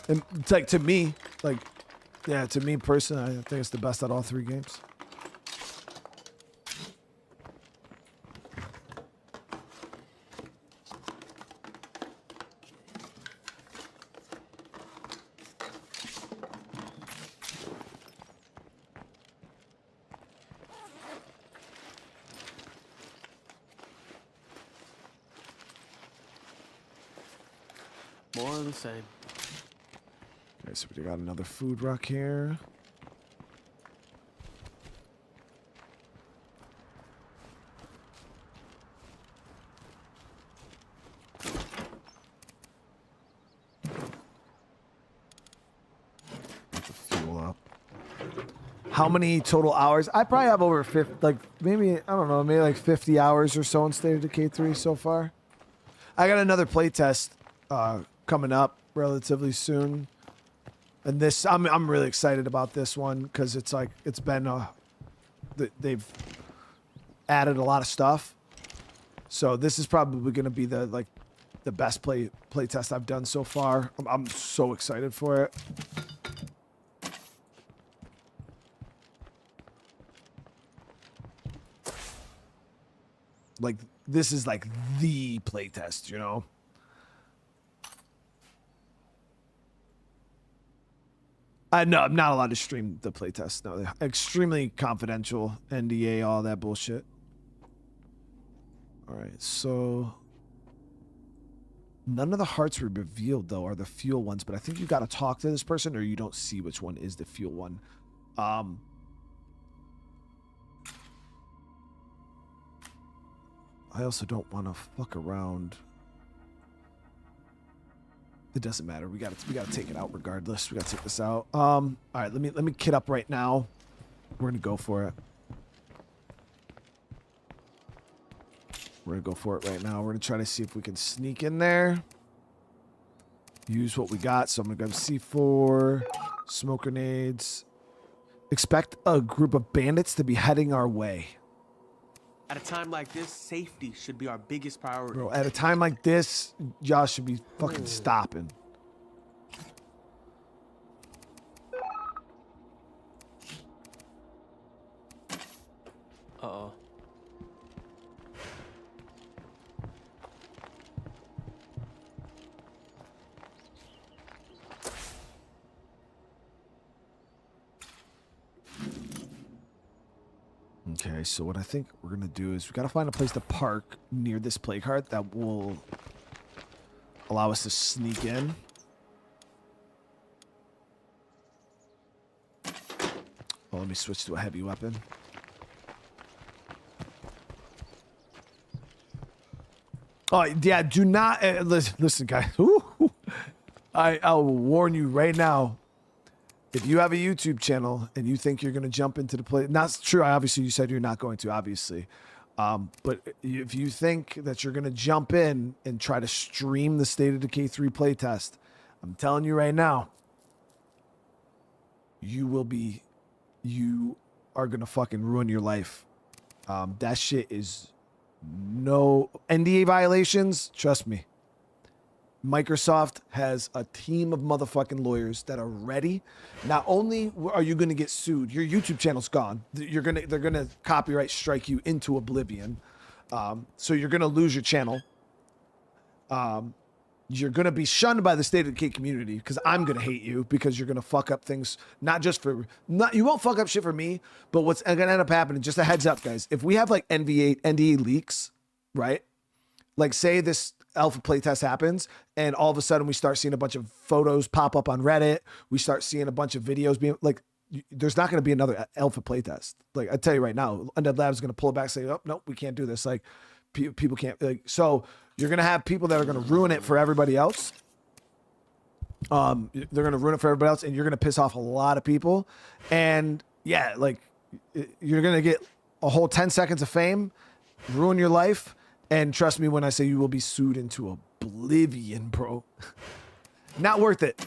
And it's like, to me, like, yeah, to me personally, I think it's the best out of all 3 games. More of the same. Okay, so we got another food rock here. Get the fuel up. How many total hours? I probably have over 50, like maybe, I don't know, maybe like 50 hours or so in State of Decay 3 so far. I got another playtest coming up relatively soon. And this, I'm really excited about this one because it's like, it's been, they've added a lot of stuff. So this is probably going to be the best play test I've done so far. I'm so excited for it. Like, this is like the play test, you know? No, I'm not allowed to stream the playtest. No, they're extremely confidential, NDA, all that bullshit. All right, so none of the hearts were revealed though are the fuel ones, but I think you got to talk to this person or you don't see which one is the fuel one. I also don't want to fuck around. It doesn't matter. We gotta take it out regardless. We gotta take this out. All right, let me kit up right now. We're gonna go for it. We're gonna go for it right now. We're gonna try to see if we can sneak in there. Use what we got. So I'm gonna grab C4, smoke grenades. Expect a group of bandits to be heading our way. At a time like this, safety should be our biggest priority. Bro, at a time like this, y'all should be fucking stopping. Uh-oh. Okay, so what I think we're gonna do is we gotta find a place to park near this plague heart that will allow us to sneak in. Well, let me switch to a heavy weapon. Oh yeah, do not listen, guys. I'll warn you right now. If you have a YouTube channel and you think you're going to jump into the play, not true. Obviously, you said you're not going to, obviously. But if you think that you're going to jump in and try to stream the State of Decay 3 playtest, I'm telling you right now, you are going to fucking ruin your life. That shit is no NDA violations. Trust me. Microsoft has a team of motherfucking lawyers that are ready. Not only are you going to get sued, your YouTube channel's gone. They're going to copyright strike you into oblivion. So you're going to lose your channel. You're going to be shunned by the State of Decay community because I'm going to hate you because you're going to fuck up things. You won't fuck up shit for me, but what's going to end up happening, just a heads up, guys. If we have like NDA leaks, right? Like say this alpha playtest happens and all of a sudden we start seeing a bunch of photos pop up on Reddit. We start seeing a bunch of videos being like, there's not going to be another alpha playtest. Like I tell you right now, Undead Labs is going to pull it back, say, "Oh nope, we can't do this." Like people can't. Like, so you're going to have people that are going to ruin it for everybody else. They're going to ruin it for everybody else, and you're going to piss off a lot of people. And yeah, like you're going to get a whole 10 seconds of fame, ruin your life, and trust me when I say you will be sued into oblivion, bro. Not worth it.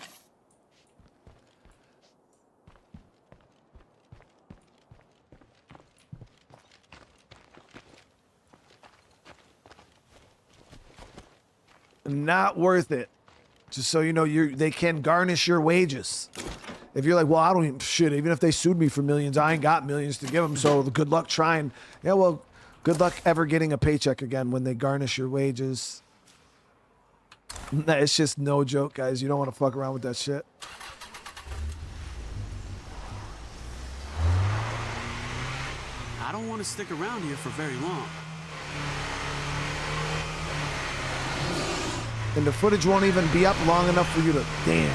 Not worth it. Just so you know, they can garnish your wages. If you're like, well, I don't even, shit, even if they sued me for millions, I ain't got millions to give them, so good luck trying. Yeah, well, good luck ever getting a paycheck again when they garnish your wages. It's just no joke, guys. You don't want to fuck around with that shit. I don't want to stick around here for very long. And the footage won't even be up long enough for you to... Damn.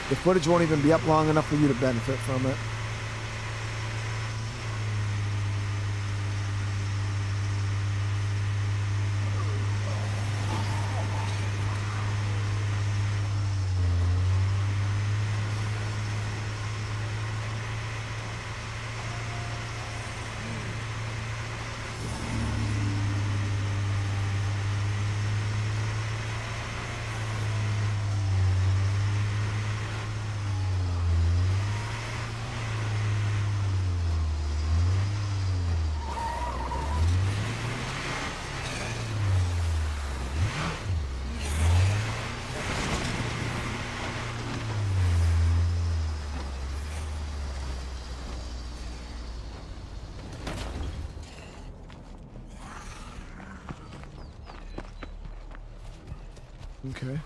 The footage won't even be up long enough for you to benefit from it. Okay.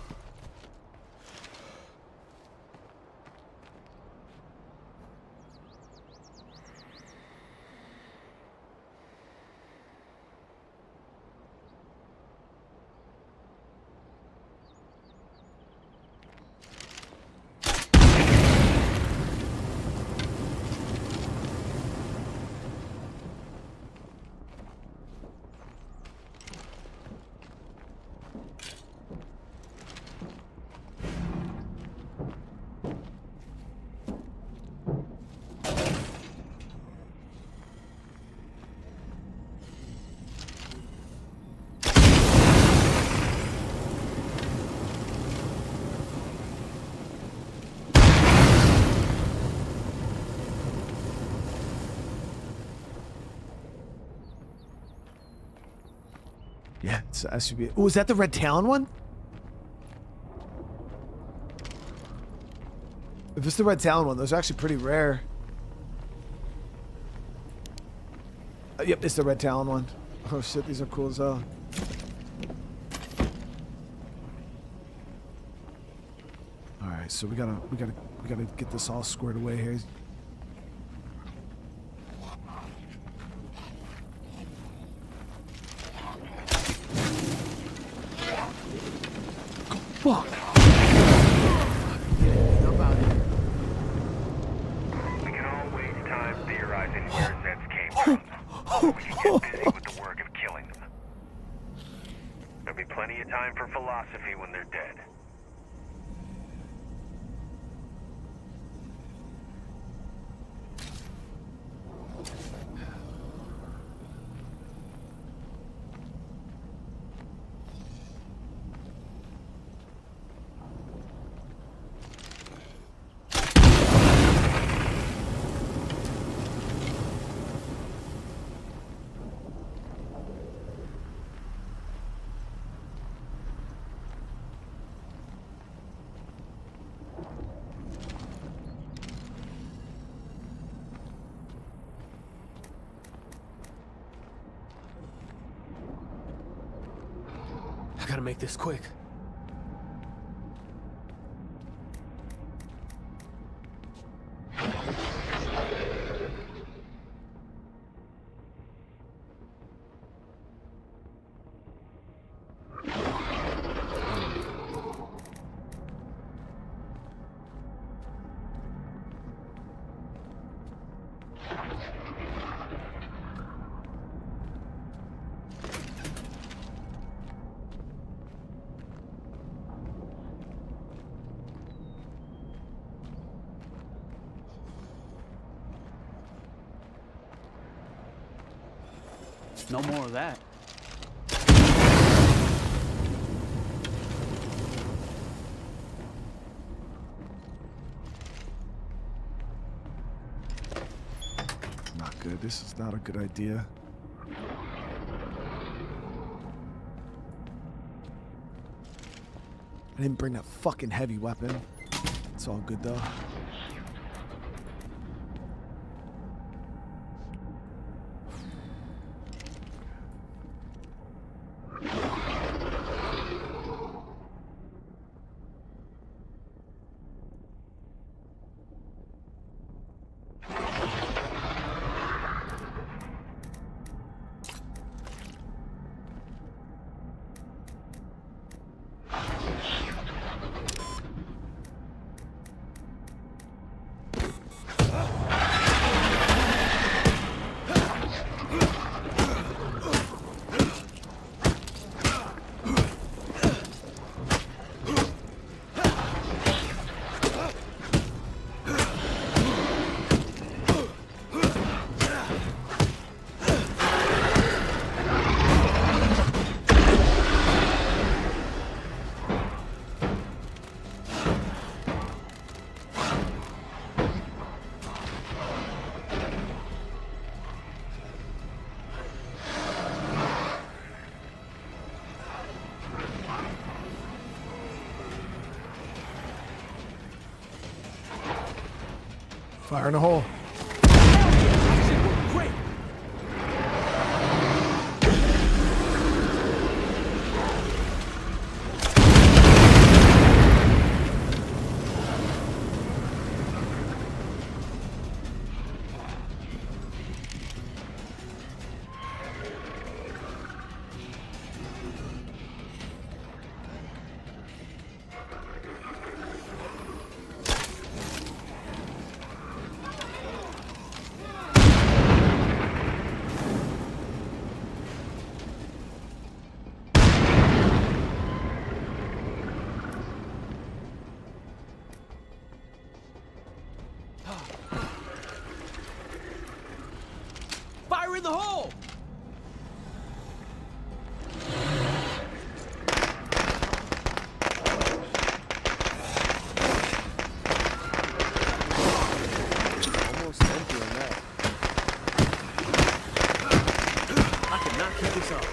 Yeah, it's SUV. Oh, is that the Red Talon one? If it's the Red Talon one, those are actually pretty rare. Yep, it's the Red Talon one. Oh shit, these are cool as hell. All right, so we gotta get this all squared away here. Fuck. We can all waste time theorizing where Zeds came from. So we can get busy with the work of killing them. There'll be plenty of time for philosophy when they're dead. I gotta make this quick. No more of that. Not good. This is not a good idea. I didn't bring that fucking heavy weapon. It's all good though. Fire in the hole. Great. Fire in the hole! Almost empty on that. I cannot keep this up.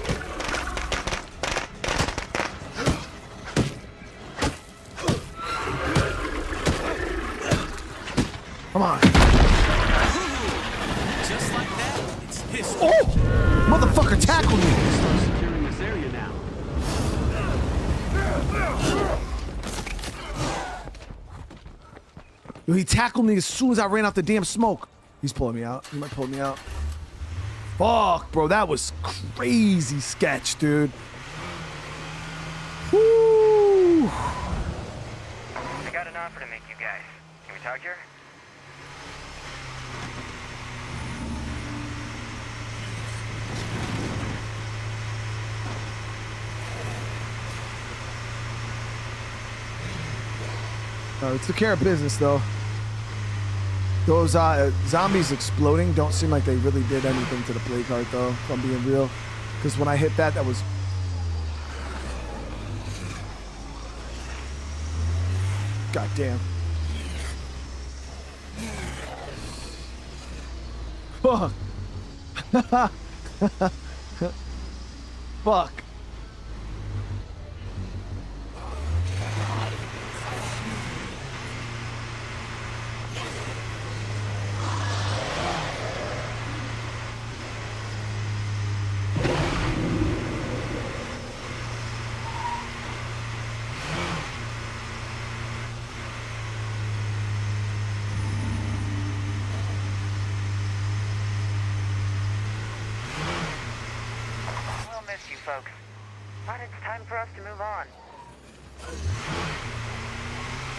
Come on. Just like that, it's history. Oh! Motherfucker tackled me. Start securing this area now. Yo, he tackled me as soon as I ran out the damn smoke. He's pulling me out. He might pull me out. Fuck, bro. That was crazy sketch, dude. Woo! I got an offer to make you guys. Can we talk here? It's the care of business, though. Those zombies exploding don't seem like they really did anything to the play card, though, if I'm being real. Because when I hit that, that was... God damn. Fuck. Fuck. Folks, but it's time for us to move on.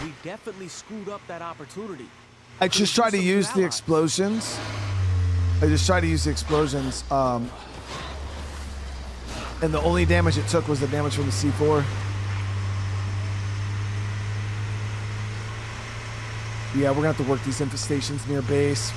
We definitely screwed up that opportunity. I just tried to use the explosions. And the only damage it took was the damage from the C4. Yeah, we're gonna have to work these infestations near base.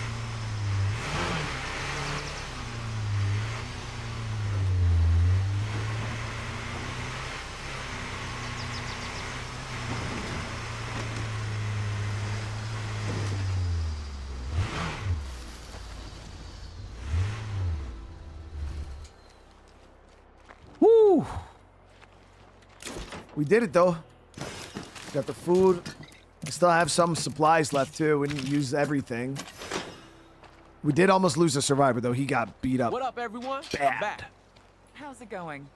We did it though. Got the food. We still have some supplies left too. We didn't use everything. We did almost lose a survivor though. He got beat up. What up, everyone? Bad. I'm back. How's it going?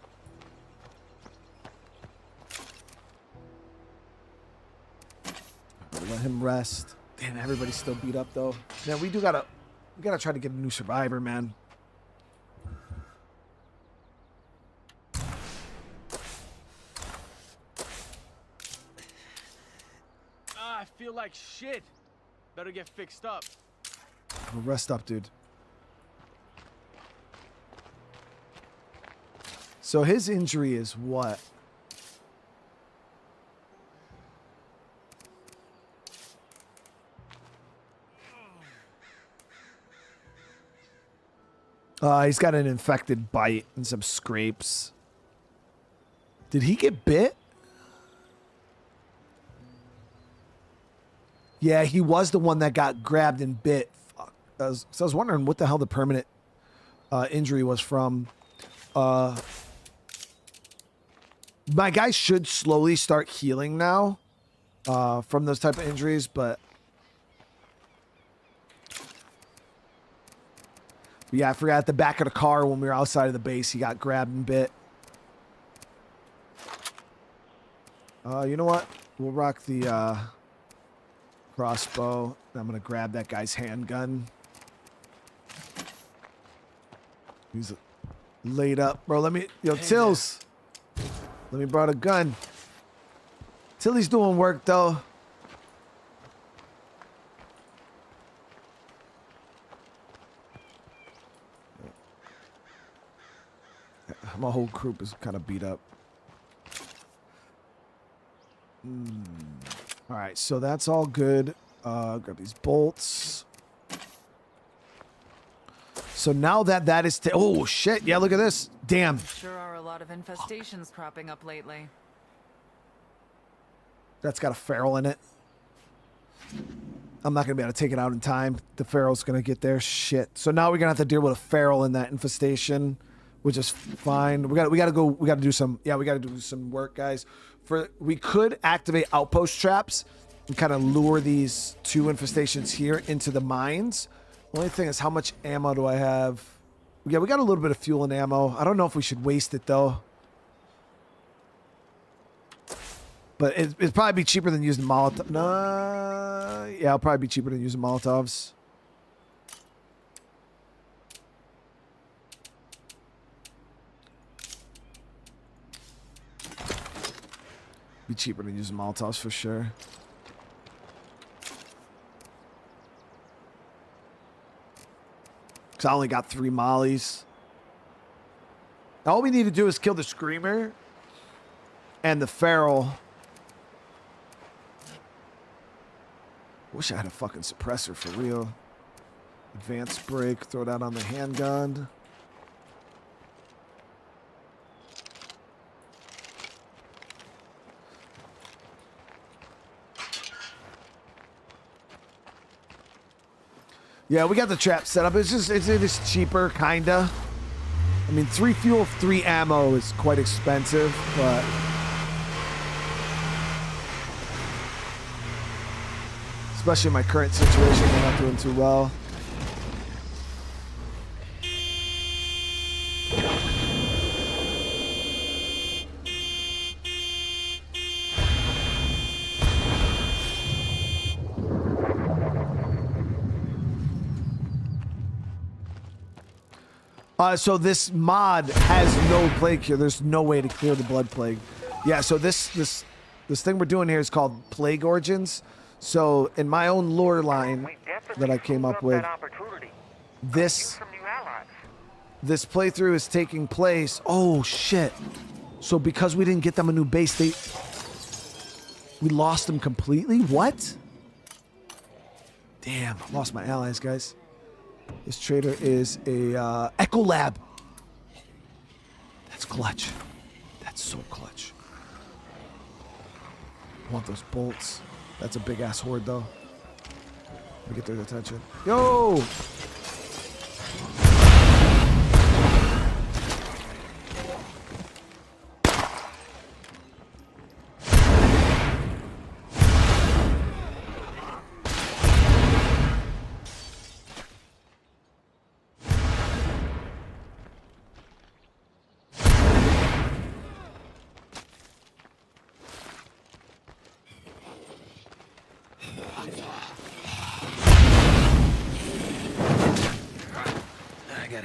Let him rest. Damn, everybody's still beat up though. Man, we gotta try to get a new survivor, man. I feel like shit. Better get fixed up. Well, rest up, dude. So his injury is what? He's got an infected bite and some scrapes. Did he get bit? Yeah, he was the one that got grabbed and bit. Fuck. So I was wondering what the hell the permanent injury was from. My guy should slowly start healing now from those type of injuries, but yeah, I forgot at the back of the car when we were outside of the base, he got grabbed and bit. You know what? We'll rock the crossbow. I'm gonna grab that guy's handgun. He's laid up, bro. Let me, yo, Tills. Let me borrow a gun. Tilly's doing work though. My whole group is kind of beat up. All right, so that's all good. Grab these bolts. So now that is... oh, shit. Yeah, look at this. Damn. Sure are a lot of infestations cropping up lately. That's got a feral in it. I'm not going to be able to take it out in time. The feral's going to get there. Shit. So now we're going to have to deal with a feral in that infestation, which is fine. We got to do some work, guys. We could activate outpost traps and kind of lure these two infestations here into the mines. Only thing is, how much ammo do I have? Yeah, we got a little bit of fuel and ammo. I don't know if we should waste it though. But it'd probably be cheaper than using Molotov. Nah, yeah, it'll probably be cheaper than using Molotovs. Be cheaper than using Molotovs for sure. Because I only got 3 mollies. All we need to do is kill the Screamer and the Feral. Wish I had a fucking suppressor for real. Advanced break, throw that on the handgun. Yeah, we got the trap set up. It is cheaper, kinda. I mean, 3 fuel, 3 ammo is quite expensive, but especially in my current situation, I'm not doing too well. So this mod has no plague here. There's no way to clear the blood plague. Yeah, so this thing we're doing here is called Plague Origins. So in my own lore line that I came up with, this playthrough is taking place. Oh shit! So because we didn't get them a new base, we lost them completely. What? Damn, I lost my allies, guys. This trader is a Echo Lab. That's clutch. That's so clutch. I want those bolts. That's a big ass horde though. Let me get their attention. Yo!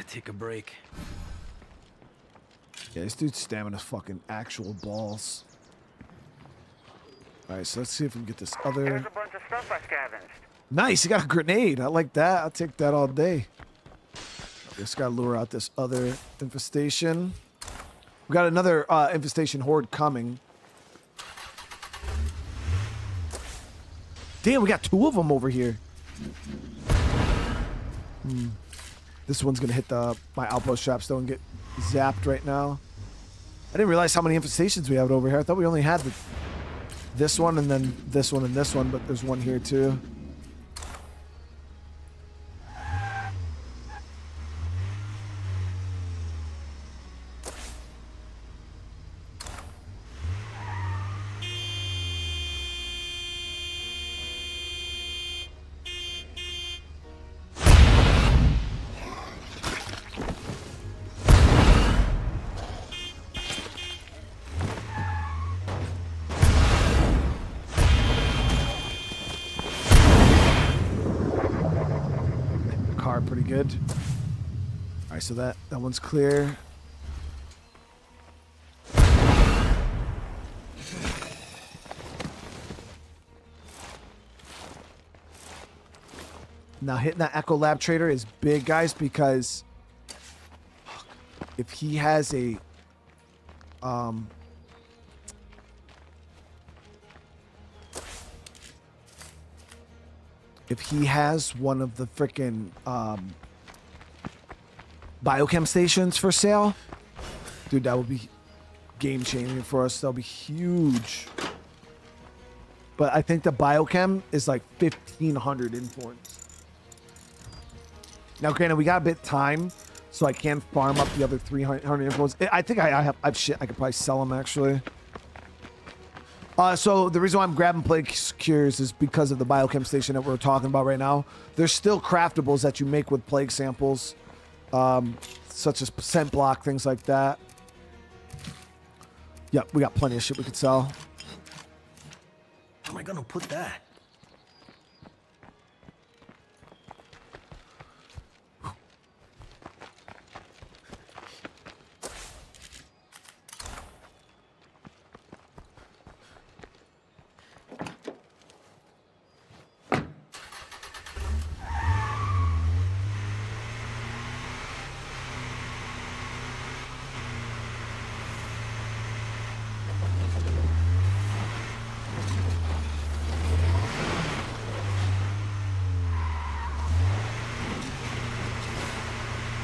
take a break. Yeah, this dude's stamina's fucking actual balls. All right, so let's see if we can get this other. There's a bunch of stuff I scavenged. Nice, you got a grenade. I like that. I'll take that all day. Just gotta lure out this other infestation. We got another infestation horde coming. Damn, we got 2 of them over here. This one's gonna hit my outpost traps though and get zapped right now. I didn't realize how many infestations we have over here. I thought we only had this one and then this one and this one, but there's one here too. Pretty good. All right, so that one's clear. Now hitting that Echo Lab Trader is big, guys, because if he has a if he has one of the frickin' biochem stations for sale, dude, that would be game changing for us. That'll be huge. But I think the biochem is like 1,500 influence. Now, granted, we got a bit of time, so I can farm up the other 300 influence. I think I have shit. I could probably sell them actually. So the reason why I'm grabbing plague cures is because of the biochem station that we're talking about right now. There's still craftables that you make with plague samples, such as percent block, things like that. Yep, we got plenty of shit we could sell. How am I gonna put that?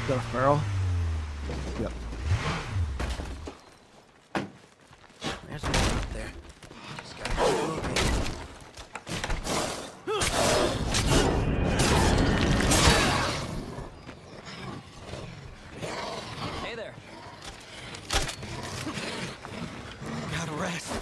Got a feral? Yep. There's one up there. Just gotta keep looking. Hey there. Gotta rest.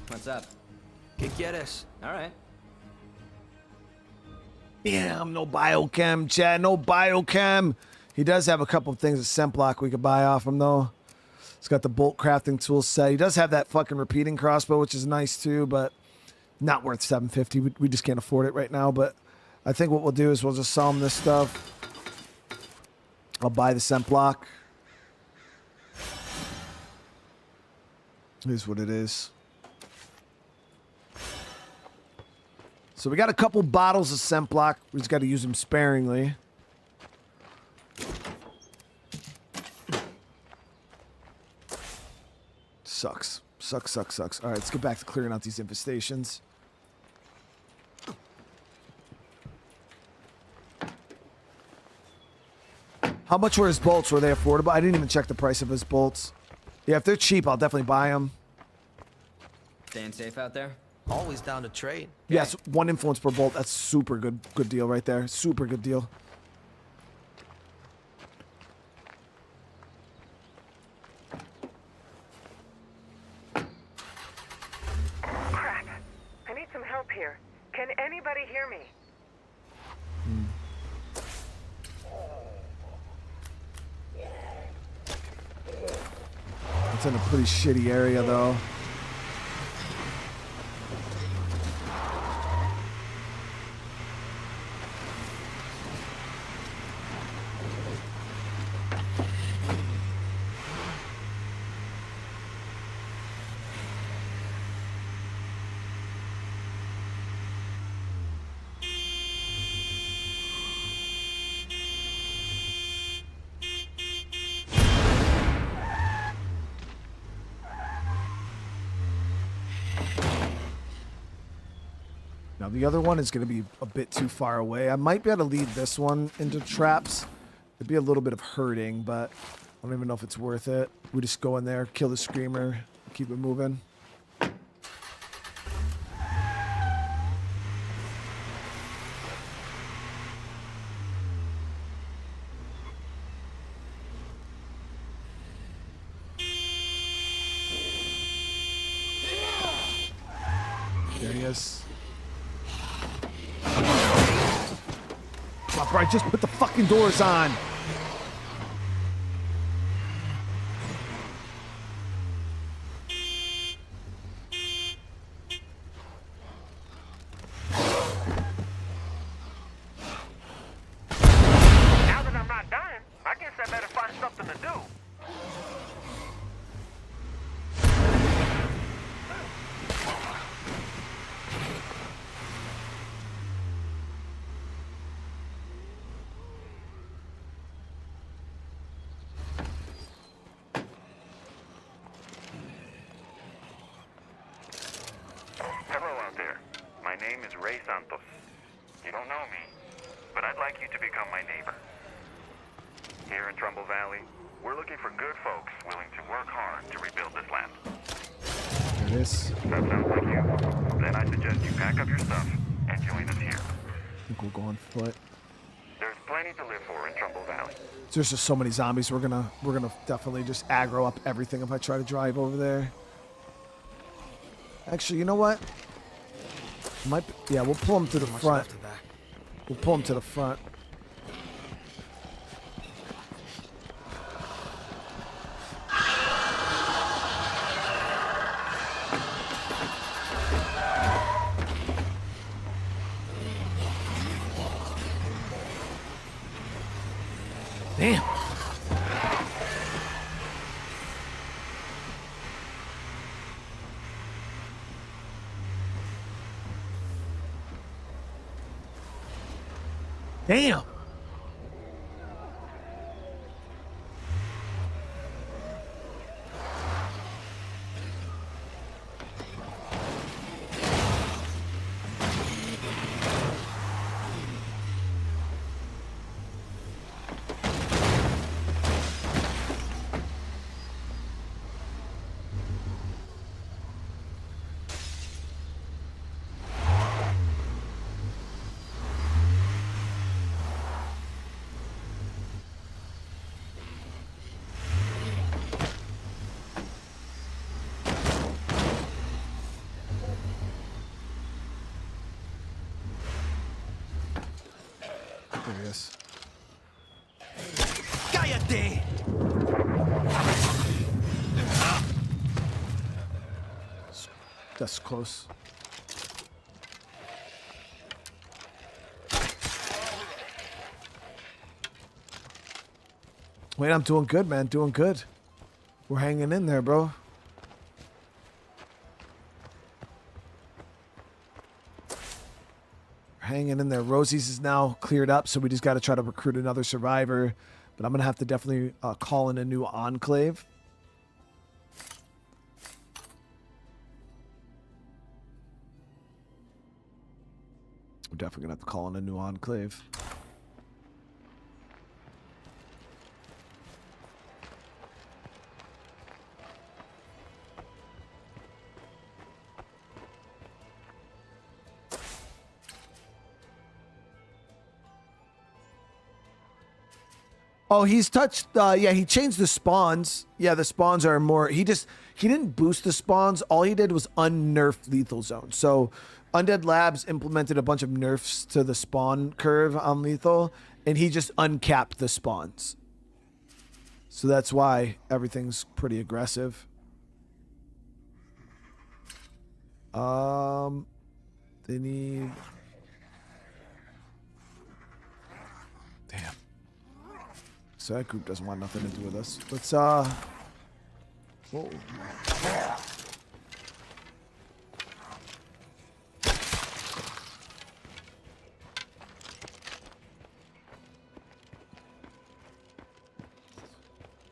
What's up? ¿Qué quieres? All right. Damn, no biochem, Chad. No biochem. He does have a couple of things at scent block we could buy off him, though. He's got the bolt crafting tool set. He does have that fucking repeating crossbow, which is nice, too, but not worth $750. We just can't afford it right now, but I think what we'll do is we'll just sell him this stuff. I'll buy the scent block. Here's what it is. So we got a couple bottles of scent block. We just got to use them sparingly. Sucks. Sucks. All right, let's get back to clearing out these infestations. How much were his bolts? Were they affordable? I didn't even check the price of his bolts. Yeah, if they're cheap, I'll definitely buy them. Staying safe out there? Always down to trade. Yes, 1 influence per bolt. That's super good deal right there. Super good deal. anybody hear me? It's in a pretty shitty area, though. Now, the other one is going to be a bit too far away. I might be able to lead this one into traps. It'd be a little bit of hurting, but I don't even know if it's worth it. We just go in there, kill the screamer, keep it moving. There he is. Come on, bro, just put the fucking doors on. Now that I'm not dying, I guess I better find something to do. Hello out there. My name is Ray Santos. You don't know me, but I'd like you to become my neighbor. Here in Trumbull Valley, we're looking for good folks willing to work hard to rebuild this land. There it is. That sounds like you. Then I suggest you pack up your stuff and join us here. I think we'll go on foot. There's plenty to live for in Trumbull Valley. There's just so many zombies. We're gonna definitely just aggro up everything if I try to drive over there. Actually, you know what? Yeah, we'll pull him to the front. We'll pull him to the front. Damn. Damn. There he is. Cállate! That's close. Wait, I'm doing good, man. Doing good. We're hanging in there, bro. Hanging in there. Rosie's is now cleared up, so we just got to try to recruit another survivor. But I'm going to have to definitely call in a new enclave. We're definitely going to have to call in a new enclave. Oh, he's touched. Yeah, he changed the spawns. Yeah, the spawns are more. He didn't boost the spawns. All he did was unnerf lethal zone. So, Undead Labs implemented a bunch of nerfs to the spawn curve on lethal, and he just uncapped the spawns. So that's why everything's pretty aggressive. They need. Damn. So that group doesn't want nothing to do with us. Let's, whoa.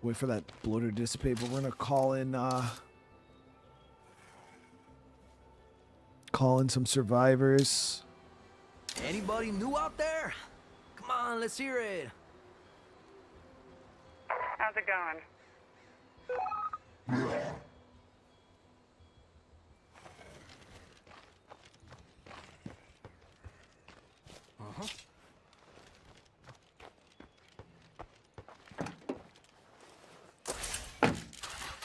Wait for that bloater to dissipate, but we're gonna call in some survivors. Anybody new out there? Come on, let's hear it. How's it going?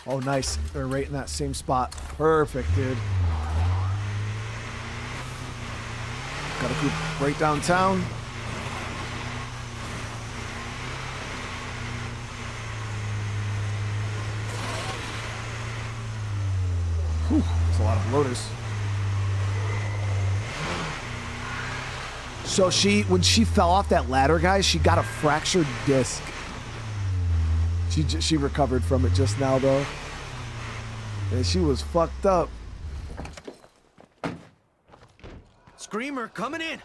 Oh, nice. They're right in that same spot. Perfect, dude. Got a group right downtown. Whew, that's a lot of loaders. So when she fell off that ladder, guys, she got a fractured disc. She recovered from it just now, though. And she was fucked up. Screamer coming in.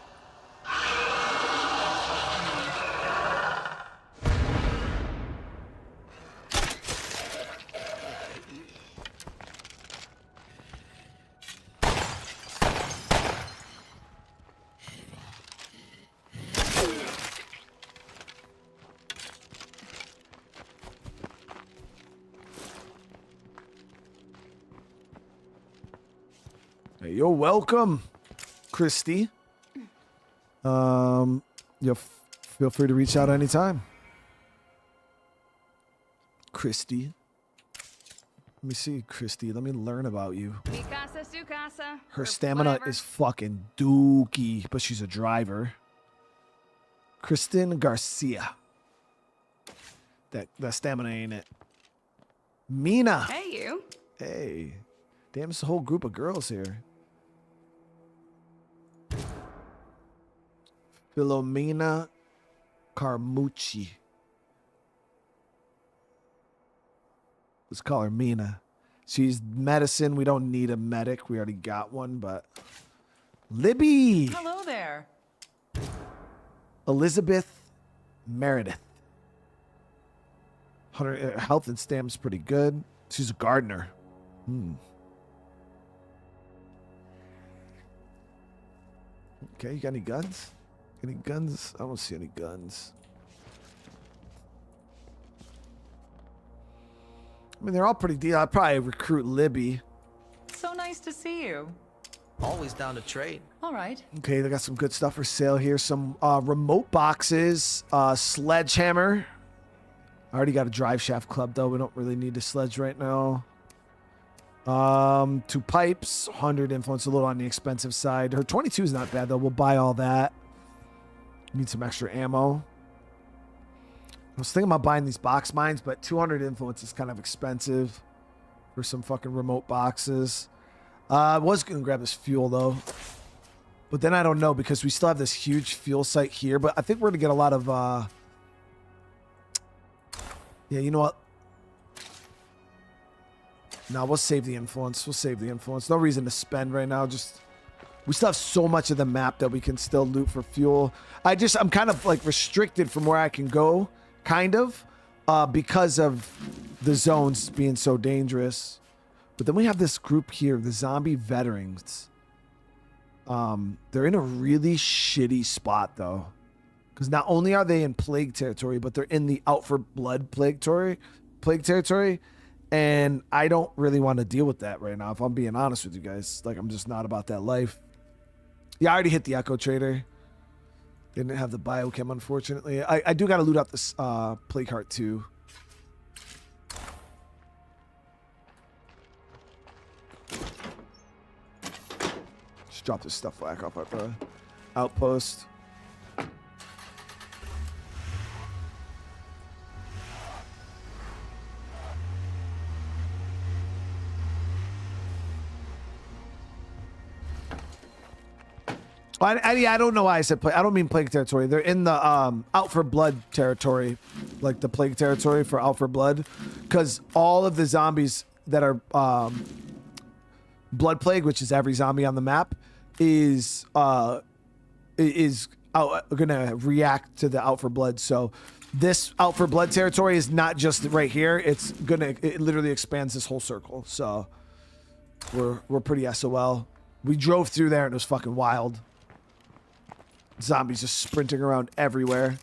Hey, you're welcome, Christy. You'll feel free to reach out anytime. Christy. Let me see, Christy. Let me learn about you. Mi casa, su casa. Her or stamina whatever. is fucking dookie, but she's a driver. Kristen Garcia. That stamina ain't it. Mina. Hey, you. Hey. Damn, it's a whole group of girls here. Philomena Carmucci. Let's call her Mina. She's medicine. We don't need a medic. We already got one, but... Libby! Hello there. Elizabeth Meredith. Her health and stam's pretty good. She's a gardener. Okay, you got any guns? Any guns? I don't see any guns. I mean, they're all pretty deal. I'd probably recruit Libby. So nice to see you. Always down to trade. All right. Okay, they got some good stuff for sale here. Some remote boxes, sledgehammer. I already got a drive shaft club, though. We don't really need a sledge right now. 2 pipes, 100 influence, a little on the expensive side. Her 22 is not bad, though. We'll buy all that. Need some extra ammo. I was thinking about buying these box mines, but 200 influence is kind of expensive for some fucking remote boxes. I was going to grab this fuel, though. But then I don't know, because we still have this huge fuel site here. But I think we're going to get a lot of... Yeah, you know what? No, we'll save the influence. We'll save the influence. No reason to spend right now. Just... We still have so much of the map that we can still loot for fuel. I'm kind of like restricted from where I can go, kind of, because of the zones being so dangerous. But then we have this group here, the zombie veterans. They're in a really shitty spot, though. Because not only are they in plague territory, but they're in the out for blood plague territory. And I don't really want to deal with that right now, if I'm being honest with you guys. Like, I'm just not about that life. Yeah, I already hit the Echo Trader. They didn't have the biochem, unfortunately. I do got to loot up this play cart too. Just drop this stuff back off at the outpost. I don't know why I said plague. I don't mean plague territory. They're in the out for blood territory, like the plague territory for out for blood, because all of the zombies that are blood plague, which is every zombie on the map, is gonna react to the out for blood. So this out for blood territory is not just right here. It literally expands this whole circle. So we're pretty SOL. We drove through there and it was fucking wild. Zombies just sprinting around everywhere.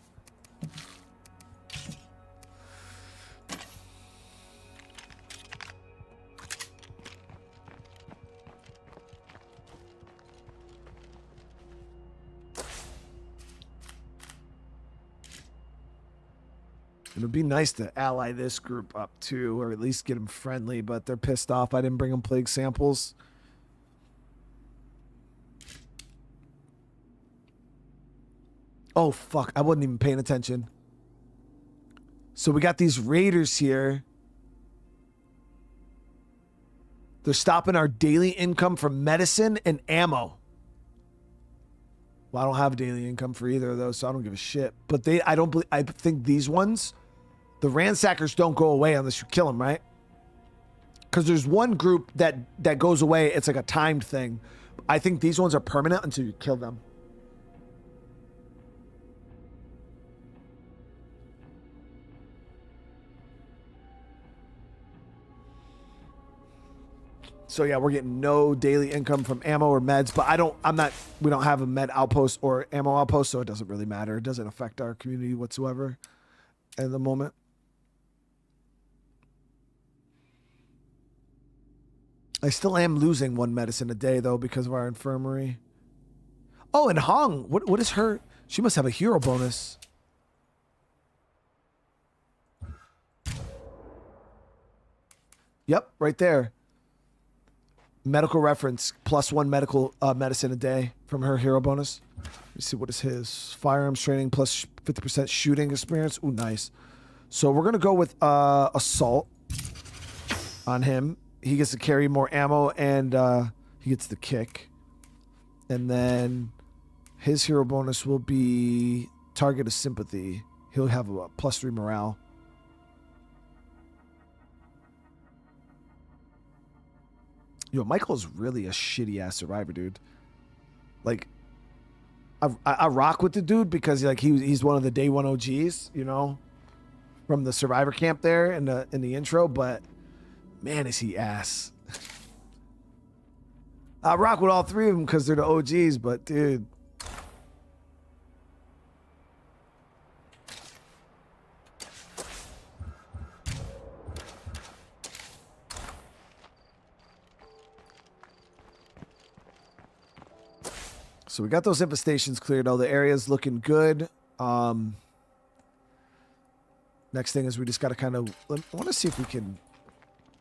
It would be nice to ally this group up too, or at least get them friendly, but they're pissed off I didn't bring them plague samples. Oh, fuck. I wasn't even paying attention. So we got these raiders here. They're stopping our daily income from medicine and ammo. Well, I don't have daily income for either of those, so I don't give a shit. But I think these ones, the ransackers don't go away unless you kill them, right? Because there's one group that goes away. It's like a timed thing. I think these ones are permanent until you kill them. So yeah, we're getting no daily income from ammo or meds, but we don't have a med outpost or ammo outpost, so it doesn't really matter. It doesn't affect our community whatsoever at the moment. I still am losing one medicine a day though because of our infirmary. Oh, and Hong, what is her? She must have a hero bonus. Yep, right there. Medical reference, +1 medical medicine a day from her hero bonus. Let me see, what is his? Firearms training plus 50% shooting experience. Ooh, nice. So we're going to go with assault on him. He gets to carry more ammo and he gets the kick. And then his hero bonus will be target of sympathy. He'll have a +3 morale. Yo, Michael's really a shitty ass survivor, dude. Like, I rock with the dude because like he's one of the day one OGs, you know, from the survivor camp there in the intro. But man, is he ass. I rock with all three of them because they're the OGs. But dude. So we got those infestations cleared. All the area's looking good. Next thing is we just got to kind of... I want to see if we can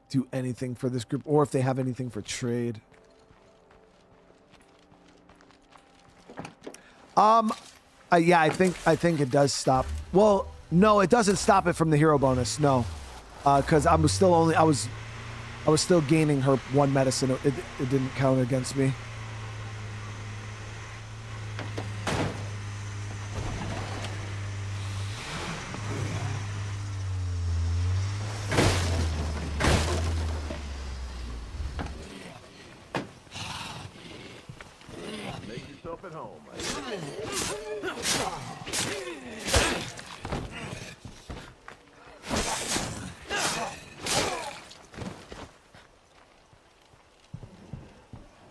do anything for this group or if they have anything for trade. Yeah, I think it does stop. Well, no, it doesn't stop it from the hero bonus. No, because I was still gaining her one medicine. It didn't count against me.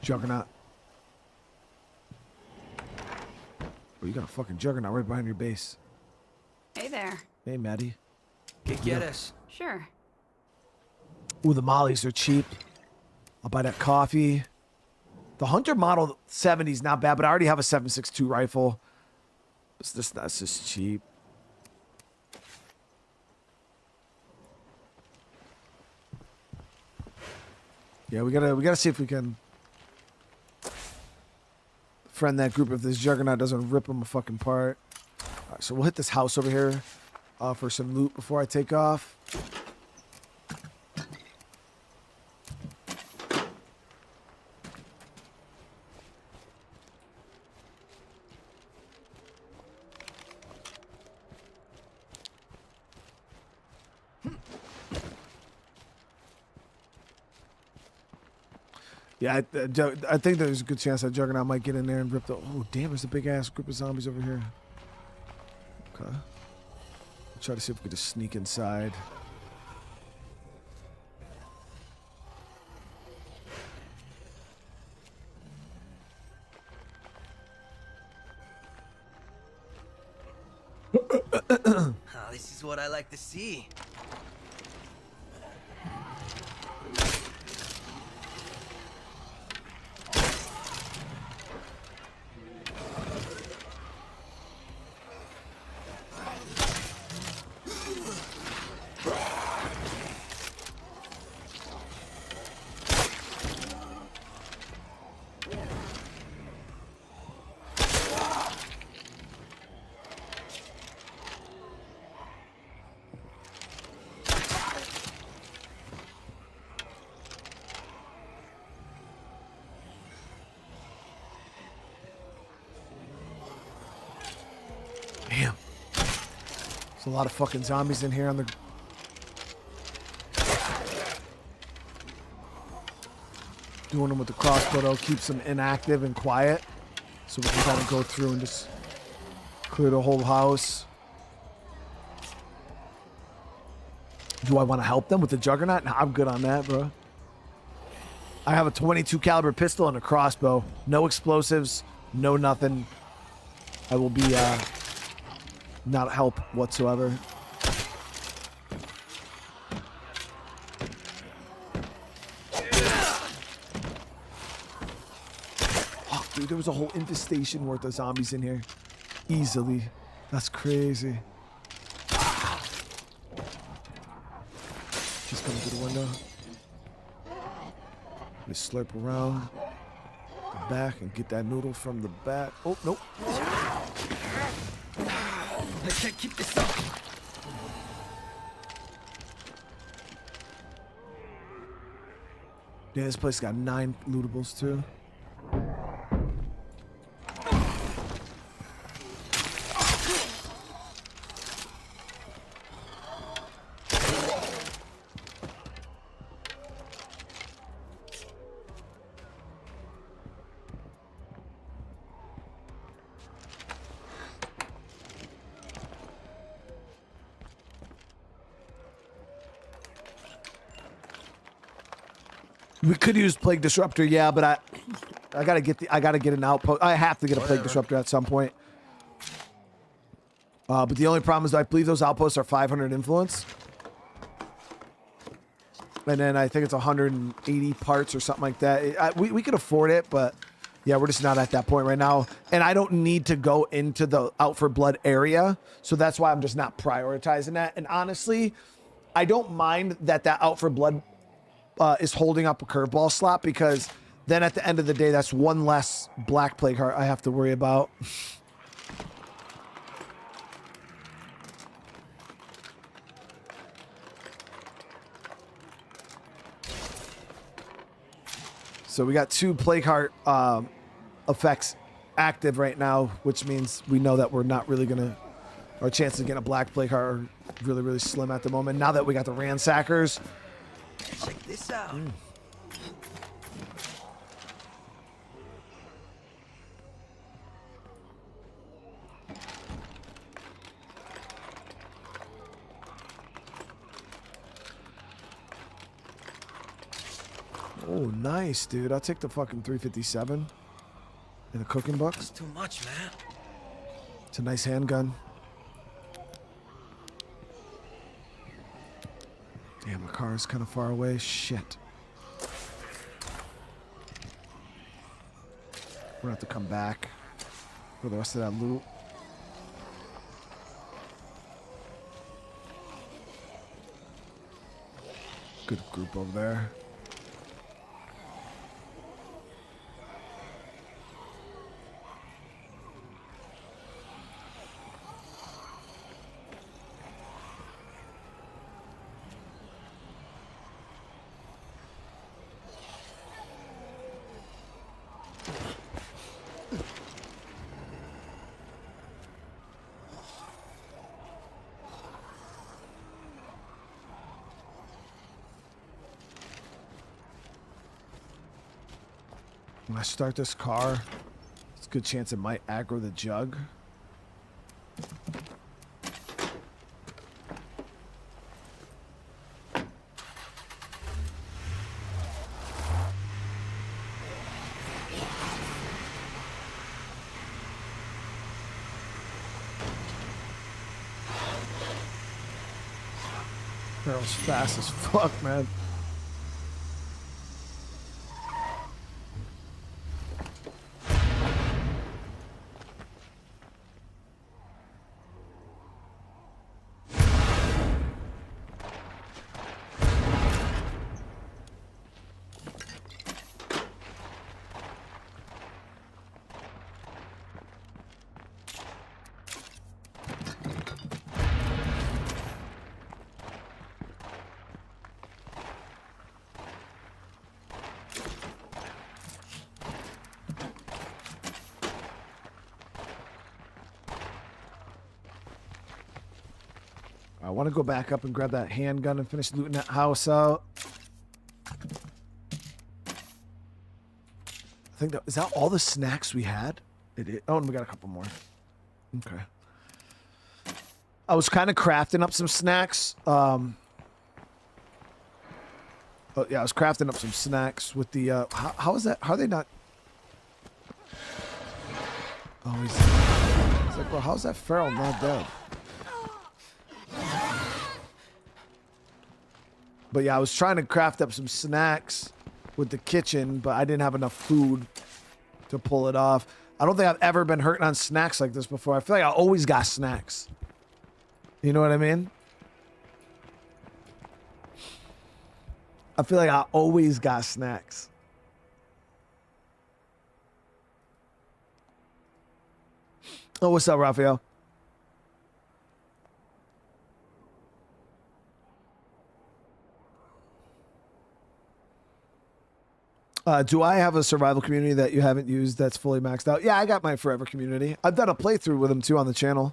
Juggernaut. Oh, you got a fucking juggernaut right behind your base. Hey there. Hey, Maddie. Get us. Sure. Ooh, the mollies are cheap. I'll buy that coffee. The Hunter Model 70 is not bad, but I already have a 7.62 rifle. That's just cheap. Yeah, we gotta see if we can friend that group if this juggernaut doesn't rip them a fucking apart. All right, so we'll hit this house over here for some loot before I take off. Yeah, I think there's a good chance that Juggernaut might get in there and rip the... Oh, damn, there's a big-ass group of zombies over here. Okay. We'll try to see if we can just sneak inside. Oh, this is what I like to see. Damn. There's a lot of fucking zombies in here on the... Doing them with the crossbow though keeps them inactive and quiet. So we can kind of go through and just clear the whole house. Do I want to help them with the juggernaut? Nah, I'm good on that, bro. I have a 22 caliber pistol and a crossbow. No explosives, no nothing. I will be not help whatsoever. Oh, dude, there was a whole infestation worth of zombies in here. Easily. That's crazy. Just coming through the window. Let me slurp around the back and get that noodle from the back. Oh, nope. I can't keep this up. Yeah, this place got 9 lootables too. We could use Plague Disruptor, yeah, but I gotta get an outpost. I have to get a Plague Disruptor at some point. But the only problem is I believe those outposts are 500 influence. And then I think it's 180 parts or something like that. We could afford it, but yeah, we're just not at that point right now. And I don't need to go into the Out for Blood area. So that's why I'm just not prioritizing that. And honestly, I don't mind that Out for Blood is holding up a curveball slot, because then at the end of the day, that's one less Black Plague Heart I have to worry about. So we got 2 Plague Heart effects active right now, which means we know that we're not really gonna... Our chances of getting a Black Plague Heart are really, really slim at the moment. Now that we got the Ransackers... Check this out. Oh, nice, dude. I'll take the fucking 357 and a cooking book. That's too much, man. It's a nice handgun. Damn, my car is kind of far away. Shit. We're gonna have to come back for the rest of that loot. Good group over there. When I start this car, it's a good chance it might aggro the jug. Barrel's fast as fuck, man. I want to go back up and grab that handgun and finish looting that house out. I think that, is that all the snacks we had? Oh, and we got a couple more. Okay. I was kind of crafting up some snacks. Oh yeah, I was crafting up some snacks with the. How is that? How are they not? Oh, he's like, well, how's that feral not dead? But yeah, I was trying to craft up some snacks with the kitchen, but I didn't have enough food to pull it off. I don't think I've ever been hurting on snacks like this before. I feel like I always got snacks. You know what I mean? I feel like I always got snacks. Oh, what's up, Raphael? Do I have a survival community that you haven't used that's fully maxed out? Yeah, I got my forever community. I've done a playthrough with them too on the channel.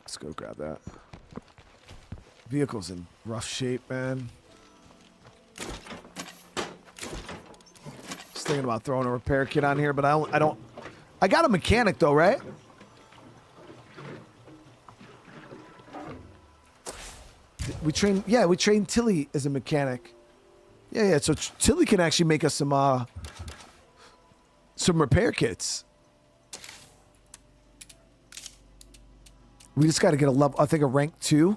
Let's go grab that. Vehicle's in rough shape, man. Thinking about throwing a repair kit on here, but I don't. I got a mechanic though, right? We train Tilly as a mechanic. Yeah. So Tilly can actually make us some repair kits. We just got to get a level. I think a rank 2.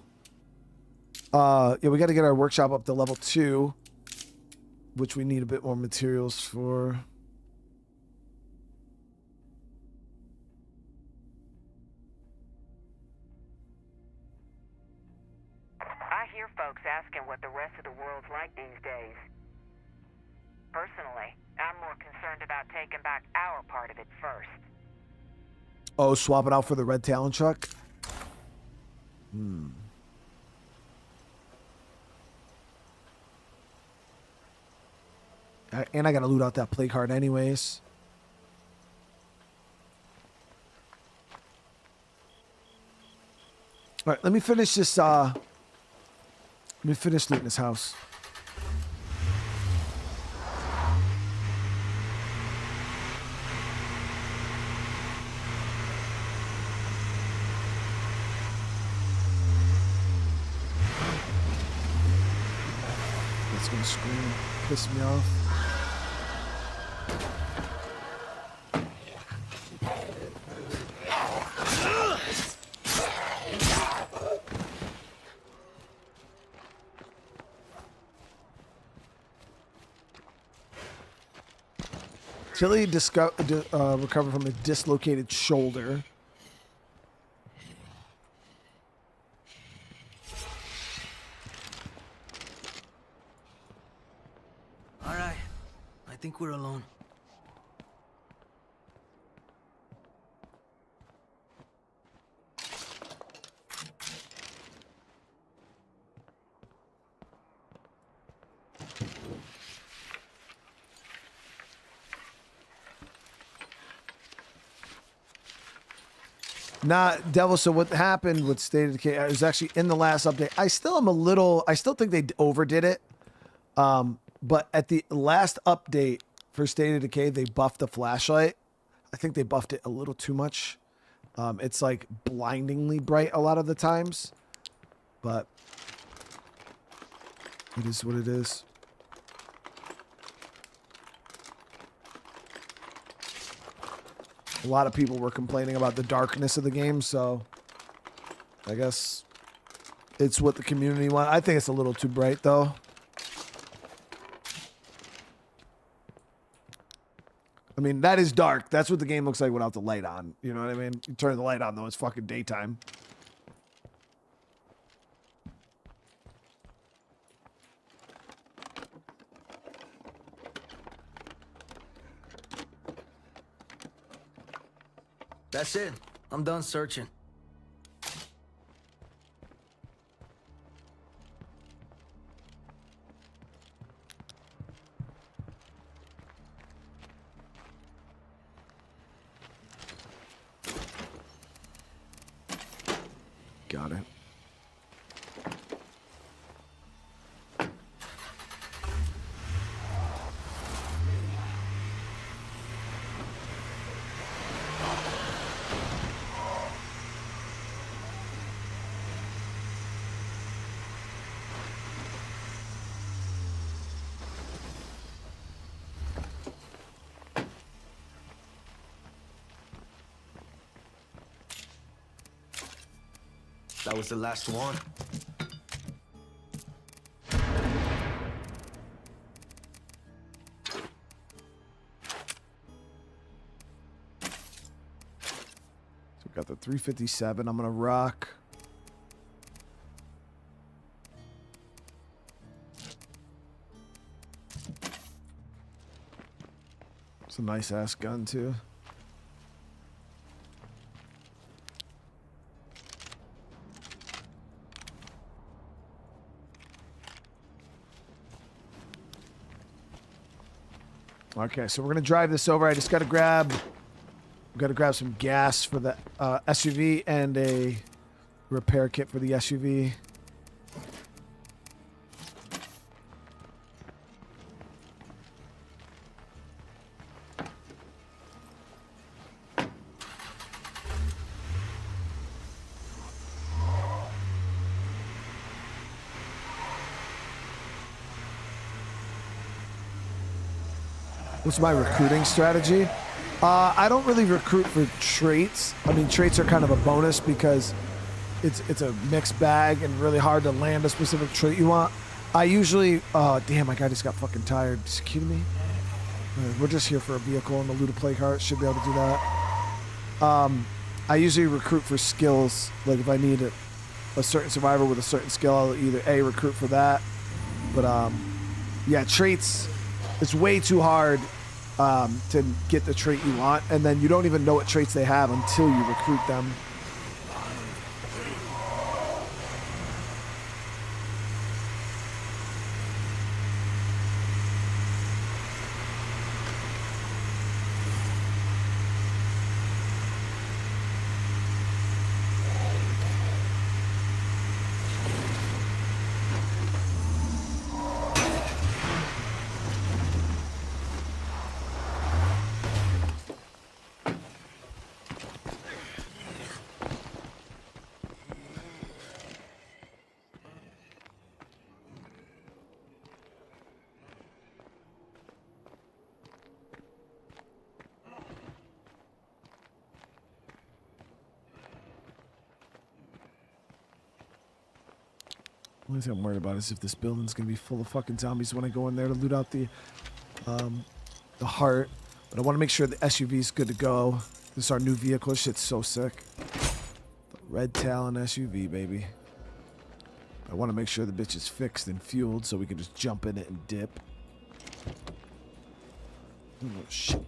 Yeah, we got to get our workshop up to level 2. Which we need a bit more materials for. I hear folks asking what the rest of the world's like these days. Personally, I'm more concerned about taking back our part of it first. Oh, swap it out for the red Talon truck? And I gotta loot out that play card anyways. All right, let me finish this. Let me finish looting this house. That's gonna scream, piss me off. Tilly recovered from a dislocated shoulder. All right. I think we're alone. Nah, Devil, so what happened with State of Decay, it was actually in the last update. I still think they overdid it. But at the last update for State of Decay, they buffed the flashlight. I think they buffed it a little too much. It's like blindingly bright a lot of the times. But it is what it is. A lot of people were complaining about the darkness of the game, so I guess it's what the community wants. I think it's a little too bright, though. I mean, that is dark. That's what the game looks like without the light on. You know what I mean? You turn the light on, though, it's fucking daytime. That's it. I'm done searching. Got it. That was the last one. So we got the 357. I'm gonna rock. It's a nice ass gun too. Okay, so we're gonna drive this over. I just gotta grab some gas for the SUV and a repair kit for the SUV. What's my recruiting strategy? I don't really recruit for traits. I mean, traits are kind of a bonus because it's a mixed bag and really hard to land a specific trait you want. I usually, damn, my guy just got fucking tired. Is he kidding me? We're just here for a vehicle and the loot a play cart. Should be able to do that. I usually recruit for skills. Like if I need a certain survivor with a certain skill, I'll either A, recruit for that. But yeah, traits, it's way too hard to get the trait you want, and then you don't even know what traits they have until you recruit them. The only thing I'm worried about is if this building's gonna be full of fucking zombies when I go in there to loot out the heart. But I want to make sure the SUV is good to go. This is our new vehicle. This shit's so sick. The Red Talon SUV, baby. I want to make sure the bitch is fixed and fueled so we can just jump in it and dip. Oh, shit.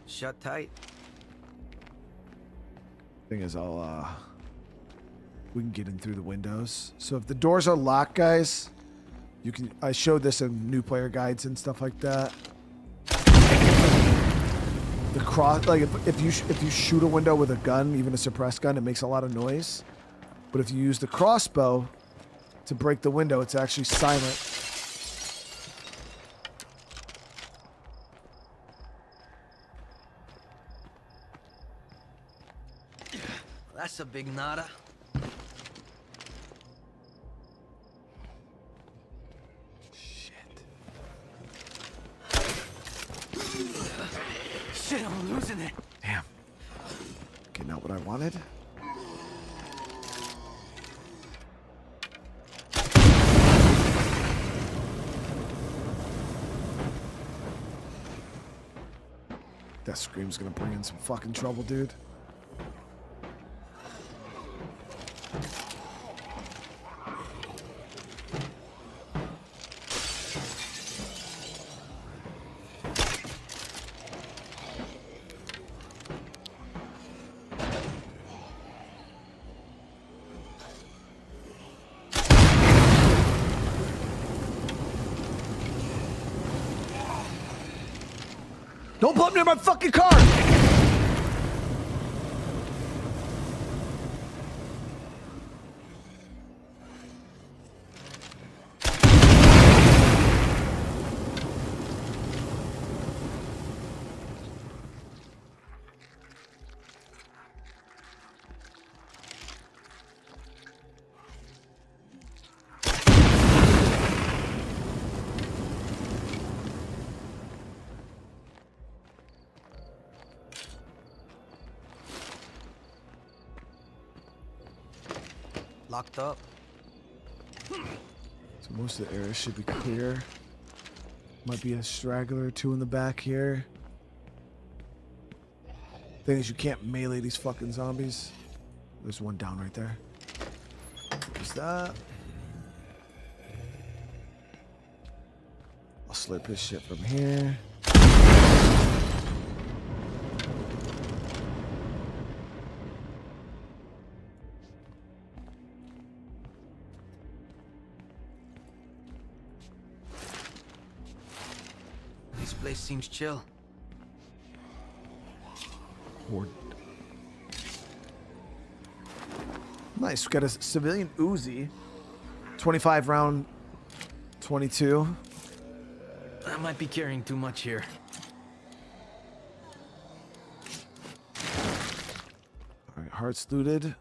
Shut tight. Thing is, we can get in through the windows. So if the doors are locked, guys, you can. I showed this in new player guides and stuff like that. The cross, like if you shoot a window with a gun, even a suppressed gun, it makes a lot of noise. But if you use the crossbow to break the window, it's actually silent. That's a big nada. Shit, I'm losing it. Damn. Okay, not what I wanted. That scream's gonna bring in some fucking trouble, dude. Don't put me in my fucking car! Locked up. So most of the area should be clear. Might be a straggler or two in the back here. Thing is, you can't melee these fucking zombies. There's one down right there. There's that. I'll slip his shit from here. This place seems chill. Nice. We got a civilian Uzi. 25 round 22. I might be carrying too much here. All right, hearts looted.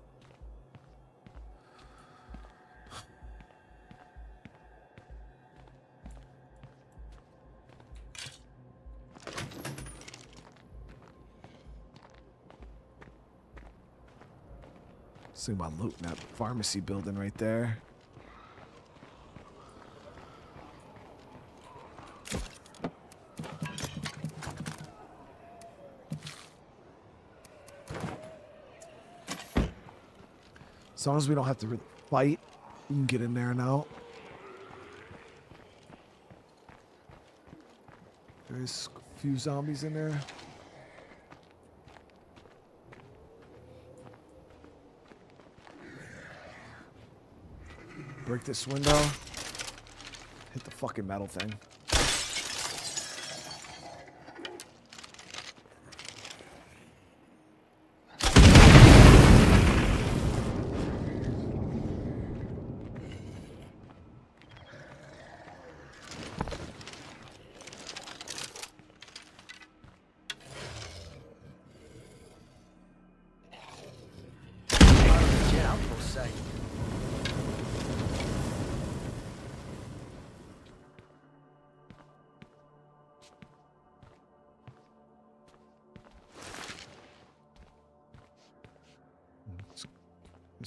Think about looting that pharmacy building right there. As long as we don't have to fight, we can get in there and out. There's a few zombies in there. Break this window. Hit the fucking metal thing.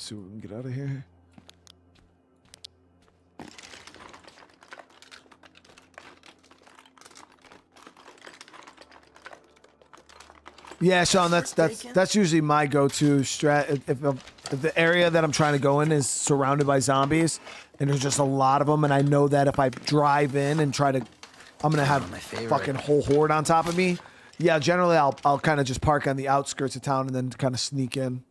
see what we can get out of here. Yeah, Sean, that's usually my go-to strat. If the area that I'm trying to go in is surrounded by zombies, and there's just a lot of them, and I know that if I drive in and try to, I'm gonna have fucking whole horde on top of me. Yeah, generally I'll kind of just park on the outskirts of town and then kind of sneak in.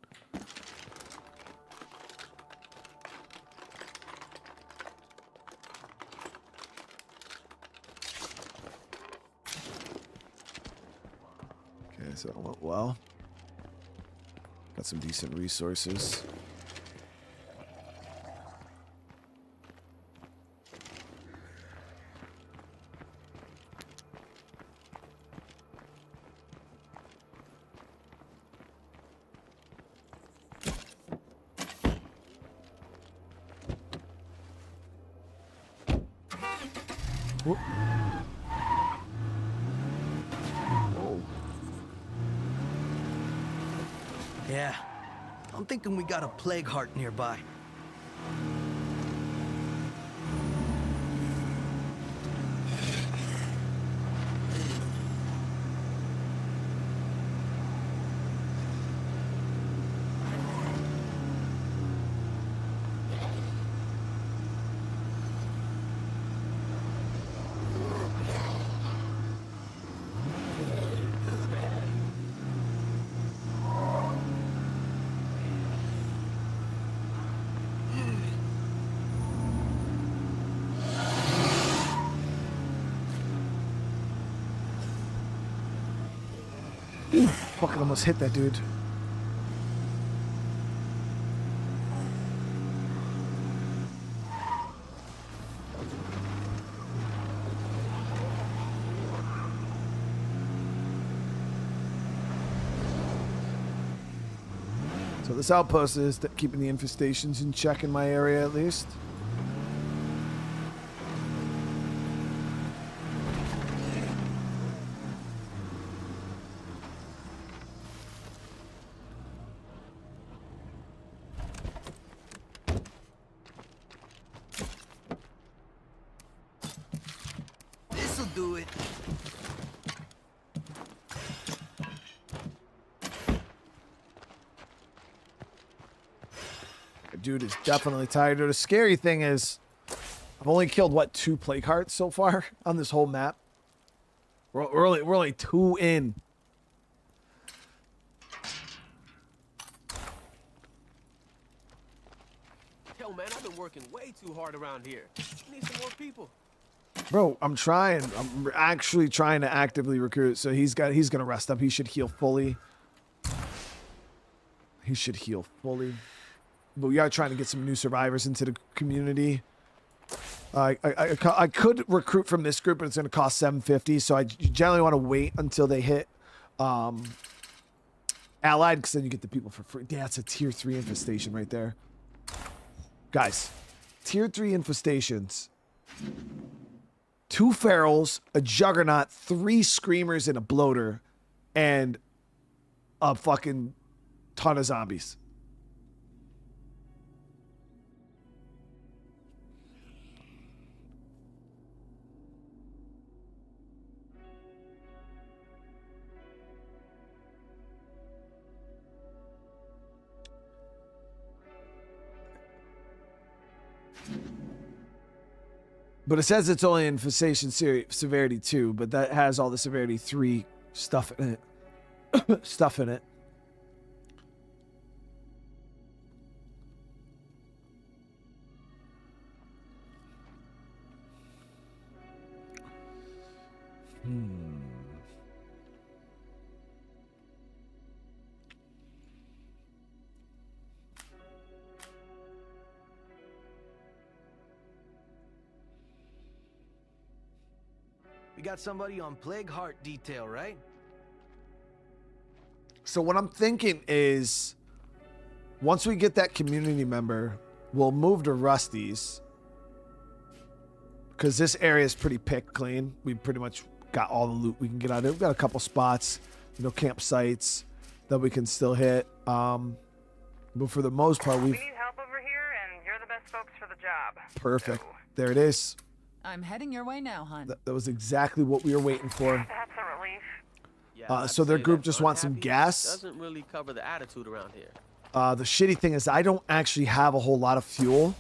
Okay, so it went well. Got some decent resources. Whoop. Whoa. Yeah. I'm thinking we got a plague heart nearby. Fucking almost hit that dude. So this outpost is keeping the infestations in check in my area at least. This'll do it. Dude is definitely tired. The scary thing is, I've only killed what 2 plague hearts so far on this whole map. We're only 2 in. Yo, man, I've been working way too hard around here. Need some more people. Bro, I'm trying. I'm actually trying to actively recruit. So he's gonna rest up. He should heal fully. He should heal fully. But we are trying to get some new survivors into the community. I could recruit from this group, but it's going to cost $750. So I generally want to wait until they hit allied, because then you get the people for free. Yeah, it's a tier 3 infestation right there, guys. Tier 3 infestations. 2 ferals, a juggernaut, 3 screamers, and a bloater, and a fucking ton of zombies. But it says it's only infestation severity 2, but that has all the severity 3 stuff in it. Stuff in it. We got somebody on plague heart detail, right? So what I'm thinking is, once we get that community member, we'll move to Rusty's, because this area is pretty pick clean. We pretty much got all the loot we can get out of it. We've got a couple spots, you know, campsites that we can still hit. But for the most part, We we've... need help over here, and you're the best folks for the job. Perfect. So, There it is. I'm heading your way now, hon. That was exactly what we were waiting for. that's a relief. Yeah, I'd So their say group that just wants some unhappy gas. Doesn't really cover the attitude around here. The shitty thing is I don't actually have a whole lot of fuel.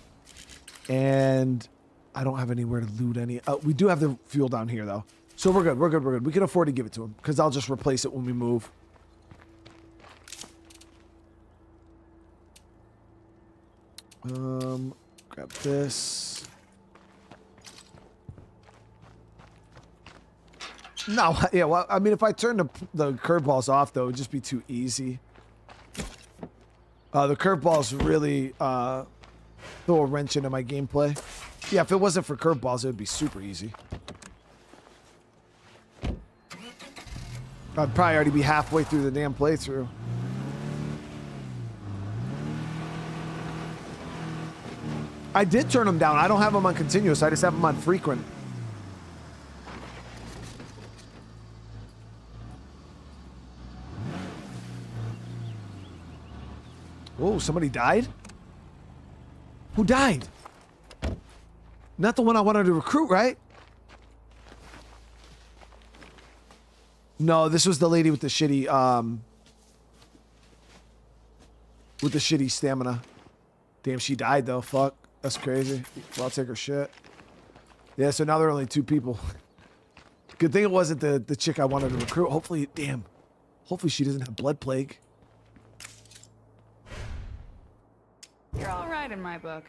And I don't have anywhere to loot any. We do have the fuel down here, though. So we're good. We're good. We're good. We can afford to give it to him because I'll just replace it when we move. Grab this. No, yeah, well, I mean, if I turn the curveballs off, though, it would just be too easy. The curveballs really throw a wrench into my gameplay. Yeah, if it wasn't for curveballs, it would be super easy. I'd probably already be halfway through the damn playthrough. I did turn them down. I don't have them on continuous. I just have them on frequent. Whoa, somebody died? Who died? Not the one I wanted to recruit, right? No, this was the lady with the shitty, stamina. Damn, she died though. Fuck. That's crazy. Well, I'll take her shit. Yeah, so now there are only 2 people. Good thing it wasn't the chick I wanted to recruit. Hopefully, damn. Hopefully she doesn't have blood plague. You're all right in my book.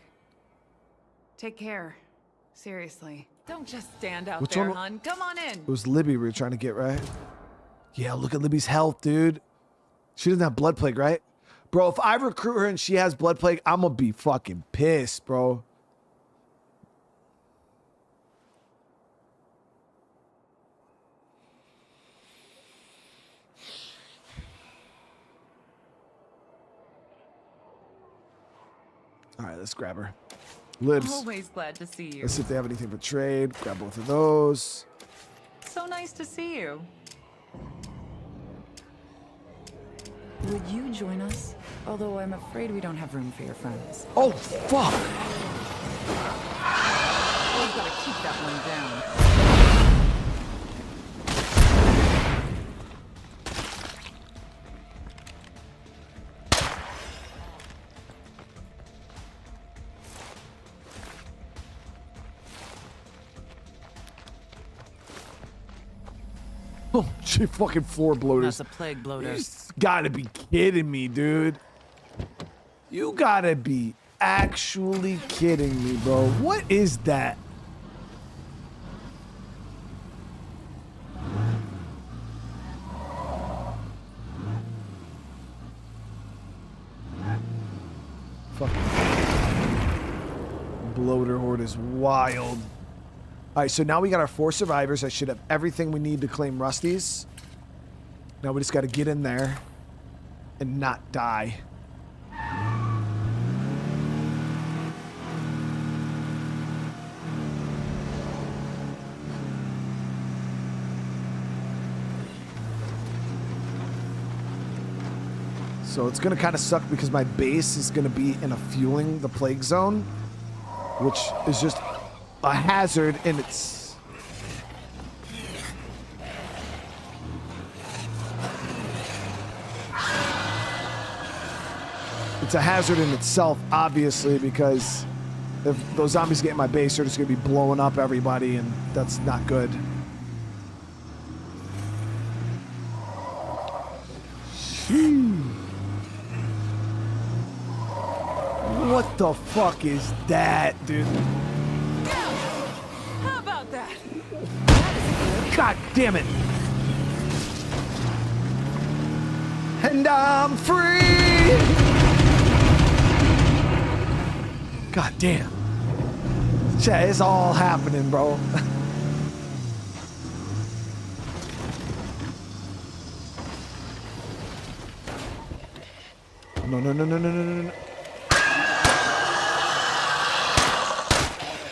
Take care. Seriously. Don't just stand out Which there, one- hon. Come on in. It was Libby we were trying to get, right? Yeah, look at Libby's health, dude. She doesn't have blood plague, right? Bro, if I recruit her and she has blood plague, I'm gonna be fucking pissed, bro. All right, let's grab her. Libs. Always glad to see you. Let's see if they have anything for trade. Grab both of those. So nice to see you. Would you join us? Although I'm afraid we don't have room for your friends. Oh, fuck. We've got to keep that one down. Oh, she fucking 4 bloaters. That's a plague bloater. You gotta be kidding me, dude. You gotta be actually kidding me, bro. What is that? Fucking bloater horde is wild. All right, so now we got our 4 survivors. I should have everything we need to claim Rusty's. Now we just got to get in there and not die. So it's going to kind of suck because my base is going to be in a fueling the plague zone, which is just a hazard in its... It's a hazard in itself, obviously, because if those zombies get in my base, they're just going to be blowing up everybody, and that's not good. What the fuck is that, dude? How about that? God damn it. And I'm free. God damn. Chat, it's all happening, bro. No, no, no, no, no, no, no, no.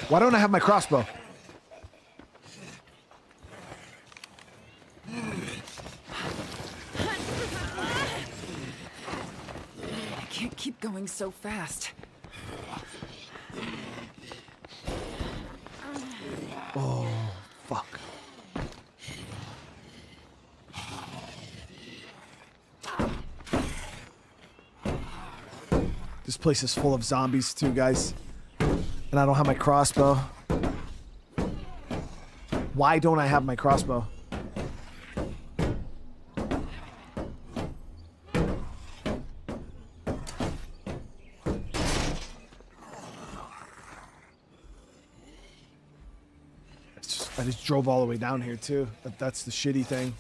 Why don't I have my crossbow? I can't keep going so fast. Oh, fuck. This place is full of zombies too, guys. And I don't have my crossbow. Why don't I have my crossbow? I just drove all the way down here too. That's the shitty thing.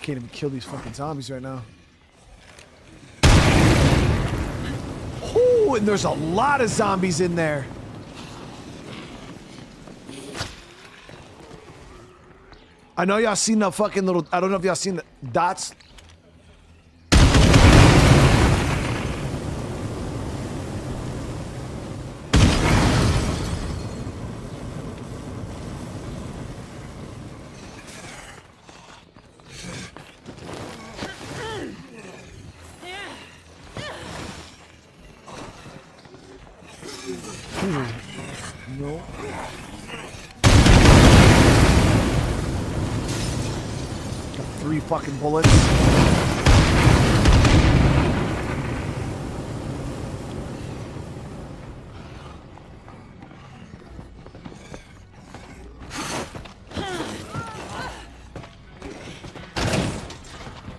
Can't even kill these fucking zombies right now. Oh, and there's a lot of zombies in there. I know y'all seen the fucking little, I don't know if y'all seen the dots. No. Got 3 fucking bullets.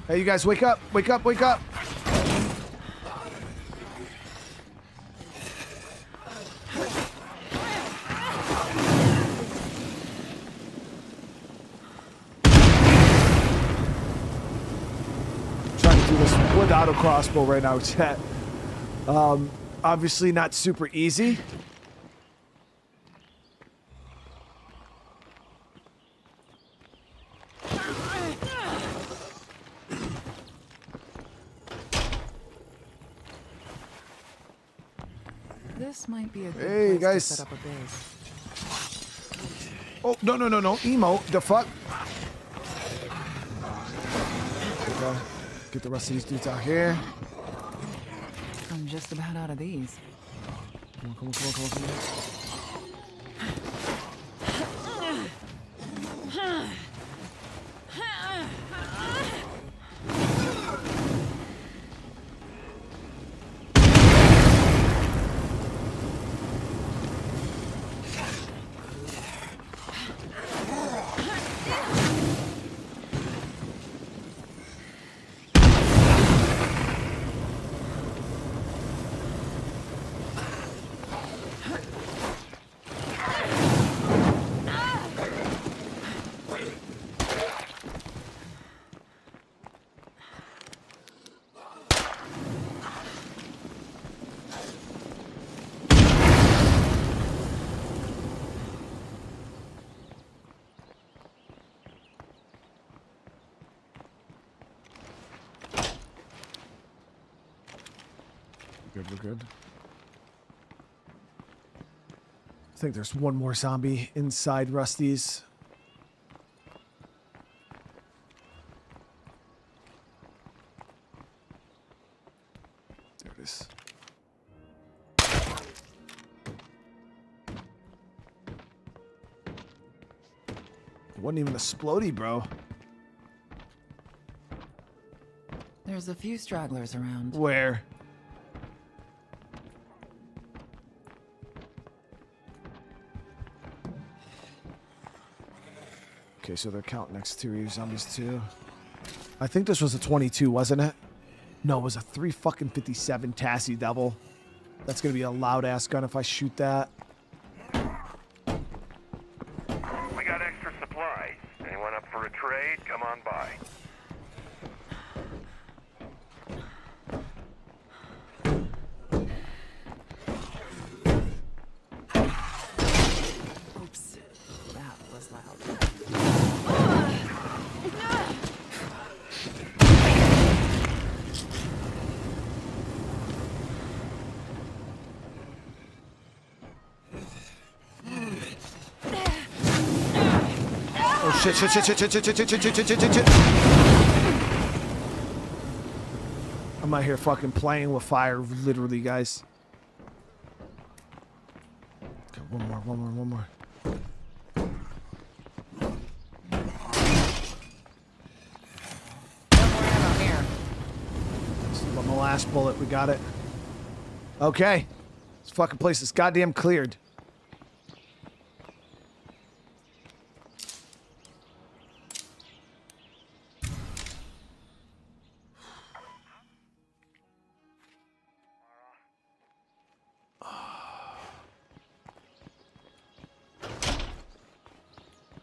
Hey, you guys, wake up, wake up, wake up. Without a crossbow right now, chat. Obviously not super easy. This might be a good Hey, place guys. to set up a base. Oh, no, no, no, no. Emo. The fuck? Okay. Get the rest of these dudes out here. I'm just about out of these. Come on, come on, come on, come on, come on. Good, we're good. I think there's one more zombie inside Rusty's. There it is. It wasn't even a splody, bro. There's a few stragglers around. Where? Okay, so they're counting exterior zombies too. I think this was a 22, wasn't it? No, it was a 357 Tassie Devil. That's gonna be a loud ass gun if I shoot that. We got extra supplies. Anyone up for a trade? Come on by. Oops, that was loud. Oh shit, shit, shit, shit, shit, shit, shit, shit, shit, shit, shit, shit. I'm out here fucking playing with fire, literally, guys. Okay, one more. This is my last bullet. We got it. Okay. This fucking place is goddamn cleared.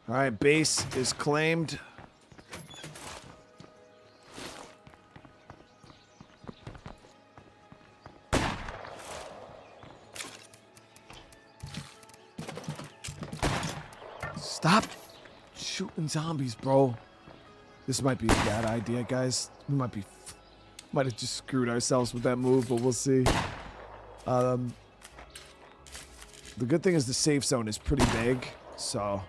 All right, base is claimed. Stop shooting zombies, bro. This might be a bad idea, guys. We might have just screwed ourselves with that move, but we'll see. The good thing is the safe zone is pretty big, so.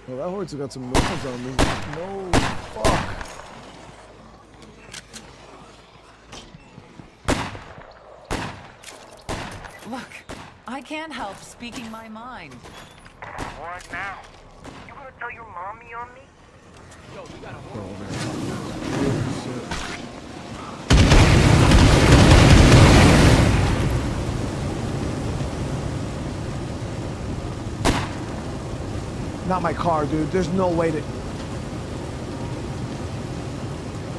Well, that horde's got some movement on me. No, fuck. Look, I can't help speaking my mind. What now? You gonna tell your mommy on me? Yo, we gotta Oh, not my car, dude. There's no way to...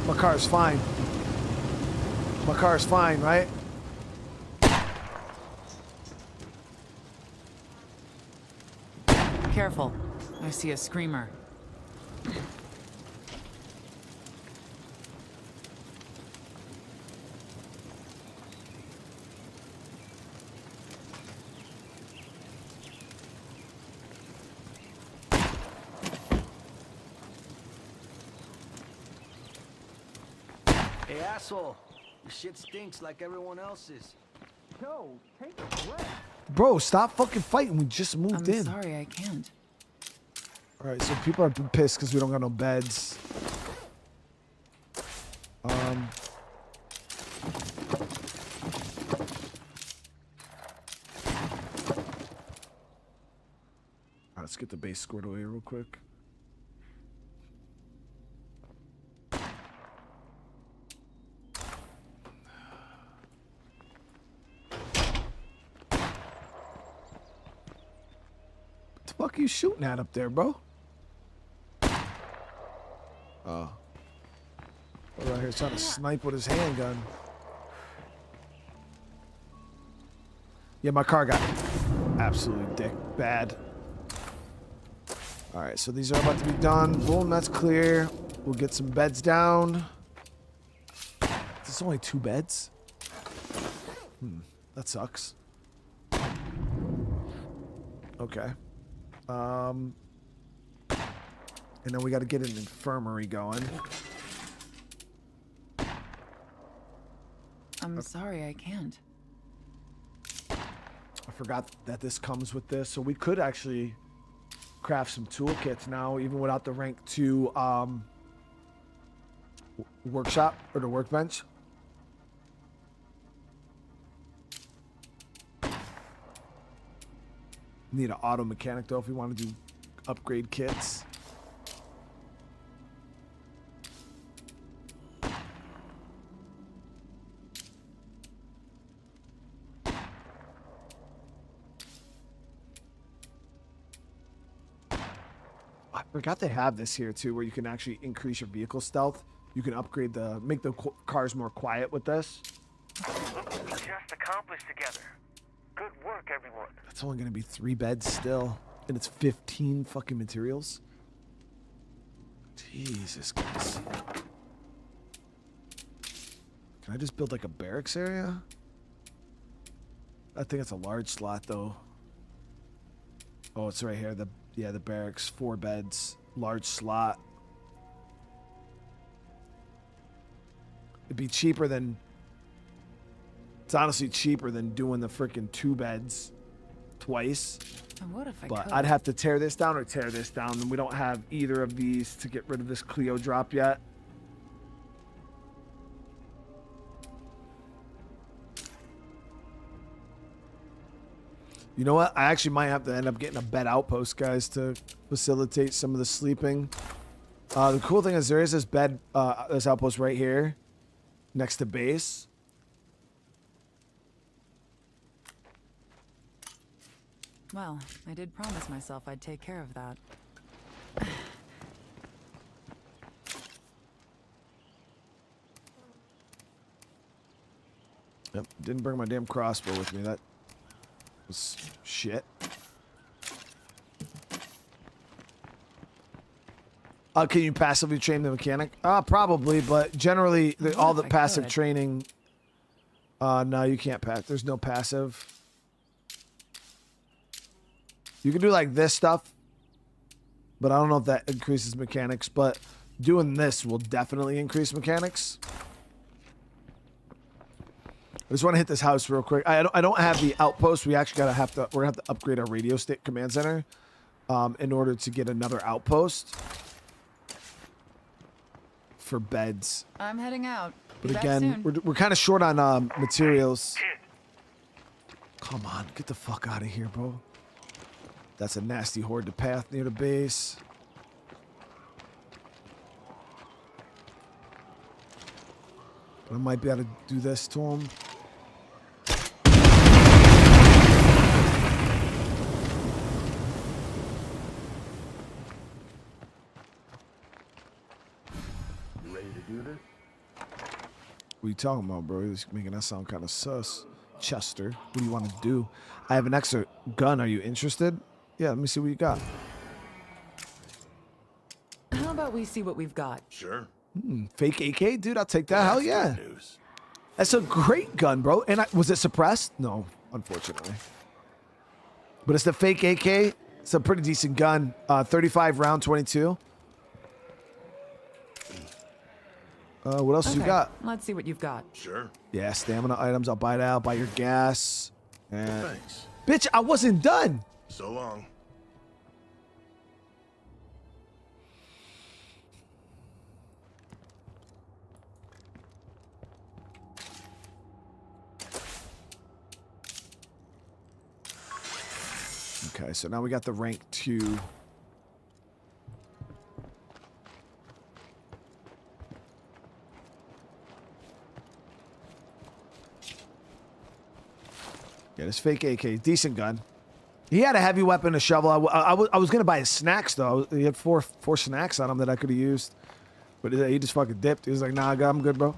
My car is fine. My car is fine, right? Careful. I see a screamer. Hey, asshole. Your shit stinks like everyone else's. Yo, take a breath. Bro, stop fucking fighting. We just moved I'm in. sorry, I can't. All right, so people are pissed because we don't got no beds. Let's get the base squared away real quick. What the fuck are you shooting at up there, bro? Oh. We're out here trying to snipe with his handgun. Yeah, my car got absolutely dick bad. All right, so these are about to be done. Boom, that's clear. We'll get some beds down. There's only 2 beds. That sucks. Okay. And then we got to get an infirmary going. I'm sorry, I can't. I forgot that this comes with this, so we could actually craft some toolkits now, even without the rank 2 workshop or the workbench. Need an auto mechanic though if we want to do upgrade kits. I forgot they have this here too, where you can actually increase your vehicle stealth. You can upgrade make the cars more quiet with this. Look what we just accomplished together. Good work, everyone. That's only gonna be 3 beds still, and it's 15 fucking materials. Jesus, guys. Can I just build like a barracks area? I think it's a large slot though. Oh, it's right here. The barracks, 4 beds, large slot. It'd be cheaper than. It's honestly cheaper than doing the freaking 2 beds. twice. And what if I But could? I'd have to tear this down or tear this down, and we don't have either of these to get rid of this Clio drop yet. You know what? I actually might have to end up getting a bed outpost, guys, to facilitate some of the sleeping. The cool thing is there is this bed, this outpost right here next to base. Well, I did promise myself I'd take care of that. Yep, didn't bring my damn crossbow with me. That was shit. Can you passively train the mechanic? Probably, but generally all the passive training. No, you can't pass. There's no passive. You can do like this stuff, but I don't know if that increases mechanics. But doing this will definitely increase mechanics. I just want to hit this house real quick. I don't have the outpost. We actually we're gonna have to upgrade our radio stick command center, in order to get another outpost for beds. I'm heading out. But again, we're kind of short on materials. Come on, get the fuck out of here, bro. That's a nasty horde to path near the base. But I might be able to do this to him. You ready to do this? What are you talking about, bro? You're making that sound kind of sus. Chester, what do you want to do? I have an extra gun. Are you interested? Yeah, let me see what you got. How about we see what we've got? Sure. Fake AK? Dude, I'll take that. Hell yeah. That's a great gun, bro. And was it suppressed? No, unfortunately. But it's the fake AK. It's a pretty decent gun. 35 round 22. What else you got? Let's see what you've got. Sure. Yeah, stamina items. I'll buy that. I'll buy your gas. And Thanks. bitch, I wasn't done. So long. Okay, so now we got the rank 2. Yeah, this fake AK, decent gun. He had a heavy weapon, a shovel. I was gonna buy his snacks though. He had four snacks on him that I could have used, but he just fucking dipped. He was like, "Nah, I'm good, bro."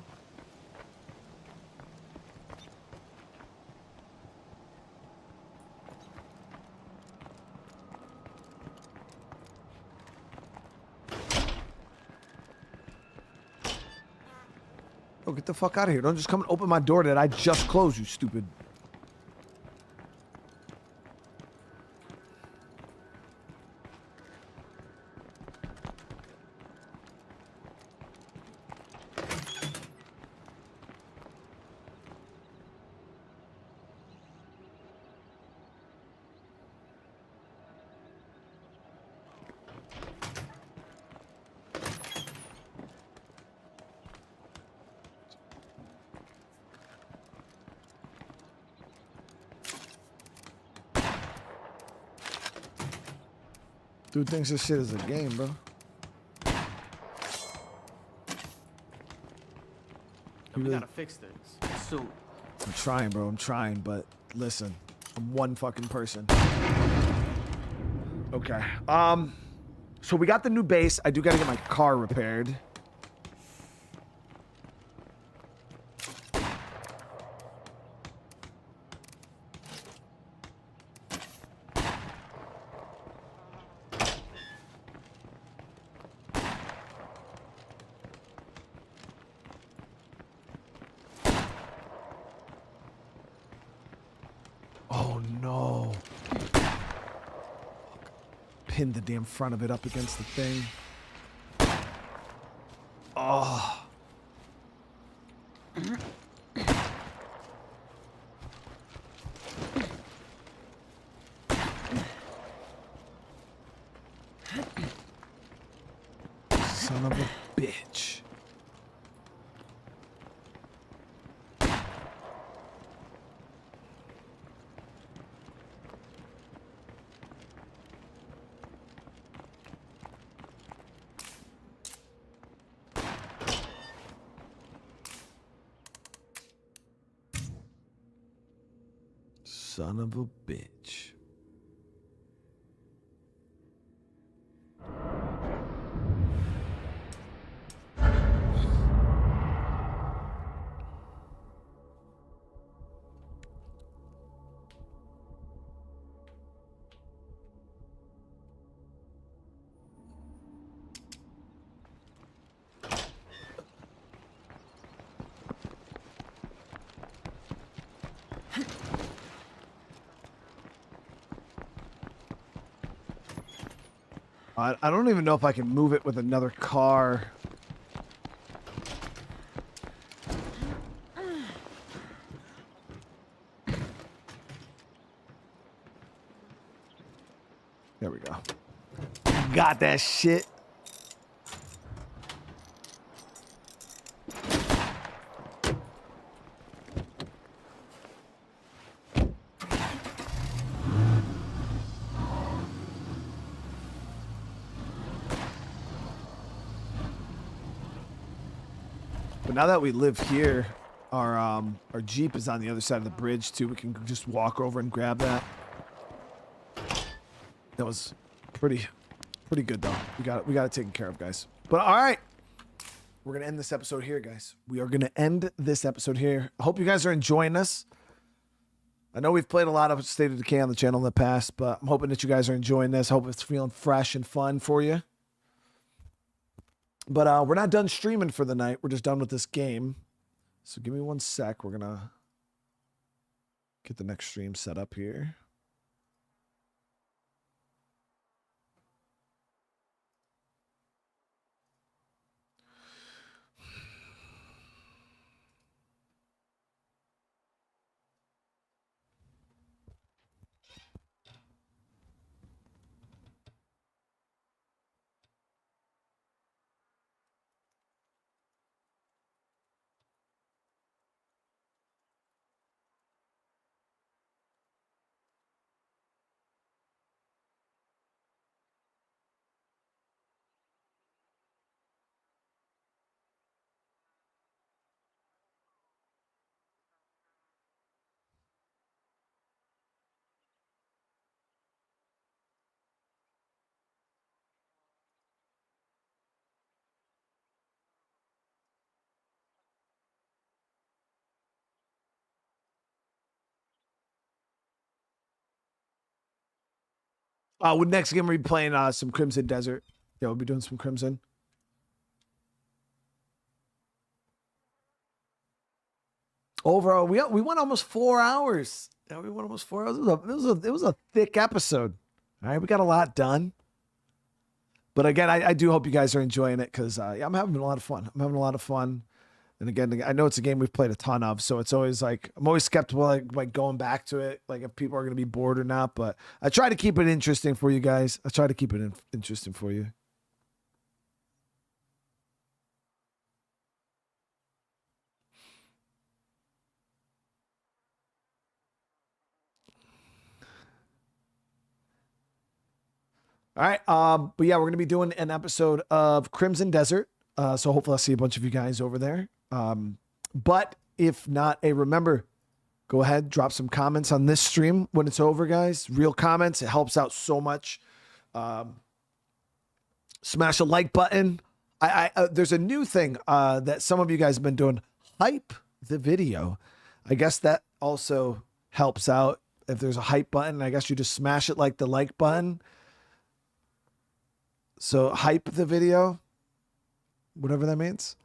Oh, get the fuck out of here! Don't just come and open my door that I just closed, you stupid. Dude thinks this shit is a game, bro. We gotta fix things soon. I'm trying, bro. I'm trying, but listen, I'm one fucking person. Okay. So we got the new base. I do gotta get my car repaired. Oh no. Pin the damn front of it up against the thing. Oh. Son of a bitch. Son of a bitch. I don't even know if I can move it with another car. There we go. Got that shit. But now that we live here, our Jeep is on the other side of the bridge too. We can just walk over and grab that. That was pretty good though. We got it taken care of, guys. But all right, we're gonna end this episode here, guys. We are gonna end this episode here. I hope you guys are enjoying this. I know we've played a lot of State of Decay on the channel in the past, but I'm hoping that you guys are enjoying this. I hope it's feeling fresh and fun for you. But we're not done streaming for the night. We're just done with this game. So give me 1 sec. We're going to get the next stream set up here. Next game we'll be playing some Crimson Desert. Yeah, we'll be doing some Crimson. Overall, we went almost 4 hours. Yeah, we went almost 4 hours. It was a thick episode. All right, we got a lot done. But again, I do hope you guys are enjoying it because yeah, I'm having a lot of fun. I'm having a lot of fun. And again, I know it's a game we've played a ton of, so it's always like I'm always skeptical like going back to it, like if people are going to be bored or not. But I try to keep it interesting for you guys. I try to keep it interesting for you. All right, but yeah, we're gonna be doing an episode of Crimson Desert. So hopefully I'll see a bunch of you guys over there. But if not, hey, remember, go ahead, drop some comments on this stream when it's over, guys. Real comments. It helps out so much. Smash a like button. There's a new thing that some of you guys have been doing. Hype the video. I guess that also helps out. If there's a hype button, I guess you just smash it like the like button. So hype the video. Whatever that means.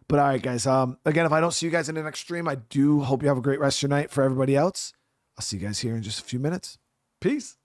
But all right, guys. Again, if I don't see you guys in the next stream, I do hope you have a great rest of your night. For everybody else, I'll see you guys here in just a few minutes. Peace.